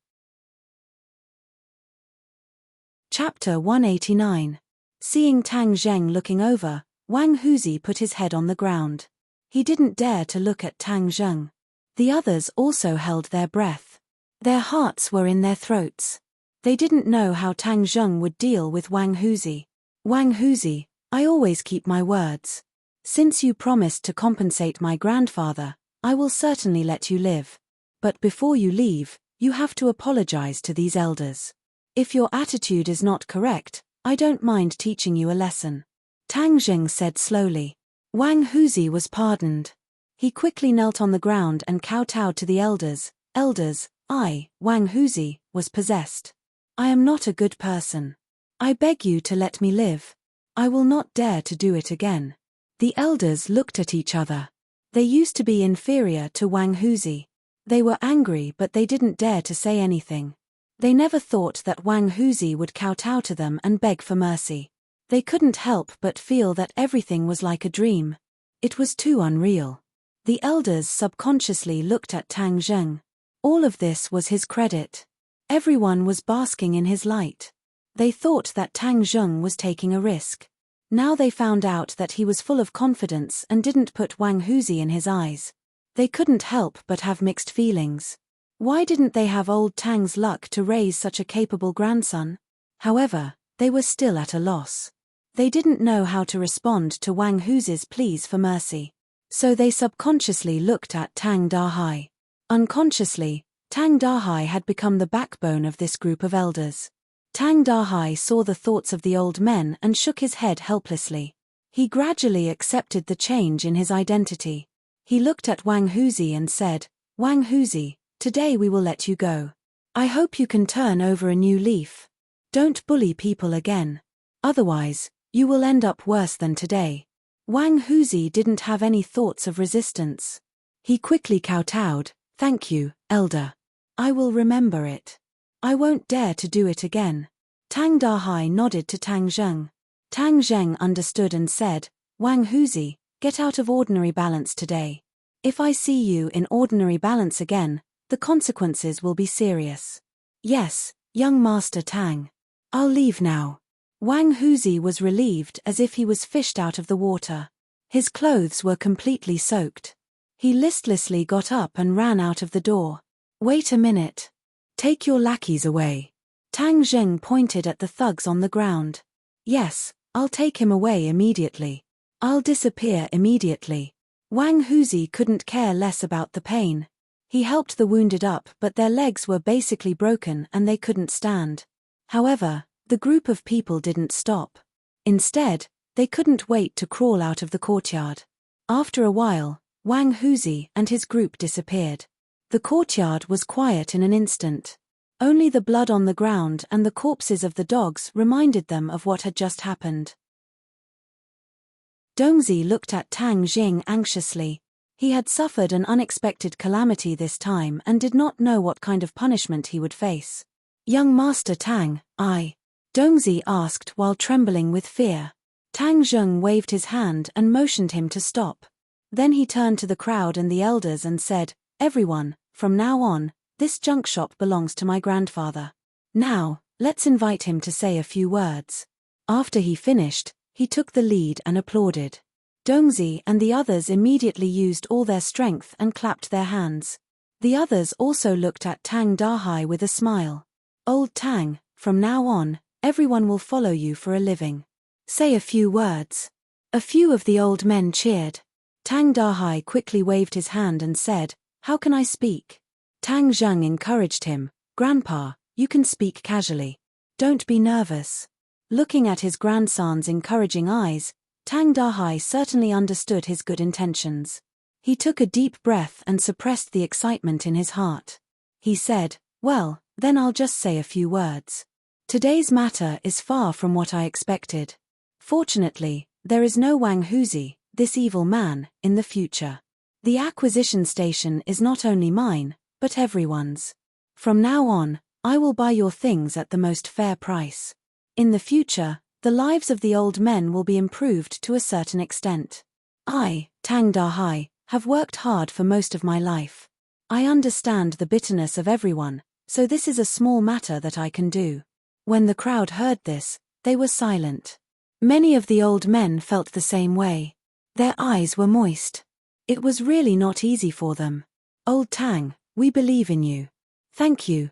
Chapter 189. Seeing Tang Zheng looking over, Wang Huzi put his head on the ground. He didn't dare to look at Tang Zheng. The others also held their breath. Their hearts were in their throats. They didn't know how Tang Zheng would deal with Wang Huzi. Wang Huzi, I always keep my words. Since you promised to compensate my grandfather, I will certainly let you live. But before you leave, you have to apologize to these elders. If your attitude is not correct, I don't mind teaching you a lesson. Tang Jing said slowly. Wang Huzi was pardoned. He quickly knelt on the ground and kowtowed to the elders. Elders, I, Wang Huzi, was possessed. I am not a good person. I beg you to let me live. I will not dare to do it again. The elders looked at each other. They used to be inferior to Wang Huzi. They were angry, but they didn't dare to say anything. They never thought that Wang Huzi would kowtow to them and beg for mercy. They couldn't help but feel that everything was like a dream. It was too unreal. The elders subconsciously looked at Tang Zheng. All of this was his credit. Everyone was basking in his light. They thought that Tang Zheng was taking a risk. Now they found out that he was full of confidence and didn't put Wang Huzi in his eyes. They couldn't help but have mixed feelings. Why didn't they have old Tang's luck to raise such a capable grandson? However, they were still at a loss. They didn't know how to respond to Wang Huzi's pleas for mercy. So they subconsciously looked at Tang Dahai. Unconsciously, Tang Dahai had become the backbone of this group of elders. Tang Dahai saw the thoughts of the old men and shook his head helplessly. He gradually accepted the change in his identity. He looked at Wang Huzi and said, Wang Huzi, today we will let you go. I hope you can turn over a new leaf. Don't bully people again. Otherwise, you will end up worse than today. Wang Huzi didn't have any thoughts of resistance. He quickly kowtowed, Thank you, elder. I will remember it. I won't dare to do it again. Tang Dahai nodded to Tang Zheng. Tang Zheng understood and said, Wang Huzi, get out of ordinary balance today. If I see you in ordinary balance again, the consequences will be serious. Yes, young Master Tang. I'll leave now. Wang Huzi was relieved as if he was fished out of the water. His clothes were completely soaked. He listlessly got up and ran out of the door. Wait a minute. Take your lackeys away. Tang Zheng pointed at the thugs on the ground. Yes, I'll take him away immediately. I'll disappear immediately. Wang Huzi couldn't care less about the pain. He helped the wounded up, but their legs were basically broken and they couldn't stand. However, the group of people didn't stop. Instead, they couldn't wait to crawl out of the courtyard. After a while, Wang Huzi and his group disappeared. The courtyard was quiet in an instant. Only the blood on the ground and the corpses of the dogs reminded them of what had just happened. Dongzi looked at Tang Jing anxiously. He had suffered an unexpected calamity this time and did not know what kind of punishment he would face. Young Master Tang, Dongzi asked while trembling with fear. Tang Zheng waved his hand and motioned him to stop. Then he turned to the crowd and the elders and said, Everyone, from now on, this junk shop belongs to my grandfather. Now, let's invite him to say a few words. After he finished, he took the lead and applauded. Dongzi and the others immediately used all their strength and clapped their hands. The others also looked at Tang Dahai with a smile. Old Tang, from now on, everyone will follow you for a living. Say a few words. A few of the old men cheered. Tang Dahai quickly waved his hand and said, How can I speak? Tang Zheng encouraged him, Grandpa, you can speak casually. Don't be nervous. Looking at his grandson's encouraging eyes, Tang Dahai certainly understood his good intentions. He took a deep breath and suppressed the excitement in his heart. He said, Well, then I'll just say a few words. Today's matter is far from what I expected. Fortunately, there is no Wang Huzi, this evil man, in the future. The acquisition station is not only mine, but everyone's. From now on, I will buy your things at the most fair price. In the future, the lives of the old men will be improved to a certain extent. I, Tang Dahai, have worked hard for most of my life. I understand the bitterness of everyone, so this is a small matter that I can do. When the crowd heard this, they were silent. Many of the old men felt the same way. Their eyes were moist. It was really not easy for them. Old Tang, we believe in you. Thank you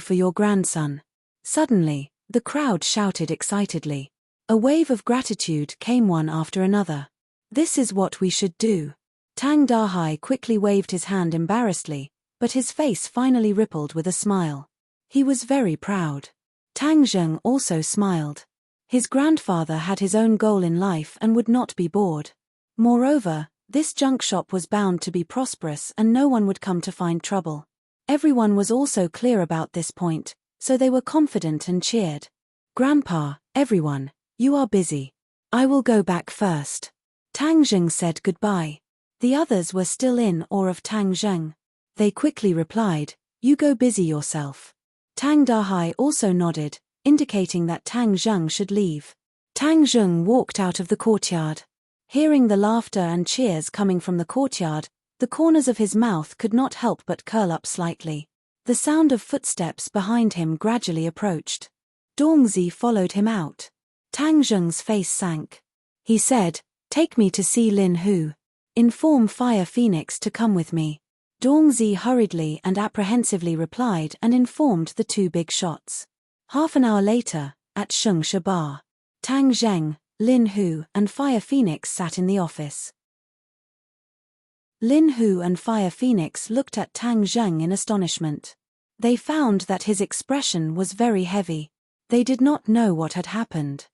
for your grandson. Suddenly, the crowd shouted excitedly. A wave of gratitude came one after another. This is what we should do. Tang Dahai quickly waved his hand embarrassedly, but his face finally rippled with a smile. He was very proud. Tang Zheng also smiled. His grandfather had his own goal in life and would not be bored. Moreover, this junk shop was bound to be prosperous and no one would come to find trouble. Everyone was also clear about this point, so they were confident and cheered. Grandpa, everyone, you are busy. I will go back first. Tang Zheng said goodbye. The others were still in awe of Tang Zheng. They quickly replied, you go busy yourself. Tang Dahai also nodded, indicating that Tang Zheng should leave. Tang Zheng walked out of the courtyard. Hearing the laughter and cheers coming from the courtyard, the corners of his mouth could not help but curl up slightly. The sound of footsteps behind him gradually approached. Dongzi followed him out. Tang Zheng's face sank. He said, take me to see Lin Hu. Inform Fire Phoenix to come with me. Dongzi hurriedly and apprehensively replied and informed the two big shots. Half an hour later, at Shungsha Bar, Tang Zheng, Lin Hu and Fire Phoenix sat in the office. Lin Hu and Fire Phoenix looked at Tang Zheng in astonishment. They found that his expression was very heavy. They did not know what had happened.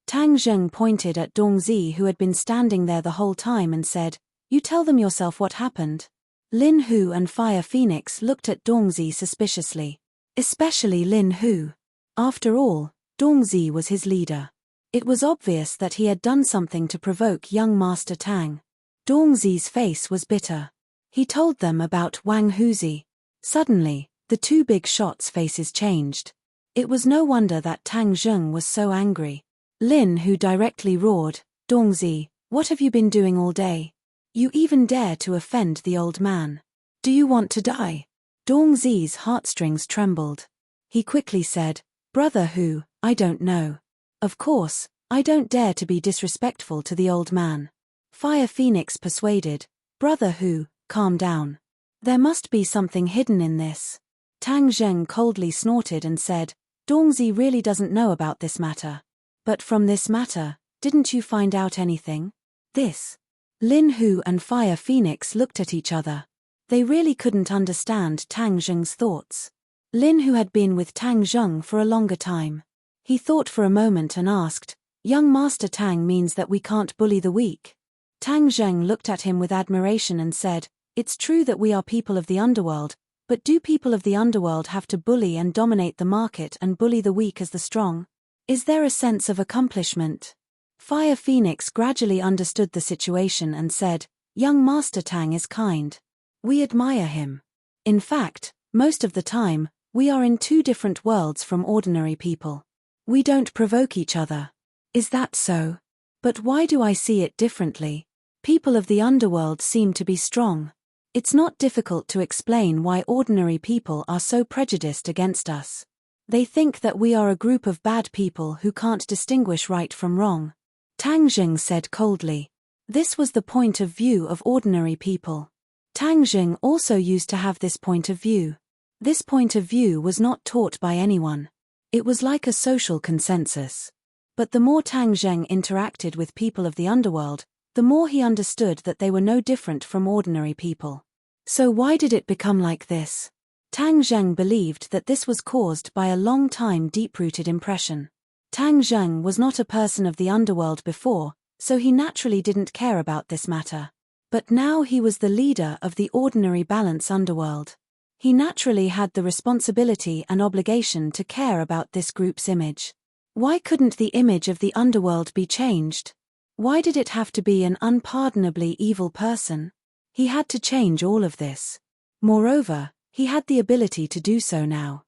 Tang Zheng pointed at Dongzi who had been standing there the whole time and said, you tell them yourself what happened. Lin Hu and Fire Phoenix looked at Dongzi suspiciously. Especially Lin Hu. After all, Dongzi was his leader. It was obvious that he had done something to provoke young Master Tang. Dongzi's face was bitter. He told them about Wang Huzi. Suddenly, the two big shots' faces changed. It was no wonder that Tang Zheng was so angry. Lin Hu directly roared, Dongzi, what have you been doing all day? You even dare to offend the old man. Do you want to die? Dongzi's heartstrings trembled. He quickly said, Brother Hu, I don't know. Of course, I don't dare to be disrespectful to the old man. Fire Phoenix persuaded, Brother Hu, calm down. There must be something hidden in this. Tang Zheng coldly snorted and said, Dongzi really doesn't know about this matter. But from this matter, didn't you find out anything? This. Lin Hu and Fire Phoenix looked at each other. They really couldn't understand Tang Zheng's thoughts. Lin Hu had been with Tang Zheng for a longer time. He thought for a moment and asked, Young Master Tang means that we can't bully the weak. Tang Zheng looked at him with admiration and said, It's true that we are people of the underworld, but do people of the underworld have to bully and dominate the market and bully the weak as the strong? Is there a sense of accomplishment? Fire Phoenix gradually understood the situation and said, Young Master Tang is kind. We admire him. In fact, most of the time, we are in two different worlds from ordinary people. We don't provoke each other. Is that so? But why do I see it differently? People of the underworld seem to be strong. It's not difficult to explain why ordinary people are so prejudiced against us. They think that we are a group of bad people who can't distinguish right from wrong. Tang Zheng said coldly. This was the point of view of ordinary people. Tang Zheng also used to have this point of view. This point of view was not taught by anyone. It was like a social consensus. But the more Tang Zheng interacted with people of the underworld, the more he understood that they were no different from ordinary people. So why did it become like this? Tang Zheng believed that this was caused by a long-time deep-rooted impression. Tang Zheng was not a person of the underworld before, so he naturally didn't care about this matter. But now he was the leader of the ordinary balance underworld. He naturally had the responsibility and obligation to care about this group's image. Why couldn't the image of the underworld be changed? Why did it have to be an unpardonably evil person? He had to change all of this. Moreover, he had the ability to do so now.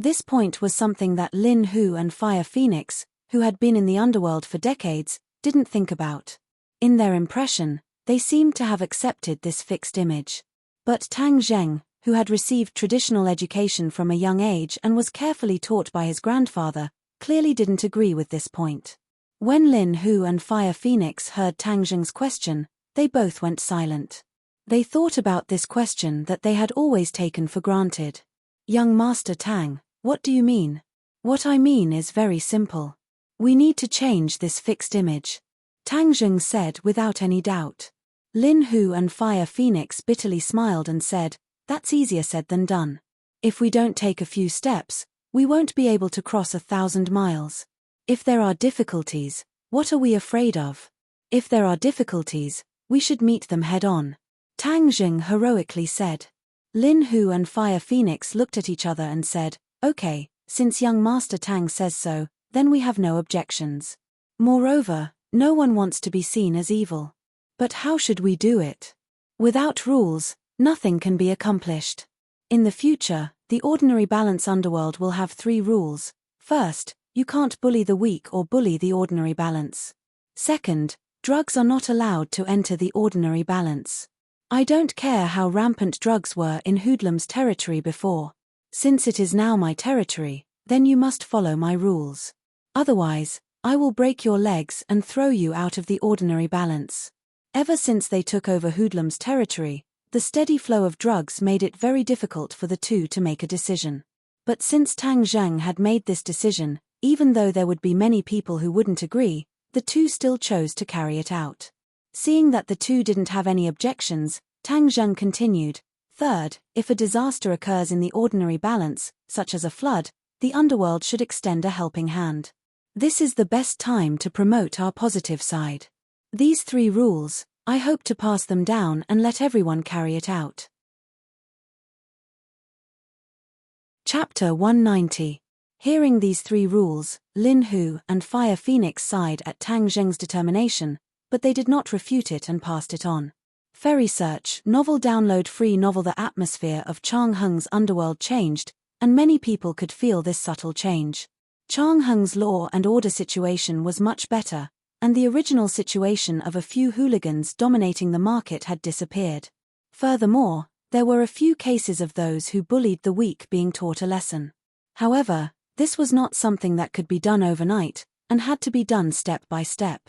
This point was something that Lin Hu and Fire Phoenix, who had been in the underworld for decades, didn't think about. In their impression, they seemed to have accepted this fixed image. But Tang Zheng, who had received traditional education from a young age and was carefully taught by his grandfather, clearly didn't agree with this point. When Lin Hu and Fire Phoenix heard Tang Zheng's question, they both went silent. They thought about this question that they had always taken for granted. Young Master Tang, what do you mean? What I mean is very simple. We need to change this fixed image. Tang Zheng said without any doubt. Lin Hu and Fire Phoenix bitterly smiled and said, "That's easier said than done. If we don't take a few steps, we won't be able to cross 1,000 miles. If there are difficulties, what are we afraid of? If there are difficulties, we should meet them head-on," Tang Zheng heroically said. Lin Hu and Fire Phoenix looked at each other and said, "Okay, since young Master Tang says so, then we have no objections. Moreover, no one wants to be seen as evil. But how should we do it? Without rules, nothing can be accomplished. In the future, the ordinary balance underworld will have 3 rules. First, you can't bully the weak or bully the ordinary balance. Second, drugs are not allowed to enter the ordinary balance. I don't care how rampant drugs were in Hoodlum's territory before. Since it is now my territory, then you must follow my rules. Otherwise, I will break your legs and throw you out of the ordinary balance." Ever since they took over Hoodlum's territory, the steady flow of drugs made it very difficult for the two to make a decision. But since Tang Zheng had made this decision, even though there would be many people who wouldn't agree, the two still chose to carry it out. Seeing that the two didn't have any objections, Tang Zheng continued, "Third, if a disaster occurs in the ordinary balance, such as a flood, the underworld should extend a helping hand. This is the best time to promote our positive side. These 3 rules, I hope to pass them down and let everyone carry it out." Chapter 190. Hearing these 3 rules, Lin Hu and Fire Phoenix sighed at Tang Zheng's determination, but they did not refute it and passed it on. Ferry Search novel download free novel. The atmosphere of Chang Heng's underworld changed, and many people could feel this subtle change. Chang Heng's law and order situation was much better, and the original situation of a few hooligans dominating the market had disappeared. Furthermore, there were a few cases of those who bullied the weak being taught a lesson. However, this was not something that could be done overnight, and had to be done step by step.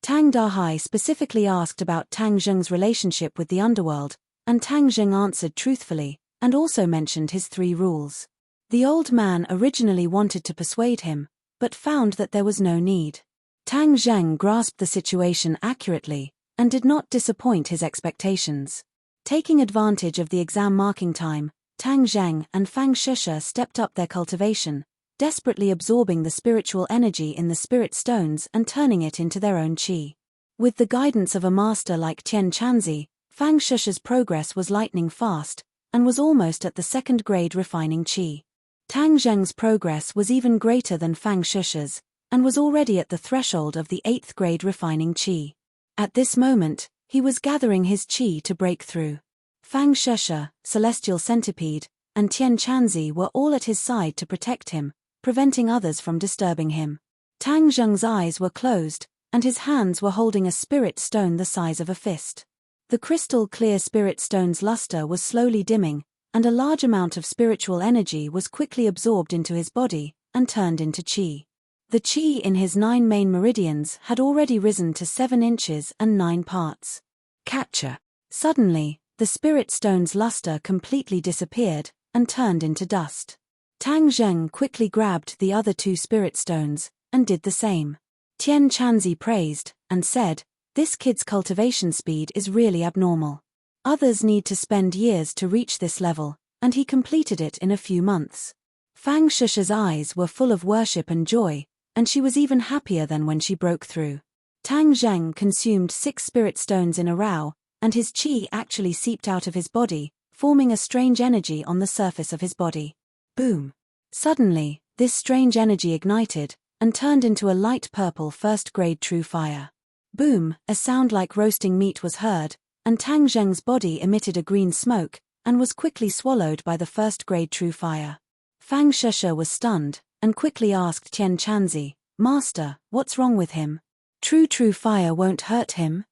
Tang Dahai specifically asked about Tang Zheng's relationship with the underworld, and Tang Zheng answered truthfully, and also mentioned his 3 rules. The old man originally wanted to persuade him, but found that there was no need. Tang Zheng grasped the situation accurately, and did not disappoint his expectations. Taking advantage of the exam marking time, Tang Zheng and Fang Shusha stepped up their cultivation, desperately absorbing the spiritual energy in the spirit stones and turning it into their own qi. With the guidance of a master like Tian Chanzi, Fang Shusha's progress was lightning fast, and was almost at the 2nd grade refining qi. Tang Zheng's progress was even greater than Fang Shusha's, and was already at the threshold of the 8th grade refining qi. At this moment, he was gathering his qi to break through. Fang Shusha, Celestial Centipede, and Tian Chanzi were all at his side to protect him, preventing others from disturbing him. Tang Zheng's eyes were closed, and his hands were holding a spirit stone the size of a fist. The crystal-clear spirit stone's luster was slowly dimming, and a large amount of spiritual energy was quickly absorbed into his body, and turned into qi. The qi in his 9 main meridians had already risen to 7 inches and 9 parts. Catcher. Suddenly, the spirit stone's luster completely disappeared, and turned into dust. Tang Zheng quickly grabbed the other 2 spirit stones, and did the same. Tian Chanzi praised, and said, "This kid's cultivation speed is really abnormal. Others need to spend years to reach this level, and he completed it in a few months." Fang Shusha's eyes were full of worship and joy, and she was even happier than when she broke through. Tang Zheng consumed 6 spirit stones in a row, and his qi actually seeped out of his body, forming a strange energy on the surface of his body. Boom! Suddenly, this strange energy ignited, and turned into a light purple 1st grade true fire. Boom! A sound like roasting meat was heard, and Tang Zheng's body emitted a green smoke, and was quickly swallowed by the 1st grade true fire. Fang Shusha was stunned, and quickly asked Tian Chanzi, "Master, what's wrong with him? True fire won't hurt him?"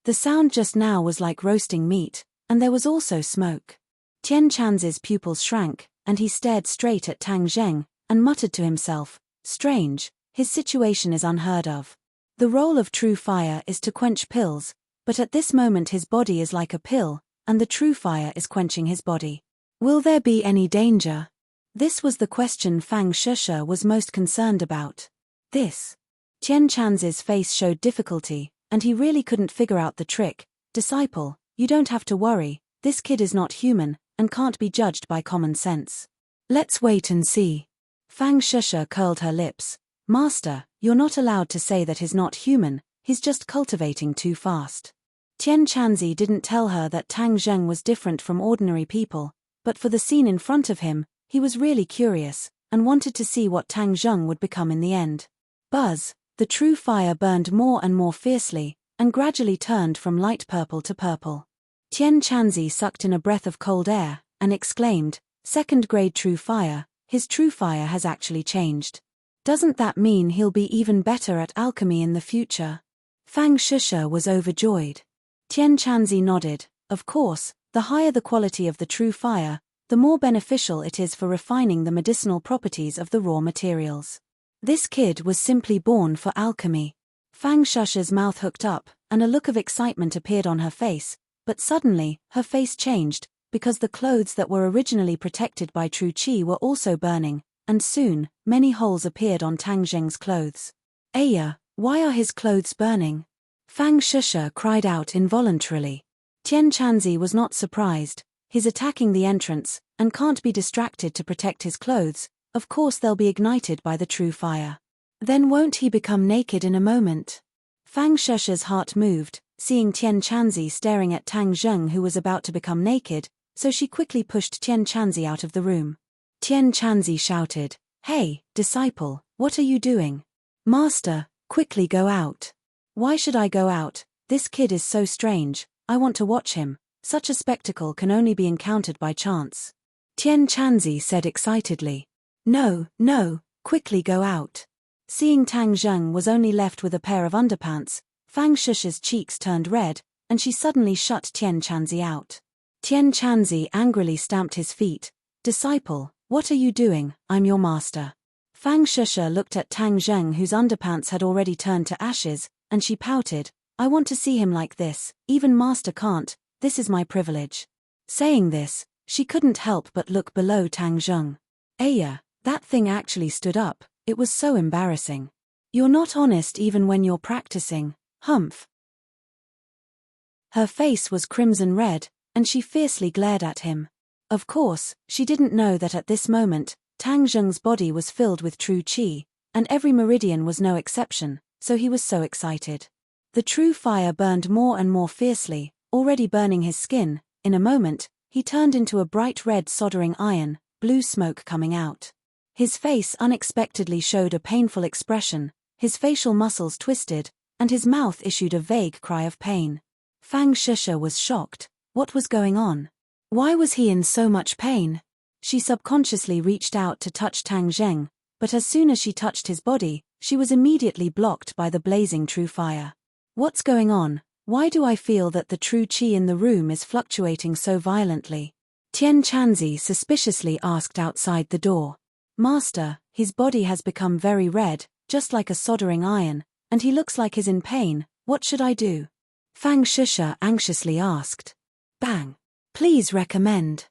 The sound just now was like roasting meat, and there was also smoke. Tian Chanzi's pupils shrank, and he stared straight at Tang Zheng, and muttered to himself, "Strange, his situation is unheard of. The role of true fire is to quench pills, but at this moment his body is like a pill, and the true fire is quenching his body. Will there be any danger?" This was the question Fang Shusha was most concerned about. This. Tian Chanzi's face showed difficulty, and he really couldn't figure out the trick. Disciple, you don't have to worry, this kid is not human, and can't be judged by common sense. Let's wait and see. Fang Shusha curled her lips. Master, you're not allowed to say that he's not human, he's just cultivating too fast. Tian Chanzi didn't tell her that Tang Zheng was different from ordinary people, but for the scene in front of him, he was really curious, and wanted to see what Tang Zheng would become in the end. Buzz, the true fire burned more and more fiercely, and gradually turned from light purple to purple. Tian Chanzi sucked in a breath of cold air, and exclaimed, second grade true fire, his true fire has actually changed. Doesn't that mean he'll be even better at alchemy in the future? Fang Shusha was overjoyed. Tian Chanzi nodded. Of course, the higher the quality of the true fire, the more beneficial it is for refining the medicinal properties of the raw materials. This kid was simply born for alchemy. Fang Shusha's mouth hooked up, and a look of excitement appeared on her face, but suddenly, her face changed, because the clothes that were originally protected by true qi were also burning, and soon, many holes appeared on Tang Zheng's clothes. Aya, why are his clothes burning? Fang Shusha cried out involuntarily. Tian Chanzi was not surprised. He's attacking the entrance, and can't be distracted to protect his clothes, of course they'll be ignited by the true fire. Then won't he become naked in a moment? Fang Shusha's heart moved, seeing Tian Chanzi staring at Tang Zheng who was about to become naked, so she quickly pushed Tian Chanzi out of the room. Tian Chanzi shouted, Hey, disciple, what are you doing? Master, quickly go out. Why should I go out? This kid is so strange, I want to watch him. Such a spectacle can only be encountered by chance. Tian Chanzi said excitedly. No, quickly go out. Seeing Tang Zheng was only left with a pair of underpants, Fang Shusha's cheeks turned red, and she suddenly shut Tian Chanzi out. Tian Chanzi angrily stamped his feet. Disciple, what are you doing? I'm your master. Fang Shusha looked at Tang Zheng whose underpants had already turned to ashes, and she pouted. I want to see him like this, even master can't, this is my privilege. Saying this, she couldn't help but look below Tang Zheng. Aya, that thing actually stood up, it was so embarrassing. You're not honest even when you're practicing, humph. Her face was crimson red, and she fiercely glared at him. Of course, she didn't know that at this moment, Tang Zheng's body was filled with true qi, and every meridian was no exception, so he was so excited. The true fire burned more and more fiercely, already burning his skin. In a moment, he turned into a bright red soldering iron, blue smoke coming out. His face unexpectedly showed a painful expression, his facial muscles twisted, and his mouth issued a vague cry of pain. Fang Shusha was shocked. What was going on? Why was he in so much pain? She subconsciously reached out to touch Tang Zheng, but as soon as she touched his body, she was immediately blocked by the blazing true fire. What's going on? Why do I feel that the true qi in the room is fluctuating so violently? Tian Chanzi suspiciously asked outside the door. Master, his body has become very red, just like a soldering iron, and he looks like he's in pain, what should I do? Fang Shusha anxiously asked. Bang. Please recommend.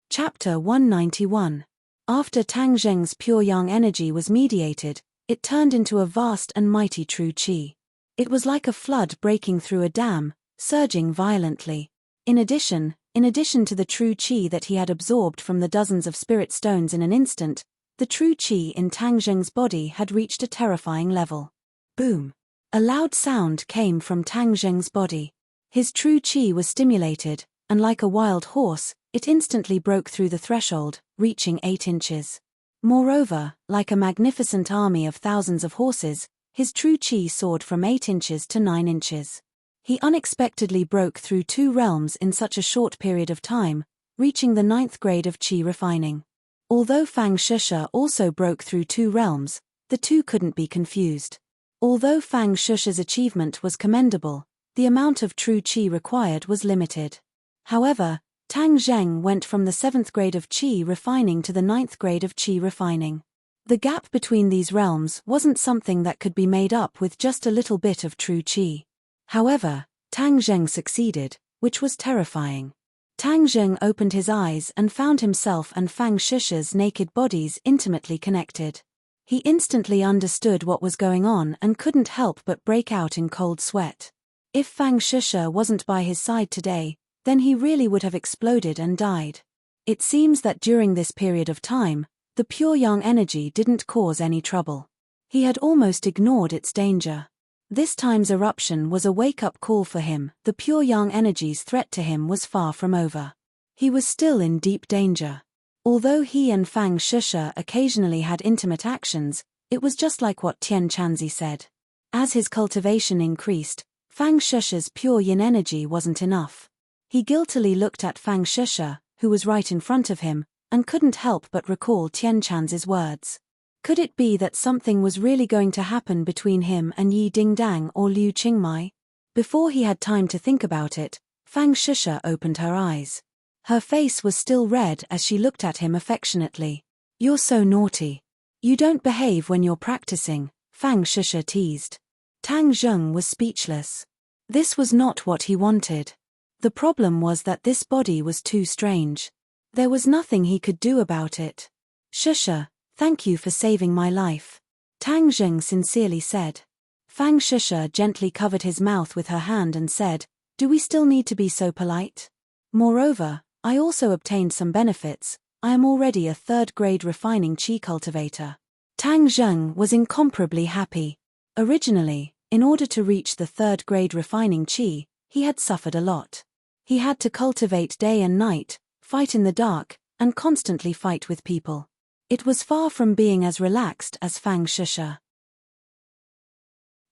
Chapter 191. After Tang Zheng's pure yang energy was mediated, it turned into a vast and mighty true qi. It was like a flood breaking through a dam, surging violently. In addition to the true qi that he had absorbed from the dozens of spirit stones in an instant, the true qi in Tang Zheng's body had reached a terrifying level. Boom! A loud sound came from Tang Zheng's body. His true qi was stimulated, and like a wild horse, it instantly broke through the threshold, reaching 8 inches. Moreover, like a magnificent army of thousands of horses, his true qi soared from 8 inches to 9 inches. He unexpectedly broke through 2 realms in such a short period of time, reaching the 9th grade of qi refining. Although Fang Shusha also broke through 2 realms, the two couldn't be confused. Although Fang Shusha's achievement was commendable, the amount of true qi required was limited. However, Tang Zheng went from the 7th grade of qi refining to the 9th grade of qi refining. The gap between these realms wasn't something that could be made up with just a little bit of true qi. However, Tang Zheng succeeded, which was terrifying. Tang Zheng opened his eyes and found himself and Fang Shisha's naked bodies intimately connected. He instantly understood what was going on and couldn't help but break out in cold sweat. If Fang Shisha wasn't by his side today, then he really would have exploded and died. It seems that during this period of time, the pure yang energy didn't cause any trouble. He had almost ignored its danger. This time's eruption was a wake-up call for him. The pure yang energy's threat to him was far from over. He was still in deep danger. Although he and Fang Shisha occasionally had intimate actions, it was just like what Tian Chanzi said. As his cultivation increased, Fang Shisha's pure yin energy wasn't enough. He guiltily looked at Fang Shisha, who was right in front of him, and couldn't help but recall Tian Chanzi's words. Could it be that something was really going to happen between him and Yi Dingdang or Liu Qingmai? Before he had time to think about it, Fang Shisha opened her eyes. Her face was still red as she looked at him affectionately. "You're so naughty. You don't behave when you're practicing," Fang Shisha teased. Tang Zheng was speechless. This was not what he wanted. The problem was that this body was too strange. There was nothing he could do about it. "Shisha, thank you for saving my life," Tang Zheng sincerely said. Fang Shisha gently covered his mouth with her hand and said, "Do we still need to be so polite? Moreover, I also obtained some benefits. I am already a third-grade refining qi cultivator." Tang Zheng was incomparably happy. Originally, in order to reach the third-grade refining qi, he had suffered a lot. He had to cultivate day and night, fight in the dark, and constantly fight with people. It was far from being as relaxed as Fang Shisha.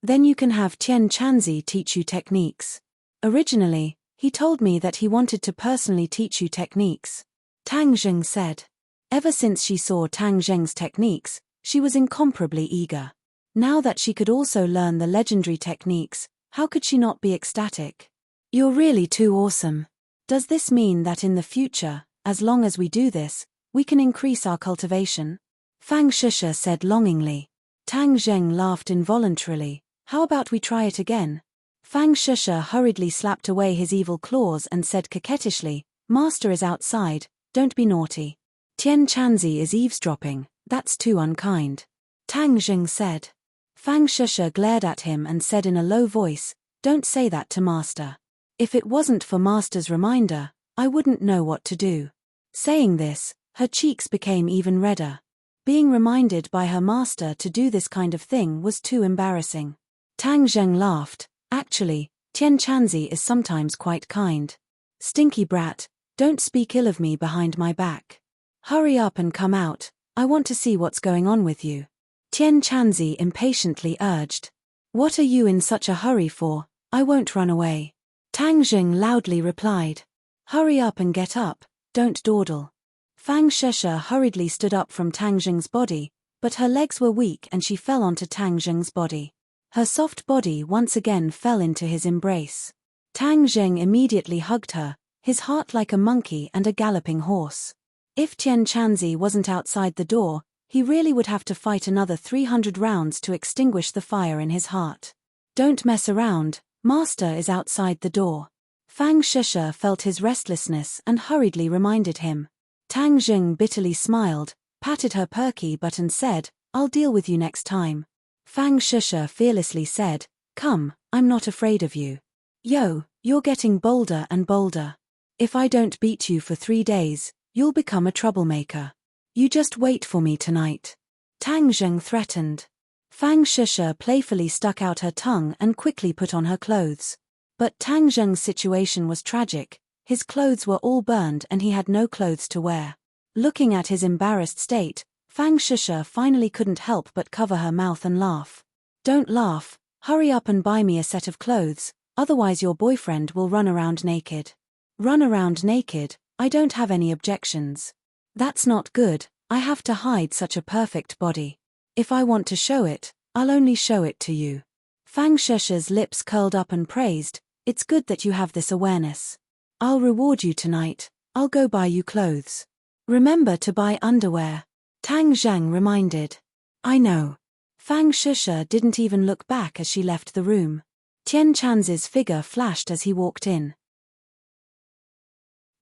"Then you can have Tian Chanzi teach you techniques. Originally, he told me that he wanted to personally teach you techniques," Tang Zheng said. Ever since she saw Tang Zheng's techniques, she was incomparably eager. Now that she could also learn the legendary techniques, how could she not be ecstatic? "You're really too awesome. Does this mean that in the future, as long as we do this, we can increase our cultivation?" Fang Shisha said longingly. Tang Zheng laughed involuntarily. "How about we try it again?" Fang Shisha hurriedly slapped away his evil claws and said coquettishly, "Master is outside, don't be naughty. Tian Chanzi is eavesdropping, that's too unkind," Tang Zheng said. Fang Shisha glared at him and said in a low voice, "Don't say that to Master. If it wasn't for Master's reminder, I wouldn't know what to do." Saying this, her cheeks became even redder. Being reminded by her master to do this kind of thing was too embarrassing. Tang Zheng laughed. "Actually, Tian Chanzi is sometimes quite kind. Stinky brat, don't speak ill of me behind my back. Hurry up and come out, I want to see what's going on with you," Tian Chanzi impatiently urged. "What are you in such a hurry for? I won't run away," Tang Zheng loudly replied. "Hurry up and get up, don't dawdle." Fang Shisha hurriedly stood up from Tang Zheng's body, but her legs were weak and she fell onto Tang Zheng's body. Her soft body once again fell into his embrace. Tang Zheng immediately hugged her, his heart like a monkey and a galloping horse. If Tian Chanzi wasn't outside the door, he really would have to fight another 300 rounds to extinguish the fire in his heart. "Don't mess around, Master is outside the door." Fang Shisha felt his restlessness and hurriedly reminded him. Tang Zheng bitterly smiled, patted her perky butt and said, "I'll deal with you next time." Fang Shisha fearlessly said, "Come, I'm not afraid of you. Yo, you're getting bolder and bolder. If I don't beat you for 3 days, you'll become a troublemaker. You just wait for me tonight," Tang Zheng threatened. Fang Shisha playfully stuck out her tongue and quickly put on her clothes. But Tang Zheng's situation was tragic. His clothes were all burned and he had no clothes to wear. Looking at his embarrassed state, Fang Shisha finally couldn't help but cover her mouth and laugh. "Don't laugh, hurry up and buy me a set of clothes, otherwise your boyfriend will run around naked." "Run around naked? I don't have any objections. That's not good, I have to hide such a perfect body. If I want to show it, I'll only show it to you." Fang Shisha's lips curled up and praised, "It's good that you have this awareness. I'll reward you tonight, I'll go buy you clothes. Remember to buy underwear," Tang Zheng reminded. "I know." Fang Shisha didn't even look back as she left the room. Tian Chanzi's figure flashed as he walked in.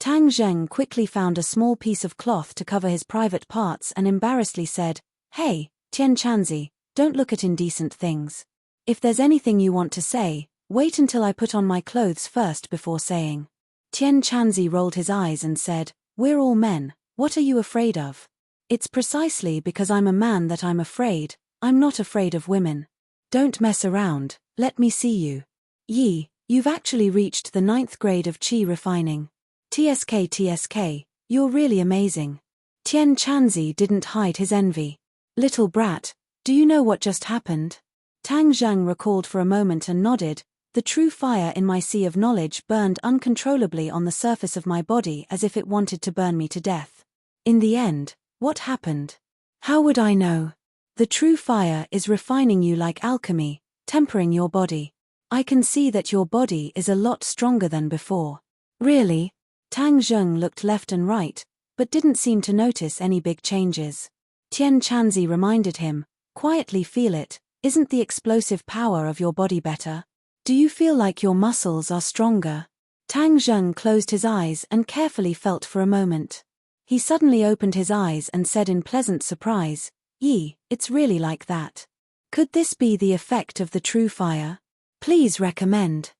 Tang Zheng quickly found a small piece of cloth to cover his private parts and embarrassedly said, "Hey, Tian Chanzi, don't look at indecent things. If there's anything you want to say, wait until I put on my clothes first before saying." Tian Chanzi rolled his eyes and said, "We're all men, what are you afraid of?" "It's precisely because I'm a man that I'm afraid. I'm not afraid of women." "Don't mess around, let me see you." "Yi, you've actually reached the 9th grade of Qi refining. TSK, you're really amazing." Tian Chanzi didn't hide his envy. "Little brat, do you know what just happened?" Tang Zheng recalled for a moment and nodded. "The true fire in my sea of knowledge burned uncontrollably on the surface of my body as if it wanted to burn me to death. In the end, what happened? How would I know? The true fire is refining you like alchemy, tempering your body. I can see that your body is a lot stronger than before." "Really?" Tang Zheng looked left and right, but didn't seem to notice any big changes. Tian Chanzi reminded him, "Quietly feel it, isn't the explosive power of your body better? Do you feel like your muscles are stronger?" Tang Zheng closed his eyes and carefully felt for a moment. He suddenly opened his eyes and said in pleasant surprise, "Yi, it's really like that. Could this be the effect of the true fire? Please recommend."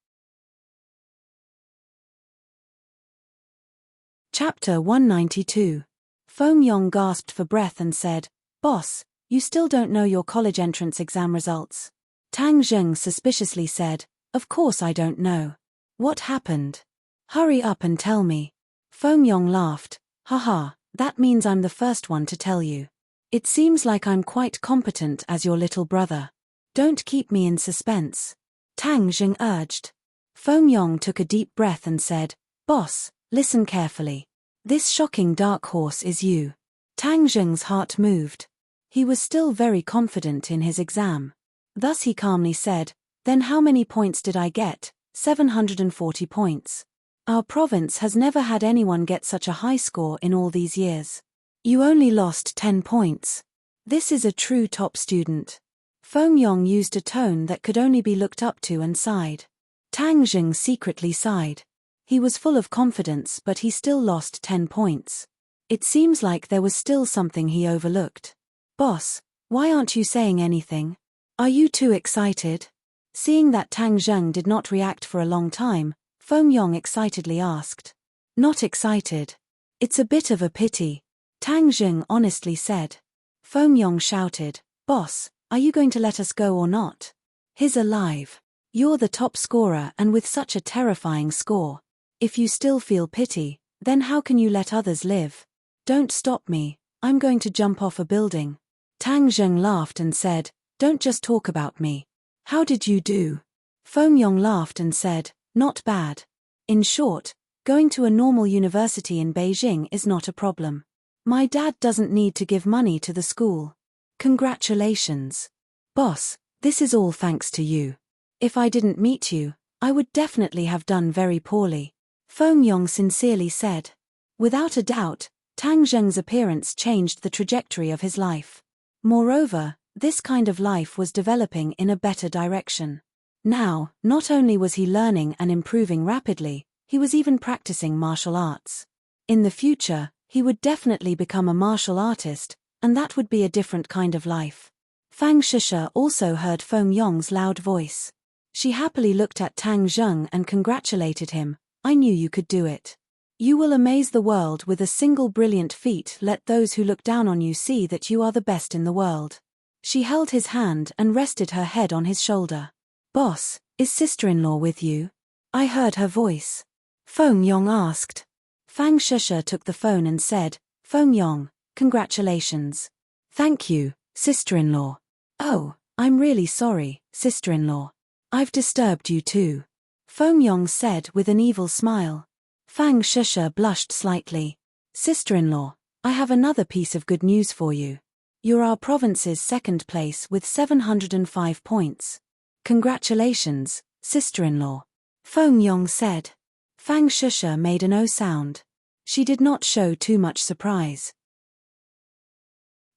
Chapter 192. Feng Yong gasped for breath and said, "Boss, you still don't know your college entrance exam results?" Tang Zheng suspiciously said, "Of course I don't know. What happened? Hurry up and tell me." Feng Yong laughed, "Haha, that means I'm the first one to tell you. It seems like I'm quite competent as your little brother. Don't keep me in suspense." Tang Zheng urged. Feng Yong took a deep breath and said, "Boss, listen carefully. This shocking dark horse is you." Tang Zheng's heart moved. He was still very confident in his exam. Thus he calmly said, "Then how many points did I get?" 740 points. "Our province has never had anyone get such a high score in all these years. You only lost 10 points. This is a true top student." Feng Yong used a tone that could only be looked up to and sighed. Tang Zheng secretly sighed. He was full of confidence, but he still lost 10 points. It seems like there was still something he overlooked. "Boss, why aren't you saying anything? Are you too excited?" Seeing that Tang Zheng did not react for a long time, Feng Yong excitedly asked. "Not excited. It's a bit of a pity," Tang Zheng honestly said. Feng Yong shouted, "Boss, are you going to let us go or not? He's alive. You're the top scorer and with such a terrifying score. If you still feel pity, then how can you let others live? Don't stop me, I'm going to jump off a building." Tang Zheng laughed and said, "Don't just talk about me. How did you do?" Feng Yong laughed and said, "Not bad. In short, going to a normal university in Beijing is not a problem. My dad doesn't need to give money to the school. Congratulations. Boss, this is all thanks to you. If I didn't meet you, I would definitely have done very poorly," Feng Yong sincerely said. Without a doubt, Tang Zheng's appearance changed the trajectory of his life. Moreover, this kind of life was developing in a better direction. Now, not only was he learning and improving rapidly, he was even practicing martial arts. In the future, he would definitely become a martial artist, and that would be a different kind of life. Fang Shisha also heard Feng Yong's loud voice. She happily looked at Tang Zheng and congratulated him. "I knew you could do it. You will amaze the world with a single brilliant feat. Let those who look down on you see that you are the best in the world." She held his hand and rested her head on his shoulder. "Boss, is sister-in-law with you?" I heard her voice. Feng Yong asked. Fang Shisha took the phone and said, "Feng Yong, congratulations." "Thank you, sister-in-law." "Oh, I'm really sorry, sister-in-law. I've disturbed you too," Feng Yong said with an evil smile. Fang Shisha blushed slightly. "Sister-in-law, I have another piece of good news for you. You're our province's second place with 705 points. Congratulations, sister-in-law," Feng Yong said. Fang Shisha made an "oh" sound. She did not show too much surprise.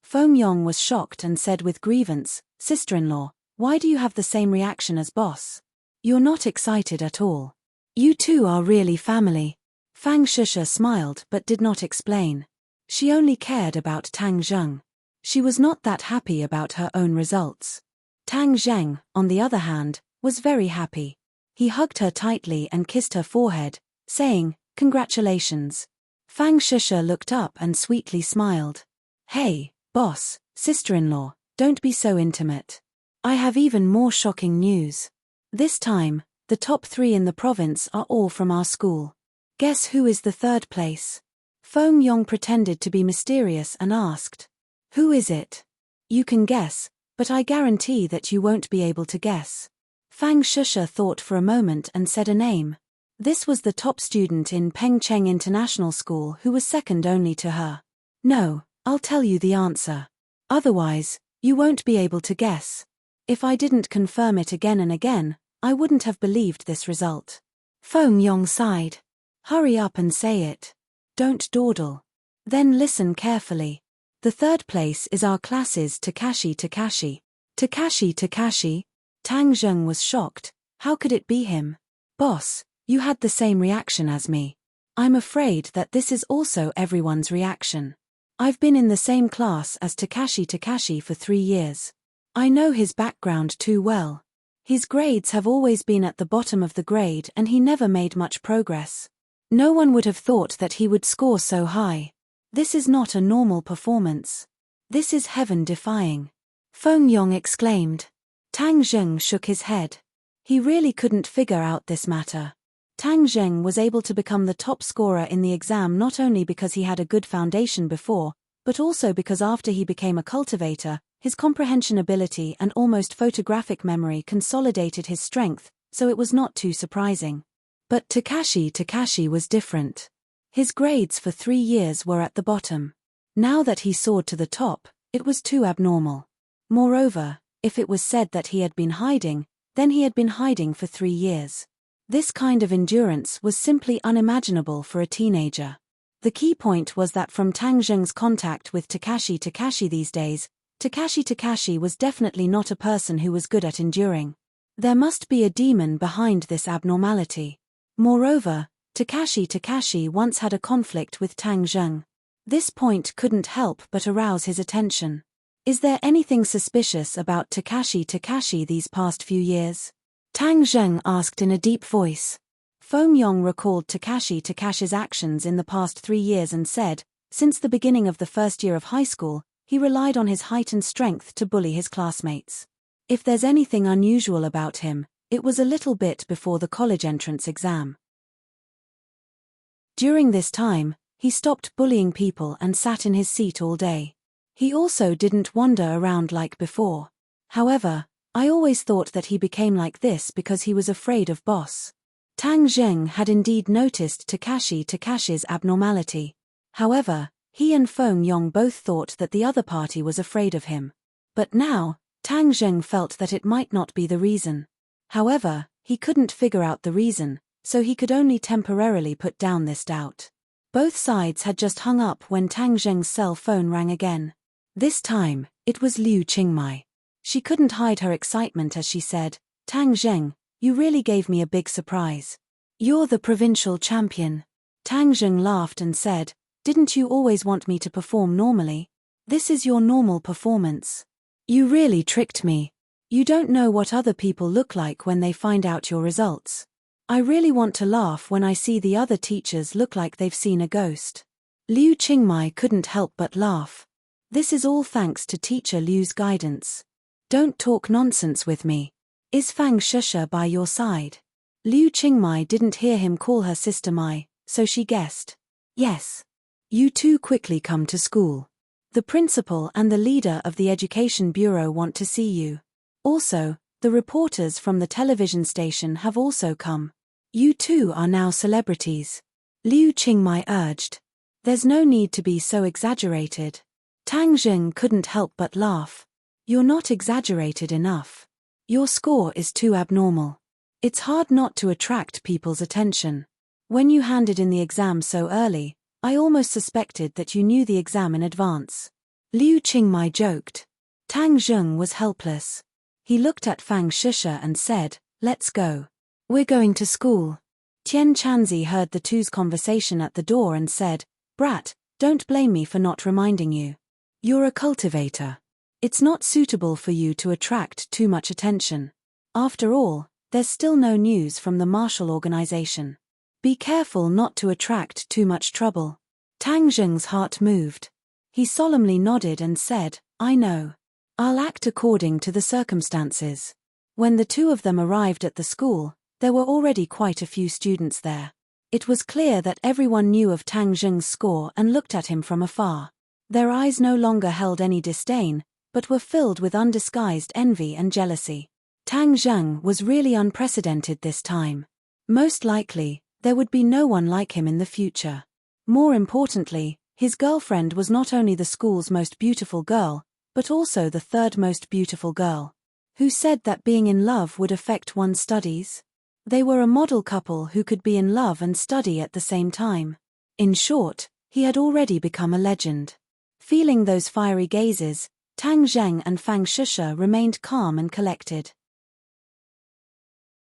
Feng Yong was shocked and said with grievance, "Sister-in-law, why do you have the same reaction as boss? You're not excited at all. You two are really family." Fang Shusha smiled but did not explain. She only cared about Tang Zheng. She was not that happy about her own results. Tang Zheng, on the other hand, was very happy. He hugged her tightly and kissed her forehead, saying, "Congratulations." Fang Shusha looked up and sweetly smiled. "Hey, boss, sister-in-law, don't be so intimate. I have even more shocking news. This time, the top 3 in the province are all from our school. Guess who is the 3rd place?" Feng Yong pretended to be mysterious and asked, "Who is it?" "You can guess, but I guarantee that you won't be able to guess." Fang Shusha thought for a moment and said a name. This was the top student in Pengcheng International School who was second only to her. "No, I'll tell you the answer. Otherwise, you won't be able to guess. If I didn't confirm it again and again, I wouldn't have believed this result." Feng Yong sighed. "Hurry up and say it. Don't dawdle. Then listen carefully. The 3rd place is our class's Takashi Takashi." "Takashi Takashi?" Tang Zheng was shocked. How could it be him? "Boss, you had the same reaction as me. I'm afraid that this is also everyone's reaction. I've been in the same class as Takashi Takashi for 3 years. I know his background too well. His grades have always been at the bottom of the grade and he never made much progress. No one would have thought that he would score so high. This is not a normal performance. This is heaven-defying." Feng Yong exclaimed. Tang Zheng shook his head. He really couldn't figure out this matter. Tang Zheng was able to become the top scorer in the exam not only because he had a good foundation before, but also because after he became a cultivator, his comprehension ability and almost photographic memory consolidated his strength, so it was not too surprising. But Takashi Takashi was different. His grades for 3 years were at the bottom. Now that he soared to the top, it was too abnormal. Moreover, if it was said that he had been hiding, then he had been hiding for 3 years. This kind of endurance was simply unimaginable for a teenager. The key point was that from Tang Zheng's contact with Takashi Takashi these days, Takashi Takashi was definitely not a person who was good at enduring. There must be a demon behind this abnormality. Moreover, Takashi Takashi once had a conflict with Tang Zheng. This point couldn't help but arouse his attention. Is there anything suspicious about Takashi Takashi these past few years? Tang Zheng asked in a deep voice. Feng Yong recalled Takashi Takashi's actions in the past 3 years and said, since the beginning of the first year of high school, he relied on his height and strength to bully his classmates. If there's anything unusual about him, it was a little bit before the college entrance exam. During this time, he stopped bullying people and sat in his seat all day. He also didn't wander around like before. However, I always thought that he became like this because he was afraid of boss. Tang Zheng had indeed noticed Takashi Takashi's abnormality. However, he and Feng Yong both thought that the other party was afraid of him. But now, Tang Zheng felt that it might not be the reason. However, he couldn't figure out the reason, so he could only temporarily put down this doubt. Both sides had just hung up when Tang Zheng's cell phone rang again. This time, it was Liu Qingmai. She couldn't hide her excitement as she said, "Tang Zheng, you really gave me a big surprise. You're the provincial champion." Tang Zheng laughed and said, "Didn't you always want me to perform normally? This is your normal performance. You really tricked me. You don't know what other people look like when they find out your results. I really want to laugh when I see the other teachers look like they've seen a ghost." Liu Qingmai couldn't help but laugh. This is all thanks to teacher Liu's guidance. "Don't talk nonsense with me. Is Fang Shusha by your side?" Liu Qingmai didn't hear him call her sister Mai, so she guessed. "Yes. You two quickly come to school. The principal and the leader of the education bureau want to see you. Also, the reporters from the television station have also come. You two are now celebrities," Liu Qingmai urged. "There's no need to be so exaggerated." Tang Zheng couldn't help but laugh. "You're not exaggerated enough. Your score is too abnormal. It's hard not to attract people's attention. When you handed in the exam so early, I almost suspected that you knew the exam in advance," Liu Qingmai joked. Tang Zheng was helpless. He looked at Fang Shusha and said, "Let's go. We're going to school." Tian Chanzi heard the two's conversation at the door and said, "Brat, don't blame me for not reminding you. You're a cultivator. It's not suitable for you to attract too much attention. After all, there's still no news from the Marshall Organization. Be careful not to attract too much trouble." Tang Zheng's heart moved. He solemnly nodded and said, "I know. I'll act according to the circumstances." When the two of them arrived at the school, there were already quite a few students there. It was clear that everyone knew of Tang Zheng's score and looked at him from afar. Their eyes no longer held any disdain, but were filled with undisguised envy and jealousy. Tang Zheng was really unprecedented this time. Most likely, there would be no one like him in the future. More importantly, his girlfriend was not only the school's most beautiful girl, but also the third most beautiful girl. Who said that being in love would affect one's studies? They were a model couple who could be in love and study at the same time. In short, he had already become a legend. Feeling those fiery gazes, Tang Zheng and Fang Shusha remained calm and collected.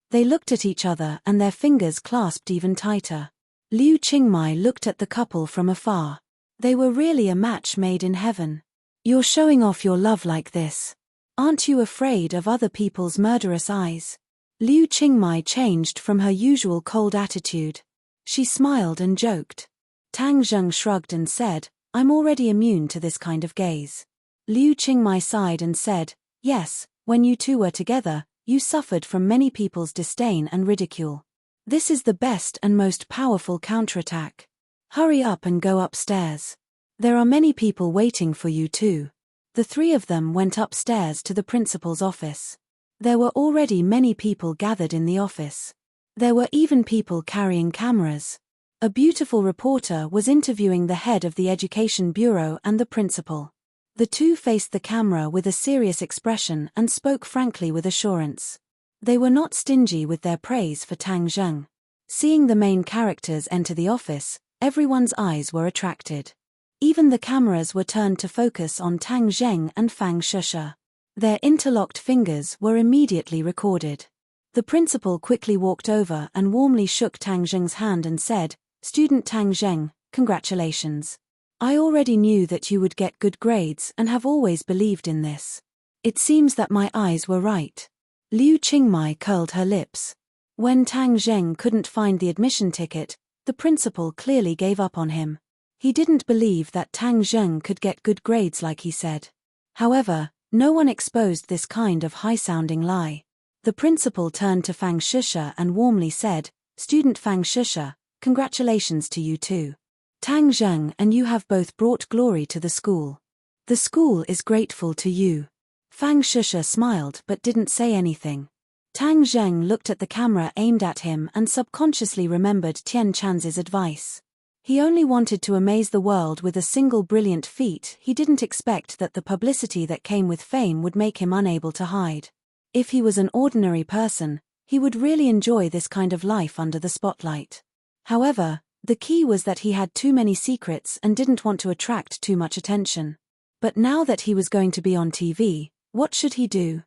They looked at each other and their fingers clasped even tighter. Liu Qingmai looked at the couple from afar. They were really a match made in heaven. "You're showing off your love like this. Aren't you afraid of other people's murderous eyes?" Liu Qingmai changed from her usual cold attitude. She smiled and joked. Tang Zheng shrugged and said, "I'm already immune to this kind of gaze." Liu Qingmai sighed and said, "Yes, when you two were together, you suffered from many people's disdain and ridicule. This is the best and most powerful counterattack. Hurry up and go upstairs. There are many people waiting for you too." The three of them went upstairs to the principal's office. There were already many people gathered in the office. There were even people carrying cameras. A beautiful reporter was interviewing the head of the education bureau and the principal. The two faced the camera with a serious expression and spoke frankly with assurance. They were not stingy with their praise for Tang Zheng. Seeing the main characters enter the office, everyone's eyes were attracted. Even the cameras were turned to focus on Tang Zheng and Fang Shusha. Their interlocked fingers were immediately recorded. The principal quickly walked over and warmly shook Tang Zheng's hand and said, "Student Tang Zheng, congratulations. I already knew that you would get good grades and have always believed in this. It seems that my eyes were right." Liu Qingmai curled her lips. When Tang Zheng couldn't find the admission ticket, the principal clearly gave up on him. He didn't believe that Tang Zheng could get good grades like he said. However, no one exposed this kind of high-sounding lie. The principal turned to Fang Shusha and warmly said, "Student Fang Shusha, congratulations to you too. Tang Zheng and you have both brought glory to the school. The school is grateful to you." Fang Shusha smiled but didn't say anything. Tang Zheng looked at the camera aimed at him and subconsciously remembered Tian Chanzi's advice. He only wanted to amaze the world with a single brilliant feat. He didn't expect that the publicity that came with fame would make him unable to hide. If he was an ordinary person, he would really enjoy this kind of life under the spotlight. However, the key was that he had too many secrets and didn't want to attract too much attention. But now that he was going to be on TV, what should he do?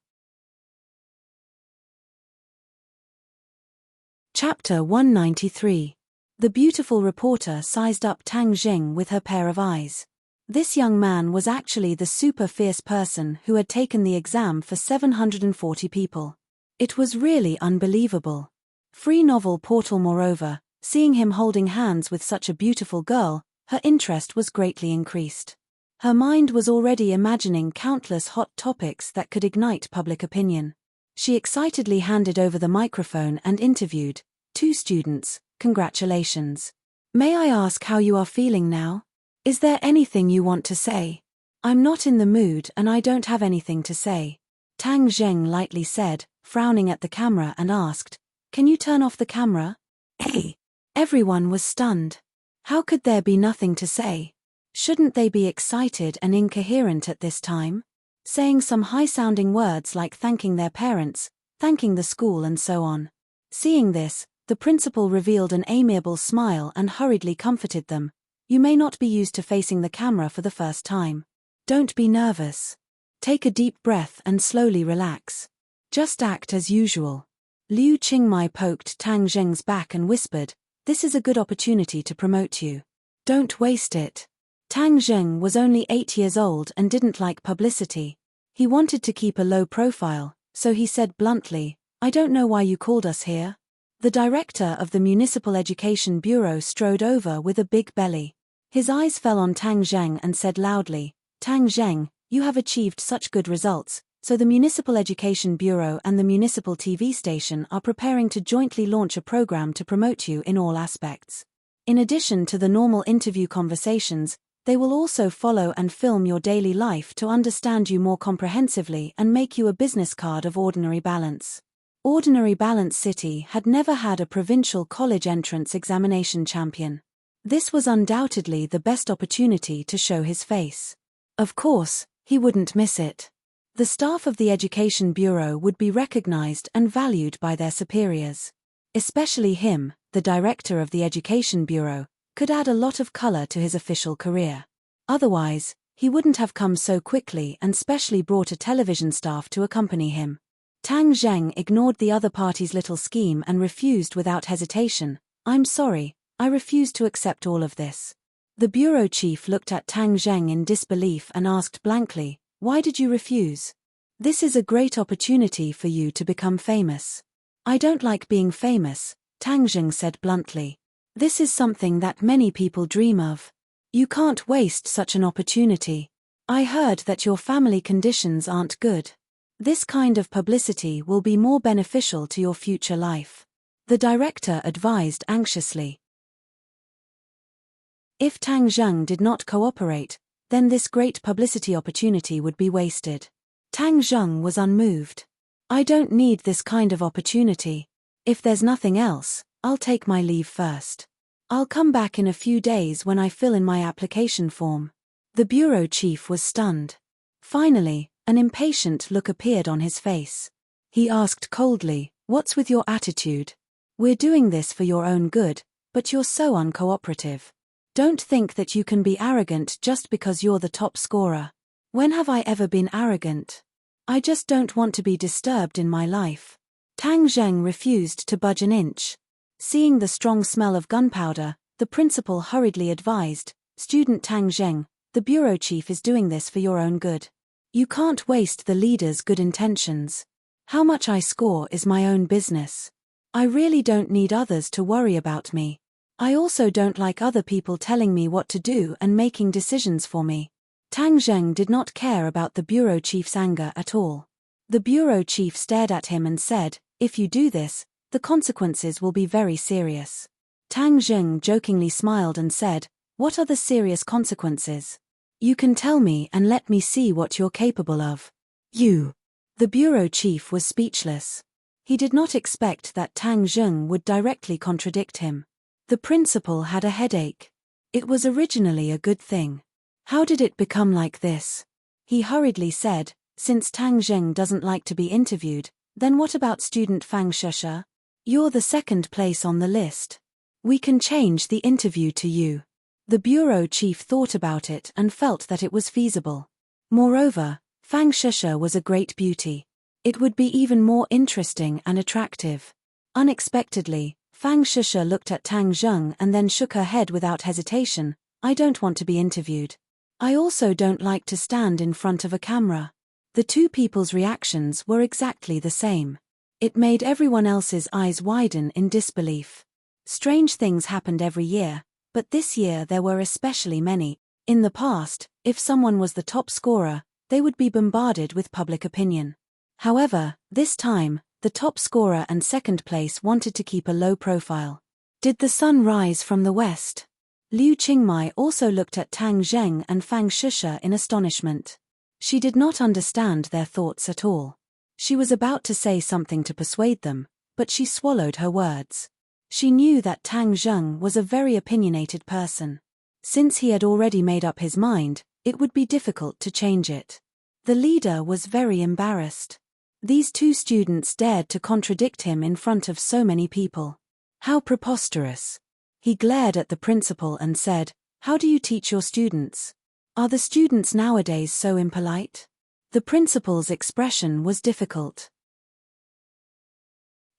Chapter 193. The beautiful reporter sized up Tang Zheng with her pair of eyes. This young man was actually the super fierce person who had taken the exam for 740 people. It was really unbelievable. Free novel portal. Moreover, seeing him holding hands with such a beautiful girl, her interest was greatly increased. Her mind was already imagining countless hot topics that could ignite public opinion. She excitedly handed over the microphone and interviewed, "Two students, congratulations. May I ask how you are feeling now? Is there anything you want to say?" "I'm not in the mood and I don't have anything to say," Tang Zheng lightly said, frowning at the camera and asked, "Can you turn off the camera?" Hey! Everyone was stunned. How could there be nothing to say? Shouldn't they be excited and incoherent at this time? Saying some high-sounding words like thanking their parents, thanking the school and so on. Seeing this, the principal revealed an amiable smile and hurriedly comforted them. "You may not be used to facing the camera for the first time. Don't be nervous. Take a deep breath and slowly relax. Just act as usual. Liu Qingmai poked Tang Zheng's back and whispered, "This is a good opportunity to promote you. Don't waste it." Tang Zheng was only 8 years old and didn't like publicity. He wanted to keep a low profile, so he said bluntly, "I don't know why you called us here." The director of the Municipal Education Bureau strode over with a big belly. His eyes fell on Tang Zheng and said loudly, "Tang Zheng, you have achieved such good results, so the Municipal Education Bureau and the Municipal TV station are preparing to jointly launch a program to promote you in all aspects. In addition to the normal interview conversations, they will also follow and film your daily life to understand you more comprehensively and make you a business card of Ordinary Balance." Ordinary Balance City had never had a provincial college entrance examination champion. This was undoubtedly the best opportunity to show his face. Of course, he wouldn't miss it. The staff of the Education Bureau would be recognized and valued by their superiors. Especially him, the director of the Education Bureau, could add a lot of color to his official career. Otherwise, he wouldn't have come so quickly and specially brought a television staff to accompany him. Tang Zheng ignored the other party's little scheme and refused without hesitation, "I'm sorry, I refuse to accept all of this." The bureau chief looked at Tang Zheng in disbelief and asked blankly, "Why did you refuse? This is a great opportunity for you to become famous." "I don't like being famous," Tang Zheng said bluntly. "This is something that many people dream of. You can't waste such an opportunity. I heard that your family conditions aren't good. This kind of publicity will be more beneficial to your future life," the director advised anxiously. If Tang Zheng did not cooperate, then this great publicity opportunity would be wasted. Tang Zheng was unmoved. "I don't need this kind of opportunity. If there's nothing else, I'll take my leave first. I'll come back in a few days when I fill in my application form." The bureau chief was stunned. Finally, an impatient look appeared on his face. He asked coldly, "What's with your attitude? We're doing this for your own good, but you're so uncooperative. Don't think that you can be arrogant just because you're the top scorer. When have I ever been arrogant? I just don't want to be disturbed in my life." Tang Zheng refused to budge an inch. Seeing the strong smell of gunpowder, the principal hurriedly advised, "Student Tang Zheng, the bureau chief is doing this for your own good. You can't waste the leader's good intentions. How much I score is my own business. I really don't need others to worry about me. I also don't like other people telling me what to do and making decisions for me." Tang Zheng did not care about the bureau chief's anger at all. The bureau chief stared at him and said, "If you do this, the consequences will be very serious." Tang Zheng jokingly smiled and said, "What are the serious consequences? You can tell me and let me see what you're capable of." "You." The bureau chief was speechless. He did not expect that Tang Zheng would directly contradict him. The principal had a headache. It was originally a good thing. How did it become like this? He hurriedly said, "Since Tang Zheng doesn't like to be interviewed, then what about student Fang Shusha? You're the second place on the list. We can change the interview to you." The bureau chief thought about it and felt that it was feasible. Moreover, Fang Shusha was a great beauty. It would be even more interesting and attractive. Unexpectedly, Fang Shusha looked at Tang Zheng and then shook her head without hesitation. "I don't want to be interviewed. I also don't like to stand in front of a camera." The two people's reactions were exactly the same. It made everyone else's eyes widen in disbelief. Strange things happened every year, but this year there were especially many. In the past, if someone was the top scorer, they would be bombarded with public opinion. However, this time, the top scorer and second place wanted to keep a low profile. Did the sun rise from the west? Liu Qingmai also looked at Tang Zheng and Fang Shusha in astonishment. She did not understand their thoughts at all. She was about to say something to persuade them, but she swallowed her words. She knew that Tang Zheng was a very opinionated person. Since he had already made up his mind, it would be difficult to change it. The leader was very embarrassed. These two students dared to contradict him in front of so many people. How preposterous. He glared at the principal and said, "How do you teach your students? Are the students nowadays so impolite?" The principal's expression was difficult.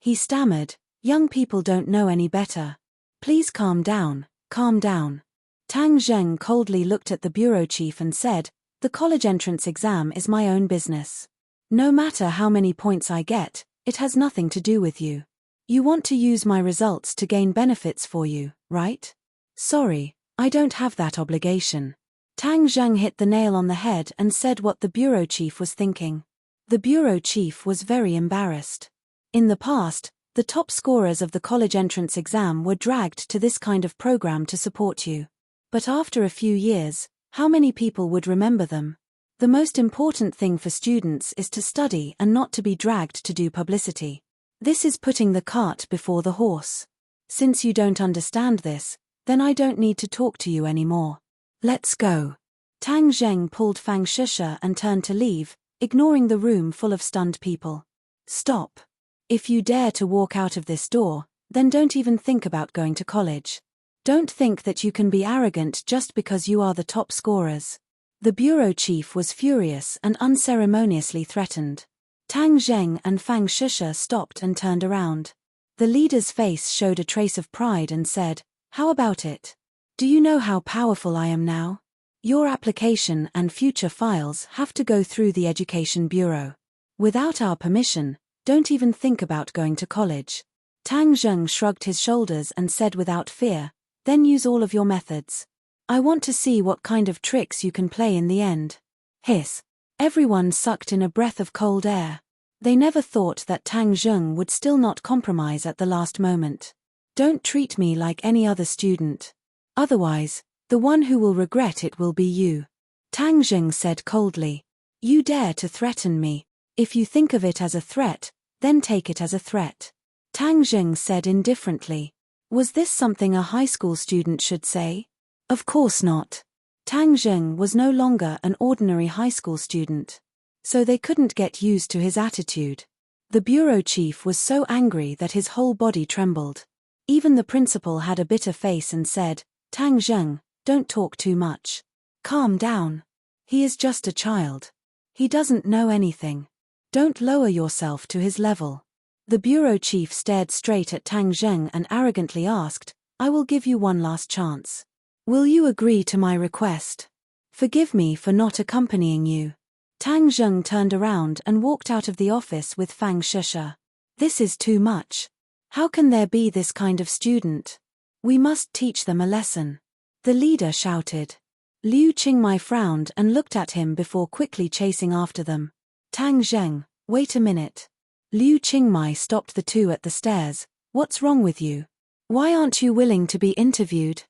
He stammered, "Young people don't know any better. Please calm down, calm down." Tang Zheng coldly looked at the bureau chief and said, "The college entrance exam is my own business. No matter how many points I get, it has nothing to do with you. You want to use my results to gain benefits for you, right? Sorry, I don't have that obligation." Tang Zheng hit the nail on the head and said what the bureau chief was thinking. The bureau chief was very embarrassed. In the past, the top scorers of the college entrance exam were dragged to this kind of program to support you. But after a few years, how many people would remember them? The most important thing for students is to study and not to be dragged to do publicity. This is putting the cart before the horse. Since you don't understand this, then I don't need to talk to you anymore. Let's go. Tang Zheng pulled Fang Shisha and turned to leave, ignoring the room full of stunned people. Stop. If you dare to walk out of this door, then don't even think about going to college. Don't think that you can be arrogant just because you are the top scorers. The bureau chief was furious and unceremoniously threatened. Tang Zheng and Fang Shisha stopped and turned around. The leader's face showed a trace of pride and said, "How about it? Do you know how powerful I am now? Your application and future files have to go through the Education Bureau. Without our permission, don't even think about going to college." Tang Zheng shrugged his shoulders and said without fear, "Then use all of your methods. I want to see what kind of tricks you can play in the end." Hiss. Everyone sucked in a breath of cold air. They never thought that Tang Zheng would still not compromise at the last moment. "Don't treat me like any other student. Otherwise, the one who will regret it will be you," Tang Zheng said coldly. "You dare to threaten me. If you think of it as a threat, then take it as a threat," Tang Zheng said indifferently. Was this something a high school student should say? Of course not. Tang Zheng was no longer an ordinary high school student. So they couldn't get used to his attitude. The bureau chief was so angry that his whole body trembled. Even the principal had a bitter face and said, "Tang Zheng, don't talk too much. Calm down. He is just a child. He doesn't know anything. Don't lower yourself to his level." The bureau chief stared straight at Tang Zheng and arrogantly asked, "I will give you one last chance. Will you agree to my request? Forgive me for not accompanying you." Tang Zheng turned around and walked out of the office with Fang Shisha. "This is too much. How can there be this kind of student? We must teach them a lesson," the leader shouted. Liu Qingmai frowned and looked at him before quickly chasing after them. "Tang Zheng, wait a minute." Liu Qingmai stopped the two at the stairs. "What's wrong with you? Why aren't you willing to be interviewed?"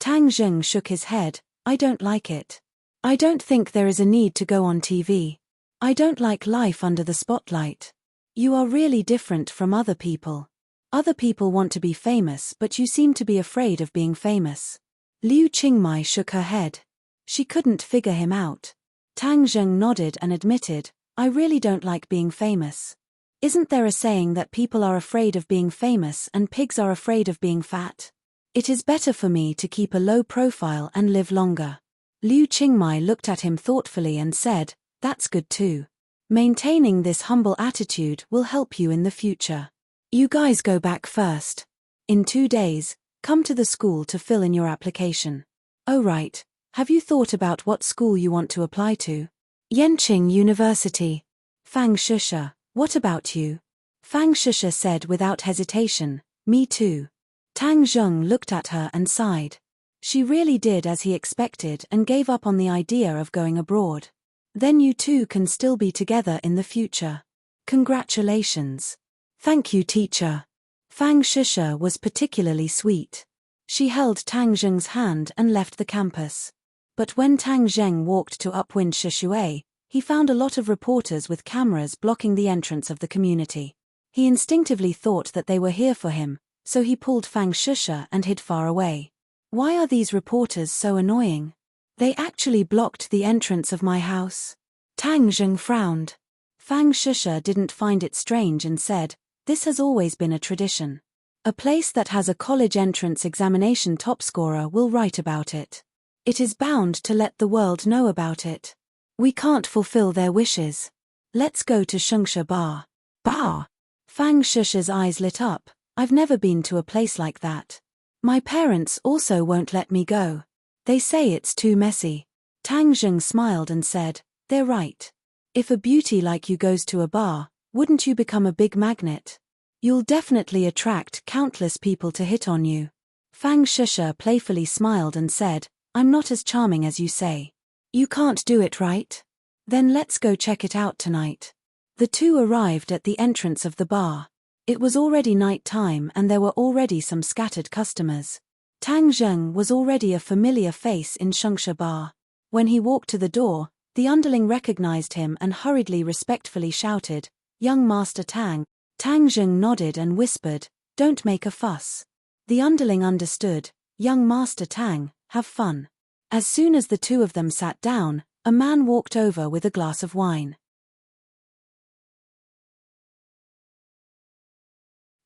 Tang Zheng shook his head. "I don't like it. I don't think there is a need to go on TV. I don't like life under the spotlight. You are really different from other people. Other people want to be famous, but you seem to be afraid of being famous." Liu Qingmai shook her head. She couldn't figure him out. Tang Zheng nodded and admitted, "I really don't like being famous. Isn't there a saying that people are afraid of being famous and pigs are afraid of being fat? It is better for me to keep a low profile and live longer." Liu Qingmai looked at him thoughtfully and said, "That's good too. Maintaining this humble attitude will help you in the future. You guys go back first. In 2 days, come to the school to fill in your application." "Oh right, have you thought about what school you want to apply to?" "Yanqing University." "Fang Shisha, what about you?" Fang Shisha said without hesitation, "Me too." Tang Zheng looked at her and sighed. She really did as he expected and gave up on the idea of going abroad. "Then you two can still be together in the future. Congratulations." "Thank you, teacher." Fang Shisha was particularly sweet. She held Tang Zheng's hand and left the campus. But when Tang Zheng walked to Upwind Shishui, he found a lot of reporters with cameras blocking the entrance of the community. He instinctively thought that they were here for him, so he pulled Fang Shisha and hid far away. "Why are these reporters so annoying? They actually blocked the entrance of my house." Tang Zheng frowned. Fang Shisha didn't find it strange and said, "This has always been a tradition. A place that has a college entrance examination top scorer will write about it. It is bound to let the world know about it. We can't fulfill their wishes. Let's go to Shungsha Bar." Bah! Fang Shusha's eyes lit up. I've never been to a place like that. My parents also won't let me go. They say it's too messy. Tang Zheng smiled and said, they're right. If a beauty like you goes to a bar, wouldn't you become a big magnet? You'll definitely attract countless people to hit on you. Fang Shusha playfully smiled and said, I'm not as charming as you say. You can't do it, right? Then let's go check it out tonight. The two arrived at the entrance of the bar. It was already night time and there were already some scattered customers. Tang Zheng was already a familiar face in Shengsha Bar. When he walked to the door, the underling recognized him and hurriedly respectfully shouted, Young Master Tang. Tang Zheng nodded and whispered, Don't make a fuss. The underling understood, Young Master Tang, have fun. As soon as the two of them sat down, a man walked over with a glass of wine.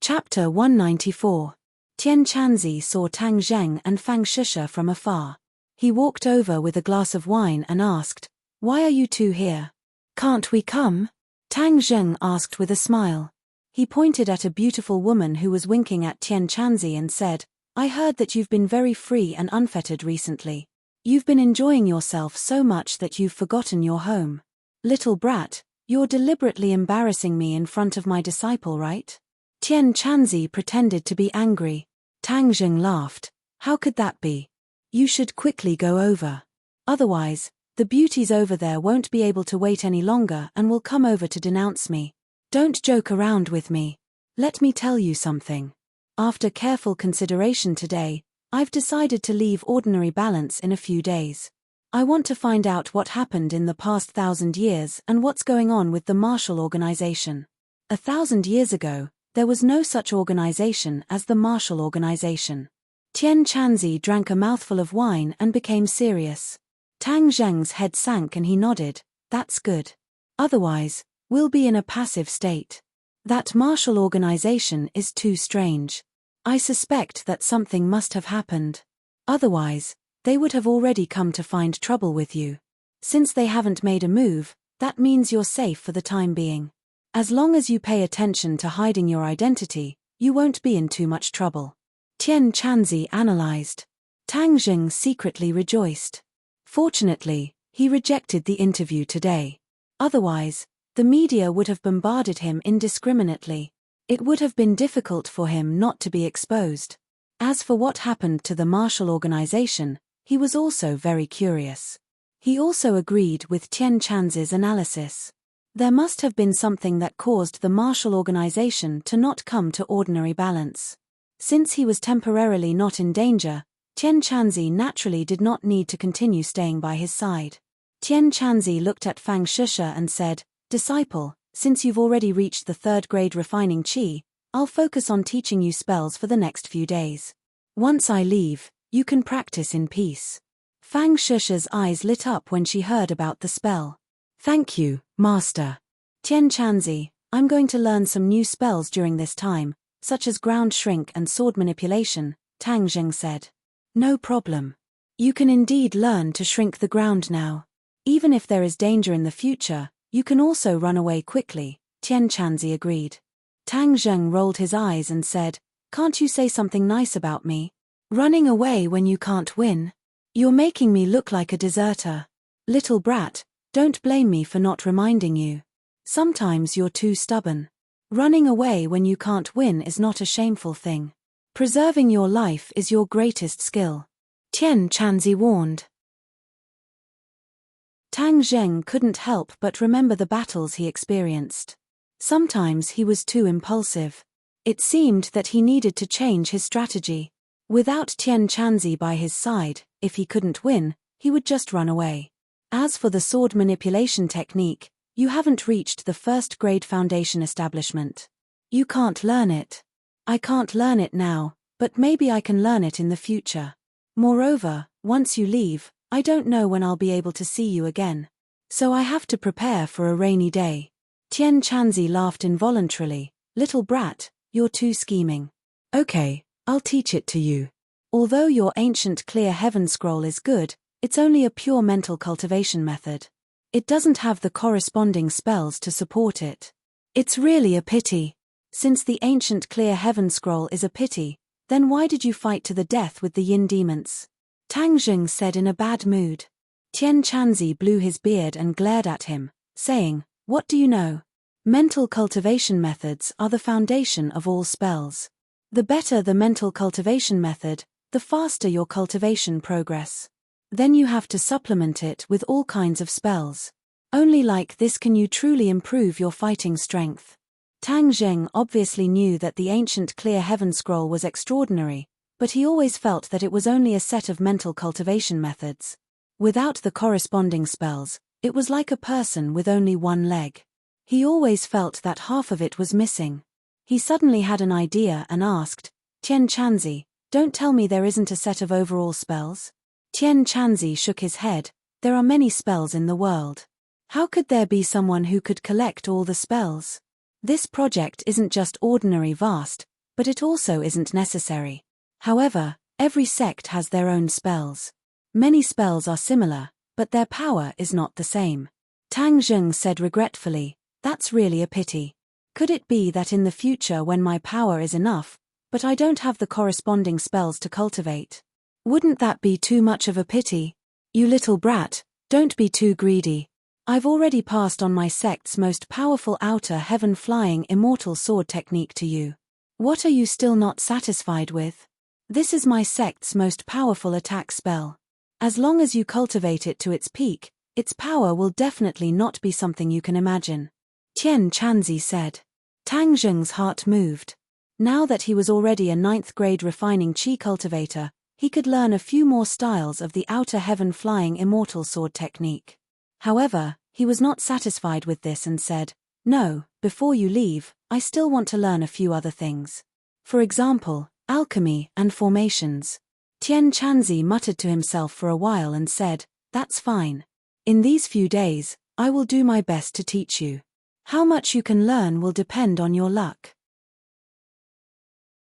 Chapter 194. Tian Chanzi saw Tang Zheng and Fang Shusha from afar. He walked over with a glass of wine and asked, Why are you two here? Can't we come? Tang Zheng asked with a smile. He pointed at a beautiful woman who was winking at Tian Chanzi and said, I heard that you've been very free and unfettered recently. You've been enjoying yourself so much that you've forgotten your home. Little brat, you're deliberately embarrassing me in front of my disciple, right? Tian Chanzi pretended to be angry. Tang Zheng laughed. How could that be? You should quickly go over. Otherwise, the beauties over there won't be able to wait any longer and will come over to denounce me. Don't joke around with me. Let me tell you something. After careful consideration today, I've decided to leave ordinary balance in a few days. I want to find out what happened in the past 1,000 years and what's going on with the martial organization. 1,000 years ago, there was no such organization as the martial organization. Tian Chanzi drank a mouthful of wine and became serious. Tang Zheng's head sank and he nodded, That's good. Otherwise, we'll be in a passive state. That martial organization is too strange. I suspect that something must have happened. Otherwise, they would have already come to find trouble with you. Since they haven't made a move, that means you're safe for the time being. As long as you pay attention to hiding your identity, you won't be in too much trouble. Tian Chanzi analyzed. Tang Zheng secretly rejoiced. Fortunately, he rejected the interview today. Otherwise, the media would have bombarded him indiscriminately. It would have been difficult for him not to be exposed. As for what happened to the martial organization, he was also very curious. He also agreed with Tian Chanzi's analysis. There must have been something that caused the martial organization to not come to ordinary balance. Since he was temporarily not in danger, Tian Chanzi naturally did not need to continue staying by his side. Tian Chanzi looked at Fang Shusha and said, Disciple, since you've already reached the 3rd grade refining qi, I'll focus on teaching you spells for the next few days. Once I leave, you can practice in peace. Fang Shusha's eyes lit up when she heard about the spell. Thank you, Master. Tian Chanzi, I'm going to learn some new spells during this time, such as ground shrink and sword manipulation, Tang Zheng said. No problem. You can indeed learn to shrink the ground now. Even if there is danger in the future, you can also run away quickly, Tian Chanzi agreed. Tang Zheng rolled his eyes and said, Can't you say something nice about me? Running away when you can't win? You're making me look like a deserter. Little brat, don't blame me for not reminding you. Sometimes you're too stubborn. Running away when you can't win is not a shameful thing. Preserving your life is your greatest skill. Tian Chanzi warned. Tang Zheng couldn't help but remember the battles he experienced. Sometimes he was too impulsive. It seemed that he needed to change his strategy. Without Tian Chanzi by his side, if he couldn't win, he would just run away. As for the sword manipulation technique, you haven't reached the 1st grade foundation establishment. You can't learn it. I can't learn it now, but maybe I can learn it in the future. Moreover, once you leave, I don't know when I'll be able to see you again. So I have to prepare for a rainy day. Tian Chanzi laughed involuntarily. Little brat, you're too scheming. Okay, I'll teach it to you. Although your ancient clear heaven scroll is good, it's only a pure mental cultivation method. It doesn't have the corresponding spells to support it. It's really a pity. Since the ancient clear heaven scroll is a pity, then why did you fight to the death with the yin demons? Tang Zheng said in a bad mood. Tian Chanzi blew his beard and glared at him, saying, "What do you know? Mental cultivation methods are the foundation of all spells. The better the mental cultivation method, the faster your cultivation progress. Then you have to supplement it with all kinds of spells. Only like this can you truly improve your fighting strength." Tang Zheng obviously knew that the ancient clear heaven scroll was extraordinary, but he always felt that it was only a set of mental cultivation methods. Without the corresponding spells, it was like a person with only one leg. He always felt that half of it was missing. He suddenly had an idea and asked, "Tian Chanzi, don't tell me there isn't a set of overall spells?" Tian Chanzi shook his head. "There are many spells in the world. How could there be someone who could collect all the spells? This project isn't just ordinary vast, but it also isn't necessary. However, every sect has their own spells. Many spells are similar, but their power is not the same." Tang Zheng said regretfully, "That's really a pity. Could it be that in the future when my power is enough, but I don't have the corresponding spells to cultivate? Wouldn't that be too much of a pity? You little brat, don't be too greedy. I've already passed on my sect's most powerful outer heaven-flying immortal sword technique to you. What are you still not satisfied with? This is my sect's most powerful attack spell. As long as you cultivate it to its peak, its power will definitely not be something you can imagine." Tian Chanzi said. Tang Zheng's heart moved. Now that he was already a 9th grade refining chi cultivator, he could learn a few more styles of the outer heaven-flying immortal sword technique. However, he was not satisfied with this and said, "No, before you leave, I still want to learn a few other things. For example, alchemy and formations." Tian Chanzi muttered to himself for a while and said, "That's fine. In these few days, I will do my best to teach you. How much you can learn will depend on your luck."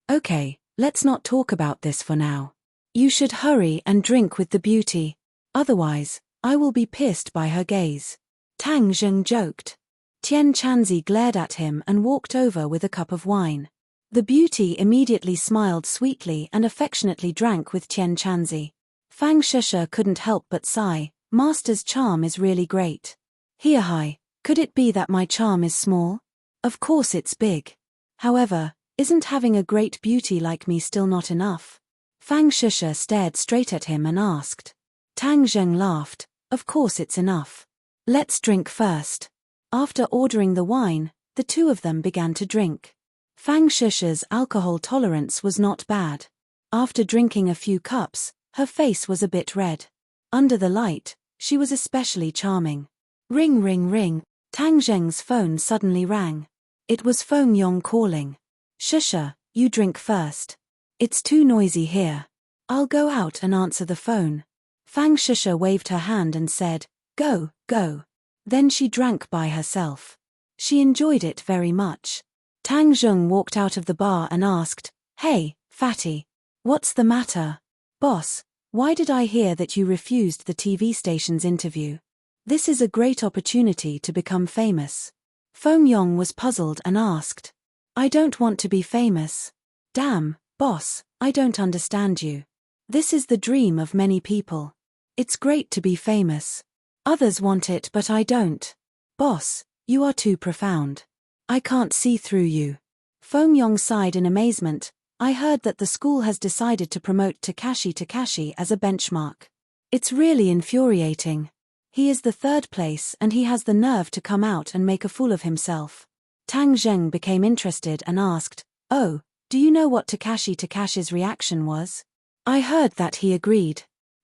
"Okay, let's not talk about this for now. You should hurry and drink with the beauty. Otherwise, I will be pissed by her gaze." Tang Zheng joked. Tian Chanzi glared at him and walked over with a cup of wine. The beauty immediately smiled sweetly and affectionately drank with Tian Chanzi. Fang Shisha couldn't help but sigh, "Master's charm is really great. Here hi, could it be that my charm is small? Of course it's big. However, isn't having a great beauty like me still not enough?" Fang Shisha stared straight at him and asked. Tang Zheng laughed, "Of course it's enough. Let's drink first." After ordering the wine, the two of them began to drink. Fang Shisha's alcohol tolerance was not bad. After drinking a few cups, her face was a bit red. Under the light, she was especially charming. Ring ring ring, Tang Zheng's phone suddenly rang. It was Feng Yong calling. "Shisha, you drink first. It's too noisy here. I'll go out and answer the phone." Fang Shisha waved her hand and said, "Go, go." Then she drank by herself. She enjoyed it very much. Tang Zheng walked out of the bar and asked, "Hey, fatty. What's the matter?" "Boss, why did I hear that you refused the TV station's interview? This is a great opportunity to become famous." Feng Yong was puzzled and asked, "I don't want to be famous." "Damn, boss, I don't understand you. This is the dream of many people. It's great to be famous. Others want it but I don't. Boss, you are too profound. I can't see through you." Feng Yong sighed in amazement. "I heard that the school has decided to promote Takashi as a benchmark. It's really infuriating. He is the 3rd place and he has the nerve to come out and make a fool of himself." Tang Zheng became interested and asked, "Oh, do you know what Takashi's reaction was?" "I heard that he agreed.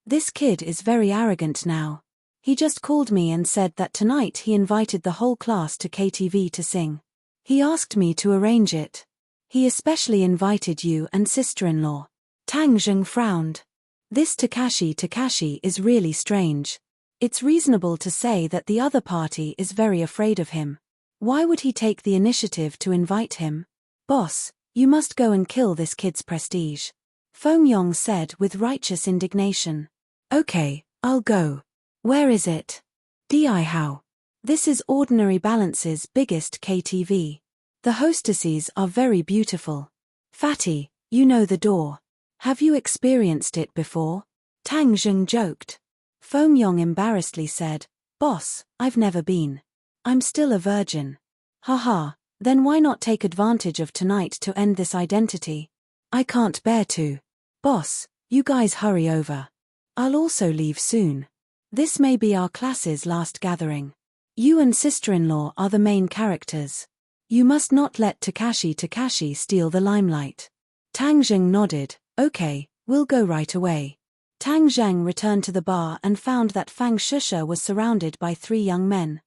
This kid is very arrogant now. He just called me and said that tonight he invited the whole class to KTV to sing. He asked me to arrange it. He especially invited you and sister-in-law." Tang Zheng frowned. This Takashi is really strange. It's reasonable to say that the other party is very afraid of him. Why would he take the initiative to invite him? "Boss, you must go and kill this kid's prestige," Feng Yong said with righteous indignation. "Okay, I'll go. Where is it?" "Di how?" This is Ordinary Balance's biggest KTV. The hostesses are very beautiful. Fatty, you know the door. Have you experienced it before? Tang Zheng joked. Feng Yong embarrassedly said, Boss, I've never been. I'm still a virgin. Haha, then why not take advantage of tonight to end this identity? I can't bear to. Boss, you guys hurry over. I'll also leave soon. This may be our class's last gathering. You and sister-in-law are the main characters. You must not let Takashi steal the limelight. Tang Zheng nodded. Okay, we'll go right away. Tang Zheng returned to the bar and found that Fang Shusha was surrounded by 3 young men.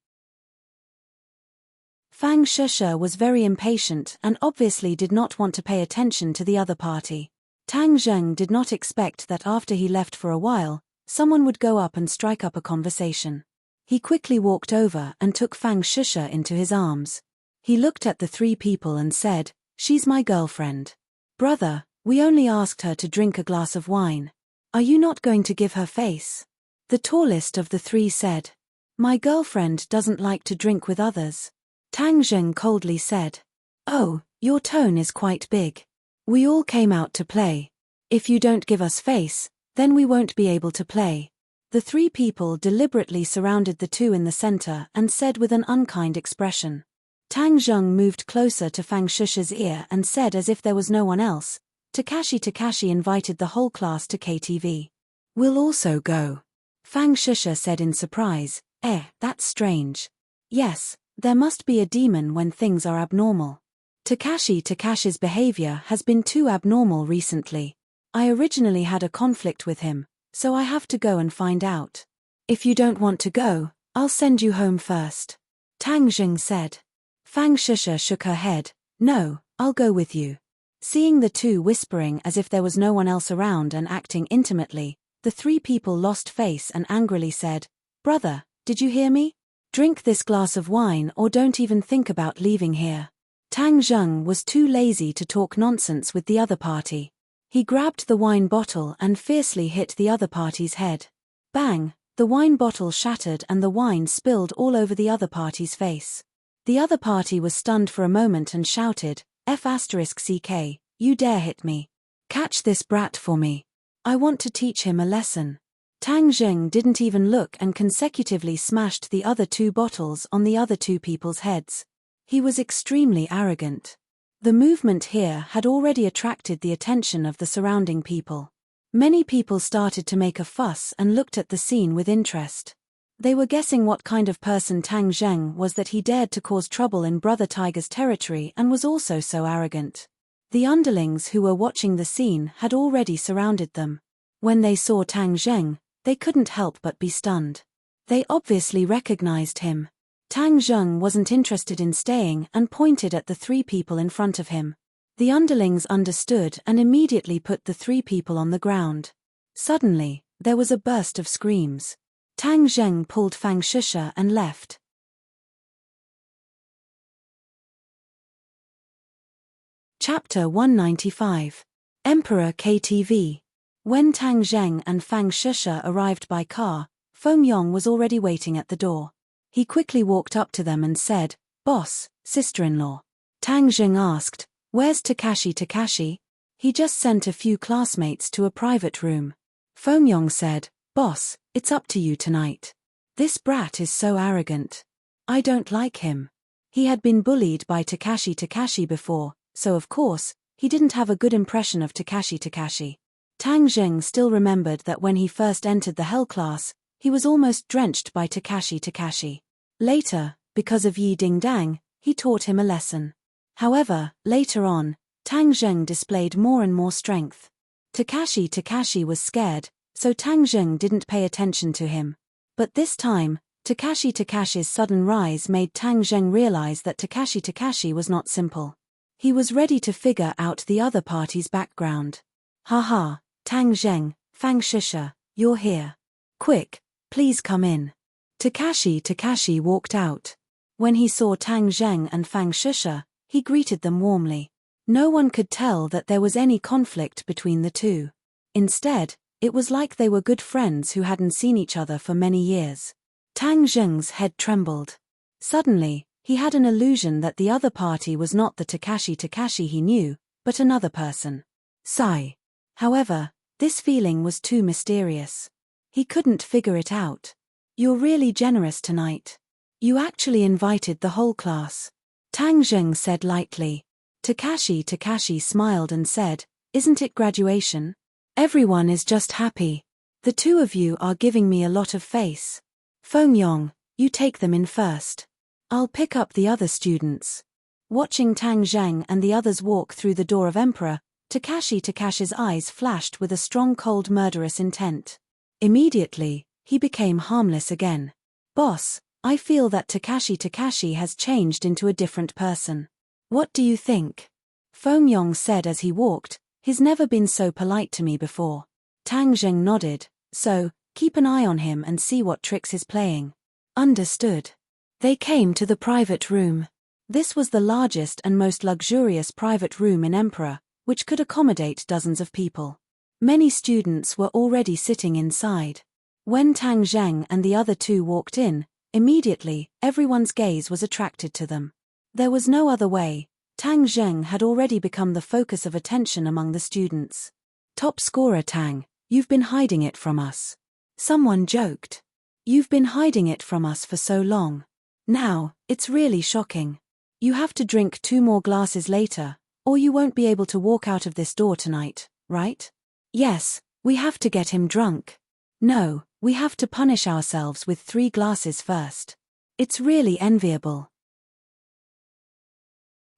Fang Shusha was very impatient and obviously did not want to pay attention to the other party. Tang Zheng did not expect that after he left for a while, someone would go up and strike up a conversation. He quickly walked over and took Fang Shusha into his arms. He looked at the 3 people and said, She's my girlfriend. Brother, we only asked her to drink a glass of wine. Are you not going to give her face? The tallest of the 3 said. My girlfriend doesn't like to drink with others. Tang Zheng coldly said. Oh, your tone is quite big. We all came out to play. If you don't give us face, then we won't be able to play. The 3 people deliberately surrounded the 2 in the center and said with an unkind expression. Tang Zheng moved closer to Fang Shusha's ear and said as if there was no one else, Takashi invited the whole class to KTV. We'll also go. Fang Shusha said in surprise, that's strange. Yes, there must be a demon when things are abnormal. Takashi's behavior has been too abnormal recently. I originally had a conflict with him, so I have to go and find out. If you don't want to go, I'll send you home first. Tang Zheng said. Fang Shusha shook her head. No, I'll go with you. Seeing the 2 whispering as if there was no one else around and acting intimately, the 3 people lost face and angrily said, Brother, did you hear me? Drink this glass of wine or don't even think about leaving here. Tang Zheng was too lazy to talk nonsense with the other party. He grabbed the wine bottle and fiercely hit the other party's head. Bang, the wine bottle shattered and the wine spilled all over the other party's face. The other party was stunned for a moment and shouted, F***CK, you dare hit me. Catch this brat for me. I want to teach him a lesson. Tang Zheng didn't even look and consecutively smashed the other 2 bottles on the other 2 people's heads. He was extremely arrogant. The movement here had already attracted the attention of the surrounding people. Many people started to make a fuss and looked at the scene with interest. They were guessing what kind of person Tang Zheng was that he dared to cause trouble in Brother Tiger's territory and was also so arrogant. The underlings who were watching the scene had already surrounded them. When they saw Tang Zheng, they couldn't help but be stunned. They obviously recognized him. Tang Zheng wasn't interested in staying and pointed at the 3 people in front of him. The underlings understood and immediately put the 3 people on the ground. Suddenly, there was a burst of screams. Tang Zheng pulled Fang Shusha and left. Chapter 195. Emperor KTV. When Tang Zheng and Fang Shusha arrived by car, Feng Yong was already waiting at the door. He quickly walked up to them and said, Boss, sister-in-law. Tang Zheng asked, Where's Takashi? He just sent a few classmates to a private room. Feng Yong said, Boss, it's up to you tonight. This brat is so arrogant. I don't like him. He had been bullied by Takashi before, so of course, he didn't have a good impression of Takashi. Tang Zheng still remembered that when he first entered the Hell class, he was almost drenched by Takashi. Later, because of Yi Ding Dang, he taught him a lesson. However, later on, Tang Zheng displayed more and more strength. Takashi was scared, so Tang Zheng didn't pay attention to him. But this time, Takashi's sudden rise made Tang Zheng realize that Takashi was not simple. He was ready to figure out the other party's background. Haha, Tang Zheng, Fang Shusha, you're here. Quick, please come in. Takashi walked out. When he saw Tang Zheng and Fang Shusha, he greeted them warmly. No one could tell that there was any conflict between the 2. Instead, it was like they were good friends who hadn't seen each other for many years. Tang Zheng's head trembled. Suddenly, he had an illusion that the other party was not the Takashi he knew, but another person. Sigh. However, this feeling was too mysterious. He couldn't figure it out. You're really generous tonight. You actually invited the whole class. Tang Zheng said lightly. Takashi smiled and said, isn't it graduation? Everyone is just happy. The two of you are giving me a lot of face. Feng Yong, you take them in first. I'll pick up the other students. Watching Tang Zheng and the others walk through the door of Emperor, Takashi's eyes flashed with a strong cold murderous intent. Immediately, he became harmless again. Boss, I feel that Takashi has changed into a different person. What do you think? Feng Yong said as he walked, he's never been so polite to me before. Tang Zheng nodded, so, keep an eye on him and see what tricks he's playing. Understood. They came to the private room. This was the largest and most luxurious private room in Emperor, which could accommodate dozens of people. Many students were already sitting inside. When Tang Zheng and the other two walked in, immediately, everyone's gaze was attracted to them. There was no other way. Tang Zheng had already become the focus of attention among the students. Top scorer Tang, you've been hiding it from us. Someone joked. You've been hiding it from us for so long. Now, it's really shocking. You have to drink 2 more glasses later, or you won't be able to walk out of this door tonight, right? Yes, we have to get him drunk. No, we have to punish ourselves with 3 glasses first. It's really enviable.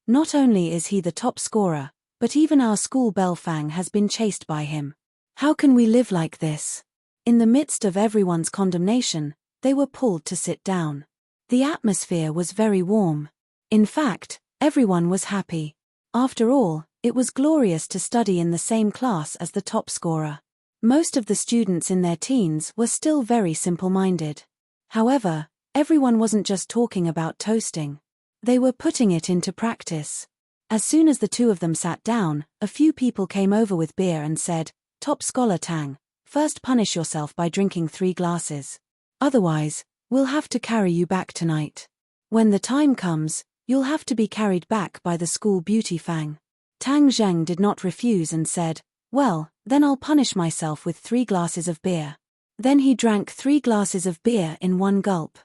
Not only is he the top scorer, but even our school Belfang has been chased by him. How can we live like this? In the midst of everyone's condemnation, they were pulled to sit down. The atmosphere was very warm. In fact, everyone was happy. After all, it was glorious to study in the same class as the top scorer. Most of the students in their teens were still very simple-minded. However, everyone wasn't just talking about toasting. They were putting it into practice. As soon as the two of them sat down, a few people came over with beer and said, Top scholar Tang, first punish yourself by drinking 3 glasses. Otherwise, we'll have to carry you back tonight. When the time comes, you'll have to be carried back by the school beauty Fang. Tang Zheng did not refuse and said, well, then I'll punish myself with 3 glasses of beer. Then he drank 3 glasses of beer in one gulp.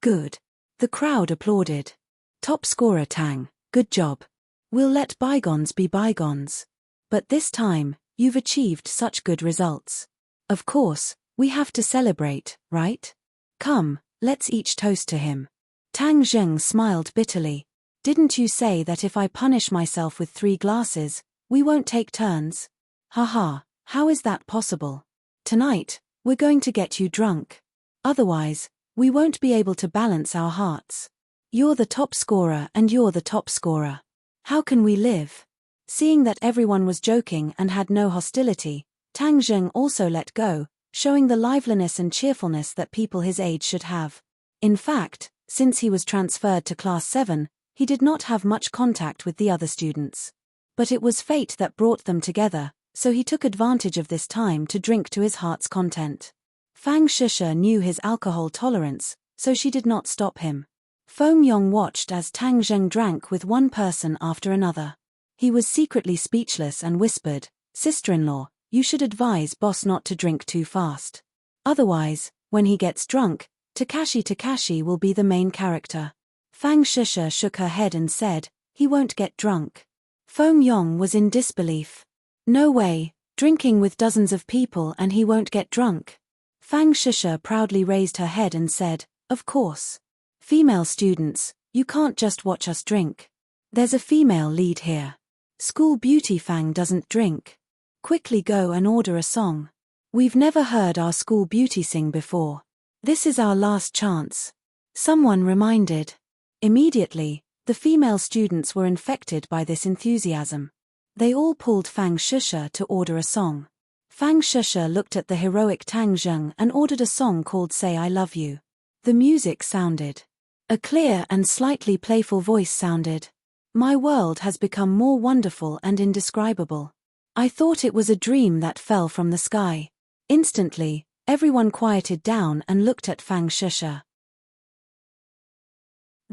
Good. The crowd applauded. Top scorer Tang, good job. We'll let bygones be bygones. But this time, you've achieved such good results. Of course, we have to celebrate, right? Come, let's each toast to him. Tang Zheng smiled bitterly. Didn't you say that if I punish myself with 3 glasses, we won't take turns? Haha, how is that possible? Tonight, we're going to get you drunk. Otherwise, we won't be able to balance our hearts. You're the top scorer and you're the top scorer. How can we live? Seeing that everyone was joking and had no hostility, Tang Zheng also let go, showing the liveliness and cheerfulness that people his age should have. In fact, since he was transferred to Class 7, he did not have much contact with the other students. But it was fate that brought them together, so he took advantage of this time to drink to his heart's content. Fang Shisha knew his alcohol tolerance, so she did not stop him. Feng Yong watched as Tang Zheng drank with one person after another. He was secretly speechless and whispered, Sister-in-law, you should advise boss not to drink too fast. Otherwise, when he gets drunk, Takashi will be the main character. Fang Shisha shook her head and said, he won't get drunk. Feng Yong was in disbelief. No way, drinking with dozens of people and he won't get drunk. Fang Shisha proudly raised her head and said, of course. Female students, you can't just watch us drink. There's a female lead here. School beauty Fang doesn't drink. Quickly go and order a song. We've never heard our school beauty sing before. This is our last chance. Someone reminded. Immediately, the female students were infected by this enthusiasm. They all pulled Fang Shisha to order a song. Fang Shisha looked at the heroic Tang Zheng and ordered a song called Say I Love You. The music sounded. A clear and slightly playful voice sounded. My world has become more wonderful and indescribable. I thought it was a dream that fell from the sky. Instantly, everyone quieted down and looked at Fang Shisha.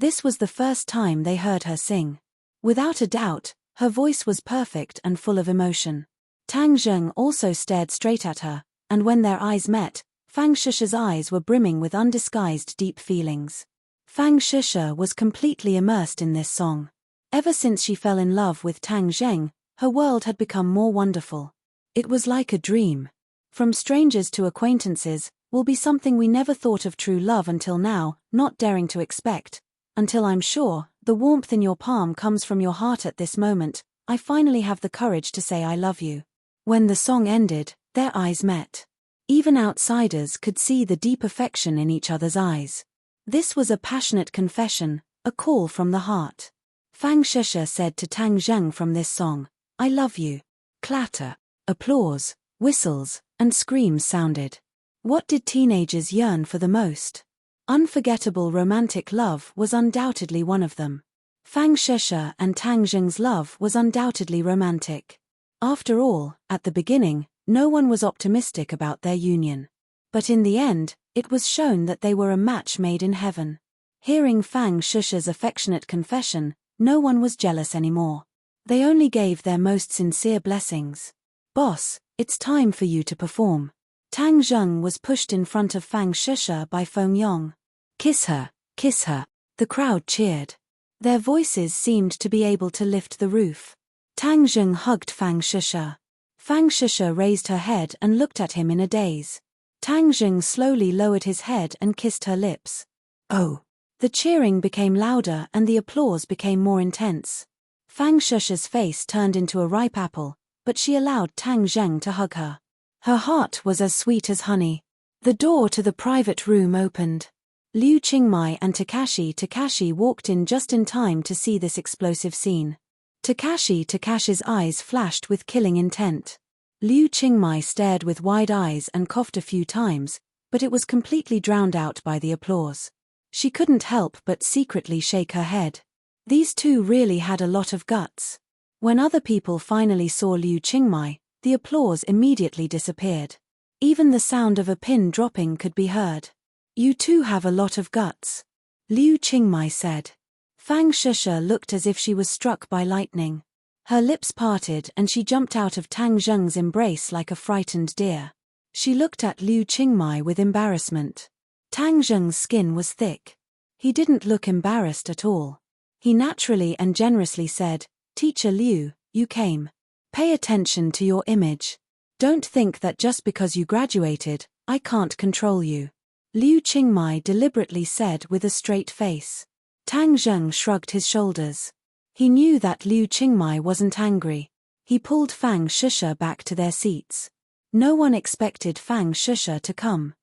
This was the first time they heard her sing. Without a doubt, her voice was perfect and full of emotion. Tang Zheng also stared straight at her, and when their eyes met, Fang Shusha's eyes were brimming with undisguised deep feelings. Fang Shusha was completely immersed in this song. Ever since she fell in love with Tang Zheng, her world had become more wonderful. It was like a dream. From strangers to acquaintances will be something we never thought of true love until now, not daring to expect. Until I'm sure the warmth in your palm comes from your heart at this moment, I finally have the courage to say I love you. When the song ended, their eyes met. Even outsiders could see the deep affection in each other's eyes. This was a passionate confession, a call from the heart. Fang Shusha said to Tang Zheng from this song, "I love you." Clatter, applause, whistles, and screams sounded. What did teenagers yearn for the most? Unforgettable romantic love was undoubtedly one of them. Fang Shusha and Tang Zheng's love was undoubtedly romantic. After all, at the beginning, no one was optimistic about their union. But in the end, it was shown that they were a match made in heaven. Hearing Fang Shusha's affectionate confession, no one was jealous anymore. They only gave their most sincere blessings. "Boss, it's time for you to perform." Tang Zheng was pushed in front of Fang Shusha by Feng Yong. "Kiss her, kiss her." The crowd cheered. Their voices seemed to be able to lift the roof. Tang Zheng hugged Fang Shusha. Fang Shusha raised her head and looked at him in a daze. Tang Zheng slowly lowered his head and kissed her lips. Oh! The cheering became louder and the applause became more intense. Fang Shusha's face turned into a ripe apple, but she allowed Tang Zheng to hug her. Her heart was as sweet as honey. The door to the private room opened. Liu Qingmai and Takashi walked in just in time to see this explosive scene. Takashi's eyes flashed with killing intent. Liu Qingmai stared with wide eyes and coughed a few times, but it was completely drowned out by the applause. She couldn't help but secretly shake her head. These two really had a lot of guts. When other people finally saw Liu Qingmai, the applause immediately disappeared. Even the sound of a pin dropping could be heard. "You two have a lot of guts," Liu Qingmai said. Fang Shusha looked as if she was struck by lightning. Her lips parted and she jumped out of Tang Zheng's embrace like a frightened deer. She looked at Liu Qingmai with embarrassment. Tang Zheng's skin was thick. He didn't look embarrassed at all. He naturally and generously said, "Teacher Liu, you came. Pay attention to your image. Don't think that just because you graduated, I can't control you." Liu Qingmai deliberately said with a straight face. Tang Zheng shrugged his shoulders. He knew that Liu Qingmai wasn't angry. He pulled Fang Shusha back to their seats. No one expected Fang Shusha to come.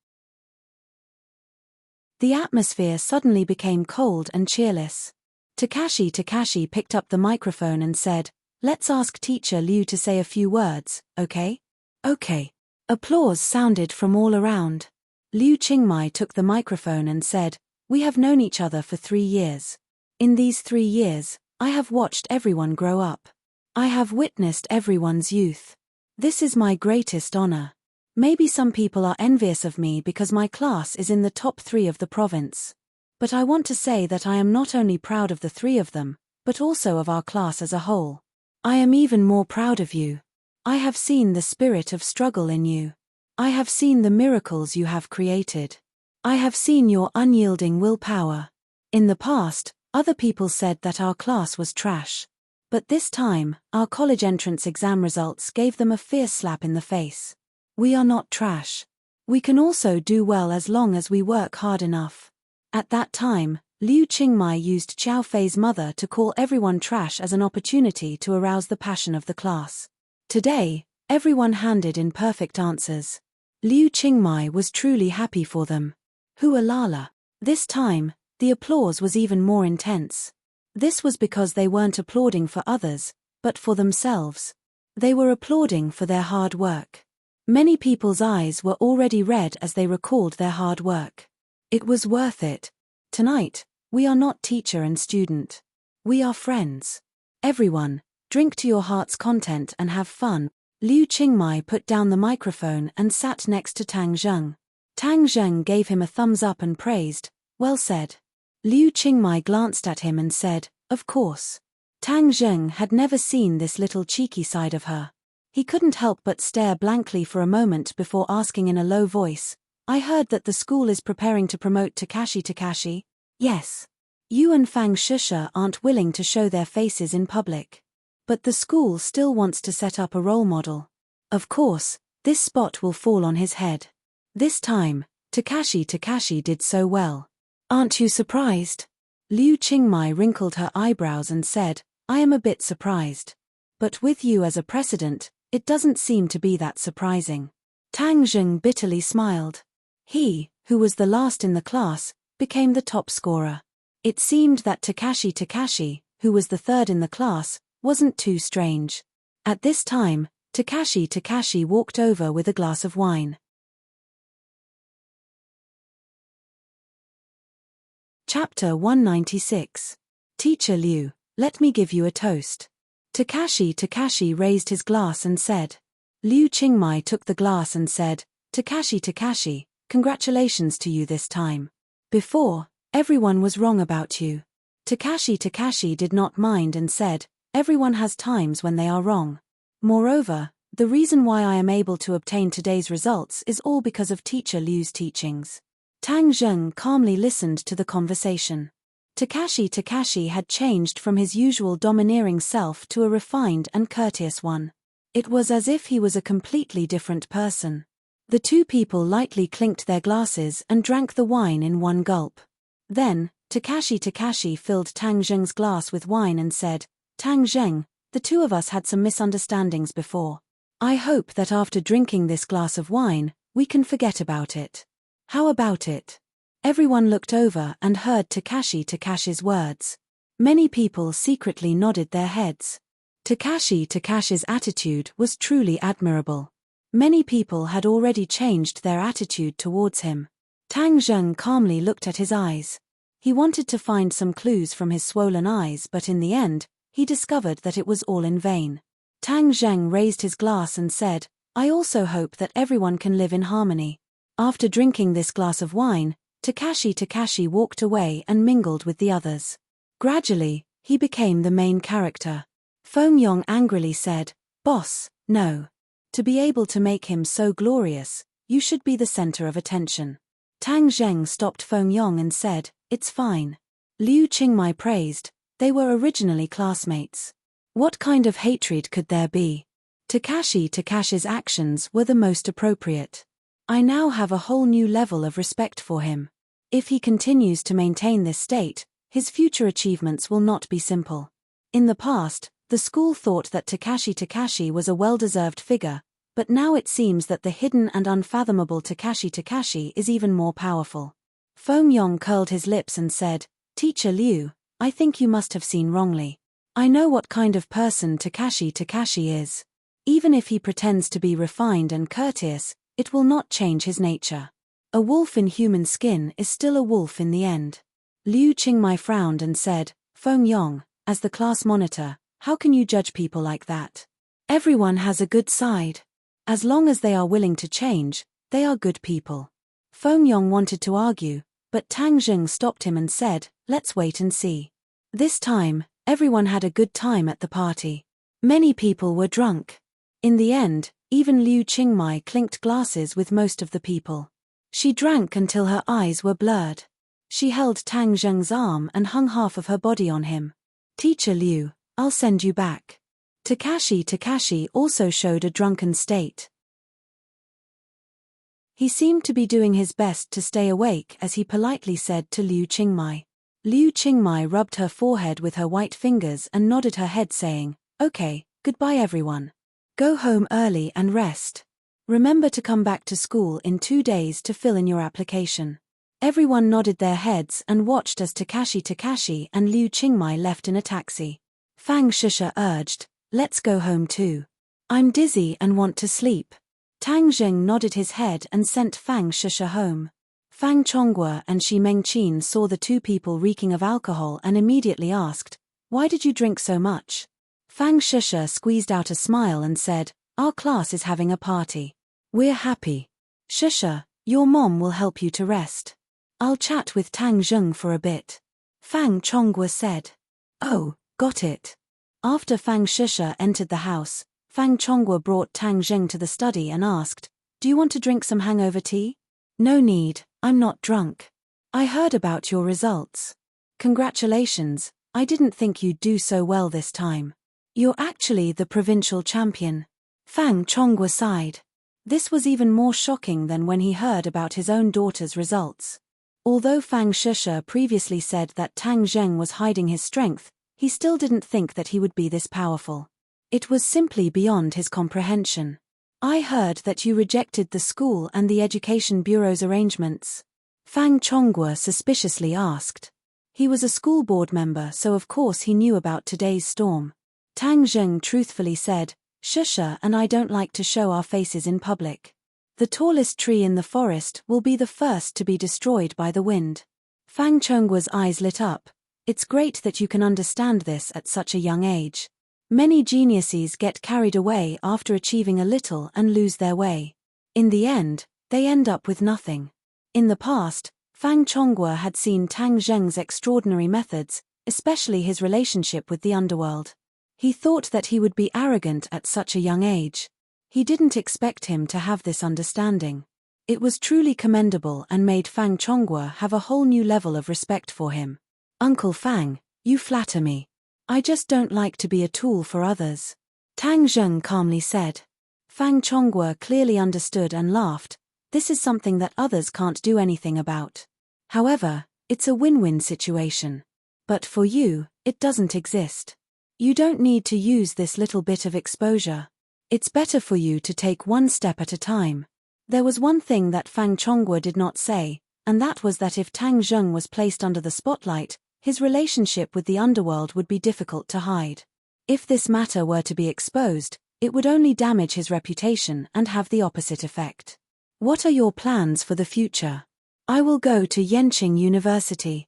The atmosphere suddenly became cold and cheerless. Takashi picked up the microphone and said, "Let's ask Teacher Liu to say a few words, okay?" "Okay." Applause sounded from all around. Liu Qingmai took the microphone and said, "We have known each other for 3 years. In these 3 years, I have watched everyone grow up. I have witnessed everyone's youth. This is my greatest honor. Maybe some people are envious of me because my class is in the top 3 of the province. But I want to say that I am not only proud of the 3 of them, but also of our class as a whole. I am even more proud of you. I have seen the spirit of struggle in you. I have seen the miracles you have created. I have seen your unyielding willpower. In the past, other people said that our class was trash. But this time, our college entrance exam results gave them a fierce slap in the face. We are not trash. We can also do well as long as we work hard enough." At that time, Liu Qingmai used Qiao Fei's mother to call everyone trash as an opportunity to arouse the passion of the class. Today, everyone handed in perfect answers. Liu Qingmai was truly happy for them. Hualala. This time, the applause was even more intense. This was because they weren't applauding for others, but for themselves. They were applauding for their hard work. Many people's eyes were already red as they recalled their hard work. It was worth it. Tonight, we are not teacher and student. We are friends. Everyone, drink to your heart's content and have fun. Liu Qingmai put down the microphone and sat next to Tang Zheng. Tang Zheng gave him a thumbs up and praised, "Well said. Liu Qingmai glanced at him and said, "Of course." Tang Zheng had never seen this little cheeky side of her. He couldn't help but stare blankly for a moment before asking in a low voice, "I heard that the school is preparing to promote Takashi. Yes. You and Fang Shusha aren't willing to show their faces in public. But the school still wants to set up a role model. Of course, this spot will fall on his head. This time, Takashi did so well. Aren't you surprised?" Liu Qingmai wrinkled her eyebrows and said, "I am a bit surprised. But with you as a precedent, it doesn't seem to be that surprising." Tang Zheng bitterly smiled. He, who was the last in the class, became the top scorer. It seemed that Takashi, who was the third in the class, wasn't too strange. At this time, Takashi walked over with a glass of wine. Chapter 196. Teacher Liu, let me give you a toast. Takashi raised his glass and said. Liu Qingmai took the glass and said, Takashi, congratulations to you this time. Before, everyone was wrong about you. Takashi did not mind and said, everyone has times when they are wrong. Moreover, the reason why I am able to obtain today's results is all because of Teacher Liu's teachings. Tang Zheng calmly listened to the conversation. Takashi had changed from his usual domineering self to a refined and courteous one. It was as if he was a completely different person. The two people lightly clinked their glasses and drank the wine in one gulp. Then, Takashi filled Tang Zheng's glass with wine and said, Tang Zheng, the two of us had some misunderstandings before. I hope that after drinking this glass of wine, we can forget about it. How about it? Everyone looked over and heard Takashi's words. Many people secretly nodded their heads. Takashi's attitude was truly admirable. Many people had already changed their attitude towards him. Tang Zheng calmly looked at his eyes. He wanted to find some clues from his swollen eyes, but in the end, he discovered that it was all in vain. Tang Zheng raised his glass and said, I also hope that everyone can live in harmony. After drinking this glass of wine, Takashi walked away and mingled with the others. Gradually, he became the main character. Feng Yong angrily said, Boss, no. To be able to make him so glorious, you should be the center of attention. Tang Zheng stopped Feng Yong and said, It's fine. Liu Qingmai praised, they were originally classmates. What kind of hatred could there be? Takashi's actions were the most appropriate. I now have a whole new level of respect for him. If he continues to maintain this state, his future achievements will not be simple. In the past, the school thought that Takashi was a well-deserved figure, but now it seems that the hidden and unfathomable Takashi is even more powerful. Feng Yong curled his lips and said, Teacher Liu, I think you must have seen wrongly. I know what kind of person Takashi is. Even if he pretends to be refined and courteous, it will not change his nature. A wolf in human skin is still a wolf in the end. Liu Qingmai frowned and said, Feng Yong, as the class monitor, how can you judge people like that? Everyone has a good side. As long as they are willing to change, they are good people. Feng Yong wanted to argue, but Tang Zheng stopped him and said, let's wait and see. This time, everyone had a good time at the party. Many people were drunk. In the end, even Liu Qingmai clinked glasses with most of the people. She drank until her eyes were blurred. She held Tang Zheng's arm and hung half of her body on him. Teacher Liu, I'll send you back. Takashi also showed a drunken state. He seemed to be doing his best to stay awake as he politely said to Liu Qingmai. Liu Qingmai rubbed her forehead with her white fingers and nodded her head saying, Okay, goodbye everyone. Go home early and rest. Remember to come back to school in 2 days to fill in your application. Everyone nodded their heads and watched as Takashi and Liu Qingmai left in a taxi. Fang Shusha urged, Let's go home too. I'm dizzy and want to sleep. Tang Zheng nodded his head and sent Fang Shusha home. Fang Chonghua and Shi Mengqin saw the two people reeking of alcohol and immediately asked, Why did you drink so much? Fang Shusha squeezed out a smile and said, Our class is having a party. We're happy. Shusha, your mom will help you to rest. I'll chat with Tang Zheng for a bit. Fang Chonghua said. Oh, got it. After Fang Shusha entered the house, Fang Chonghua brought Tang Zheng to the study and asked, "Do you want to drink some hangover tea?" "No need, I'm not drunk. I heard about your results. Congratulations, I didn't think you'd do so well this time. You're actually the provincial champion." Fang Chonghua sighed. This was even more shocking than when he heard about his own daughter's results. Although Fang Shusha previously said that Tang Zheng was hiding his strength, he still didn't think that he would be this powerful. It was simply beyond his comprehension. "I heard that you rejected the school and the Education Bureau's arrangements?" Fang Chonghua suspiciously asked. He was a school board member, so of course he knew about today's storm. Tang Zheng truthfully said, "Shusha and I don't like to show our faces in public. The tallest tree in the forest will be the first to be destroyed by the wind." Fang Chonghua's eyes lit up. It's great that you can understand this at such a young age. Many geniuses get carried away after achieving a little and lose their way. In the end, they end up with nothing. In the past, Fang Chonghua had seen Tang Zheng's extraordinary methods, especially his relationship with the underworld. He thought that he would be arrogant at such a young age. He didn't expect him to have this understanding. It was truly commendable and made Fang Chonghua have a whole new level of respect for him. "Uncle Fang, you flatter me. I just don't like to be a tool for others," Tang Zheng calmly said. Fang Chonghua clearly understood and laughed. This is something that others can't do anything about. However, it's a win-win situation. But for you, it doesn't exist. You don't need to use this little bit of exposure. It's better for you to take one step at a time. There was one thing that Fang Chonghua did not say, and that was that if Tang Zheng was placed under the spotlight, his relationship with the underworld would be difficult to hide. If this matter were to be exposed, it would only damage his reputation and have the opposite effect. "What are your plans for the future?" "I will go to Yenching University."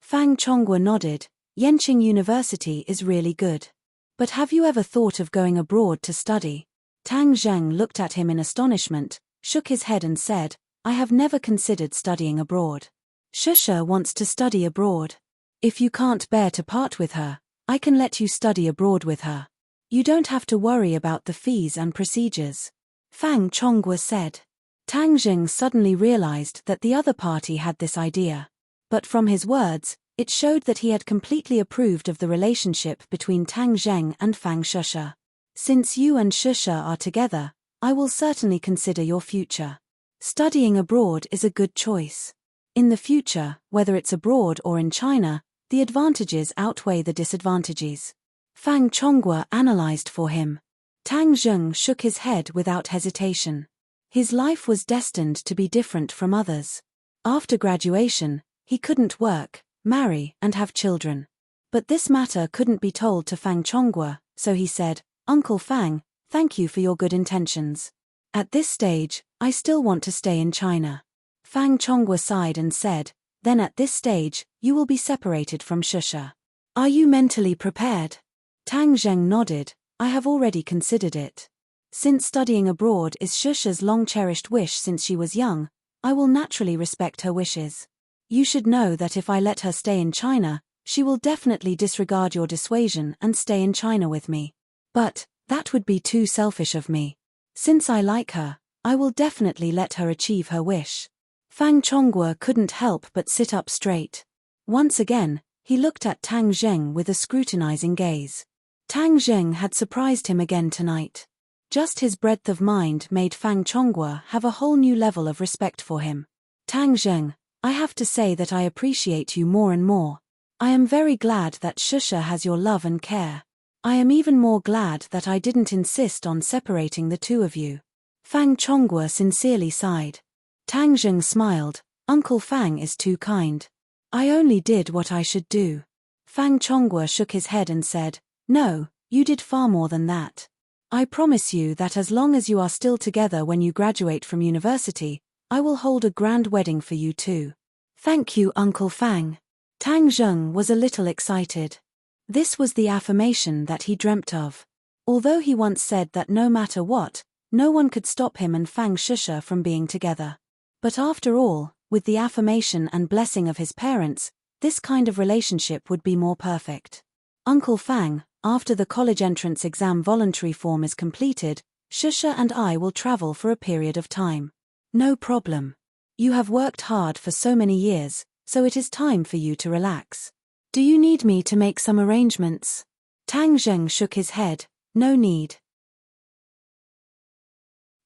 Fang Chonghua nodded. Yenching University is really good. "But have you ever thought of going abroad to study?" Tang Zheng looked at him in astonishment, shook his head and said, "I have never considered studying abroad. Shusha wants to study abroad. If you can't bear to part with her, I can let you study abroad with her. You don't have to worry about the fees and procedures," Fang Chonghua said. Tang Zheng suddenly realized that the other party had this idea. But from his words, it showed that he had completely approved of the relationship between Tang Zheng and Fang Shusha. "Since you and Shusha are together, I will certainly consider your future. Studying abroad is a good choice. In the future, whether it's abroad or in China, the advantages outweigh the disadvantages." Fang Chonghua analyzed for him. Tang Zheng shook his head without hesitation. His life was destined to be different from others. After graduation, he couldn't work, marry, and have children. But this matter couldn't be told to Fang Chonghua, so he said, "Uncle Fang, thank you for your good intentions. At this stage, I still want to stay in China." Fang Chonghua sighed and said, "Then at this stage, you will be separated from Shusha. Are you mentally prepared?" Tang Zheng nodded. "I have already considered it. Since studying abroad is Shusha's long-cherished wish since she was young, I will naturally respect her wishes. You should know that if I let her stay in China, she will definitely disregard your dissuasion and stay in China with me. But that would be too selfish of me. Since I like her, I will definitely let her achieve her wish." Fang Chonghua couldn't help but sit up straight. Once again, he looked at Tang Zheng with a scrutinizing gaze. Tang Zheng had surprised him again tonight. Just his breadth of mind made Fang Chonghua have a whole new level of respect for him. "Tang Zheng, I have to say that I appreciate you more and more. I am very glad that Shusha has your love and care. I am even more glad that I didn't insist on separating the two of you." Fang Chonghua sincerely sighed. Tang Zheng smiled. "Uncle Fang is too kind. I only did what I should do." Fang Chonghua shook his head and said, "No, you did far more than that. I promise you that as long as you are still together when you graduate from university, I will hold a grand wedding for you too." "Thank you, Uncle Fang." Tang Zheng was a little excited. This was the affirmation that he dreamt of. Although he once said that no matter what, no one could stop him and Fang Shusha from being together. But after all, With the affirmation and blessing of his parents, this kind of relationship would be more perfect. Uncle Fang, after the college entrance exam voluntary form is completed, Shusha and I will travel for a period of time. No problem. You have worked hard for so many years, so it is time for you to relax. Do you need me to make some arrangements? Tang Zheng shook his head. No need.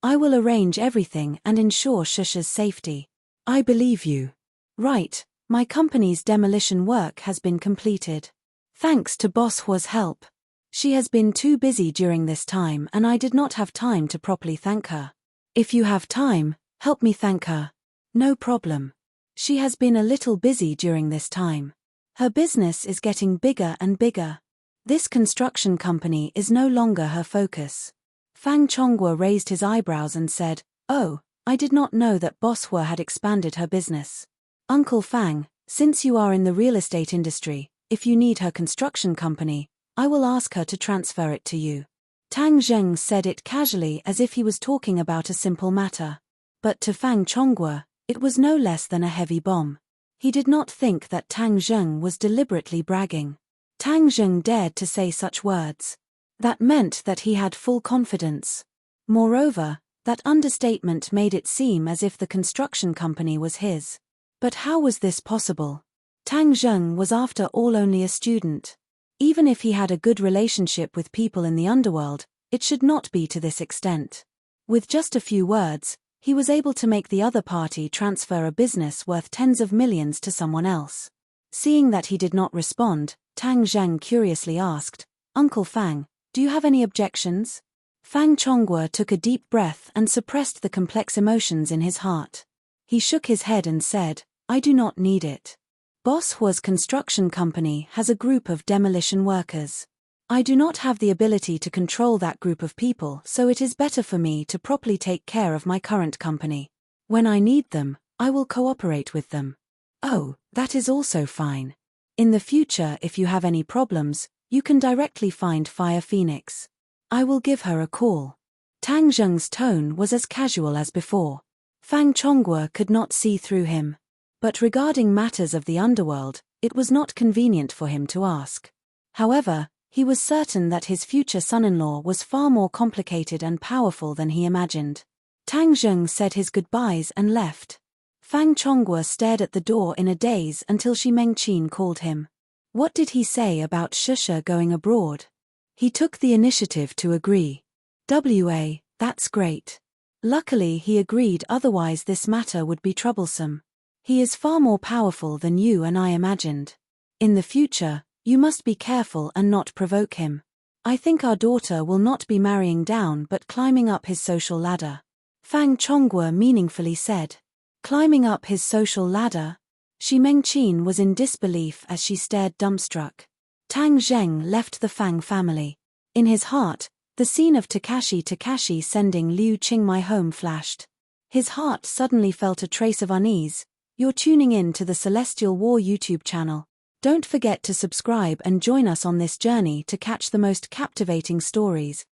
I will arrange everything and ensure Shusha's safety. I believe you. Right, my company's demolition work has been completed. Thanks to Boss Hua's help. She has been too busy during this time and I did not have time to properly thank her. If you have time, help me thank her. No problem. She has been a little busy during this time. Her business is getting bigger and bigger. This construction company is no longer her focus. Fang Chonghua raised his eyebrows and said, "Oh, I did not know that Boss Hua had expanded her business. Uncle Fang, since you are in the real estate industry, if you need her construction company, I will ask her to transfer it to you." Tang Zheng said it casually as if he was talking about a simple matter. But to Fang Chonghua, it was no less than a heavy bomb. He did not think that Tang Zheng was deliberately bragging. Tang Zheng dared to say such words. That meant that he had full confidence. Moreover, that understatement made it seem as if the construction company was his. But how was this possible? Tang Zheng was after all only a student. Even if he had a good relationship with people in the underworld, it should not be to this extent. With just a few words, he was able to make the other party transfer a business worth tens of millions to someone else. Seeing that he did not respond, Tang Zheng curiously asked, "Uncle Fang, do you have any objections?" Fang Chonghua took a deep breath and suppressed the complex emotions in his heart. He shook his head and said, "I do not need it. Boss Hua's construction company has a group of demolition workers. I do not have the ability to control that group of people, so it is better for me to properly take care of my current company. When I need them, I will cooperate with them." "Oh, that is also fine. In the future, if you have any problems, you can directly find Fire Phoenix. I will give her a call." Tang Zheng's tone was as casual as before. Fang Chonghua could not see through him. But regarding matters of the underworld, it was not convenient for him to ask. However, he was certain that his future son-in-law was far more complicated and powerful than he imagined. Tang Zheng said his goodbyes and left. Fang Chonghua stared at the door in a daze until Shi Mengqin called him. What did he say about Shusha going abroad? He took the initiative to agree. That's great. Luckily he agreed, otherwise this matter would be troublesome. He is far more powerful than you and I imagined. In the future, you must be careful and not provoke him. I think our daughter will not be marrying down but climbing up his social ladder. Fang Chonghua meaningfully said. Climbing up his social ladder? Shi Mengqin was in disbelief as she stared dumbstruck. Tang Zheng left the Fang family. In his heart, the scene of Takashi sending Liu Qingmai home flashed. His heart suddenly felt a trace of unease. You're tuning in to the Celestial War YouTube channel. Don't forget to subscribe and join us on this journey to catch the most captivating stories.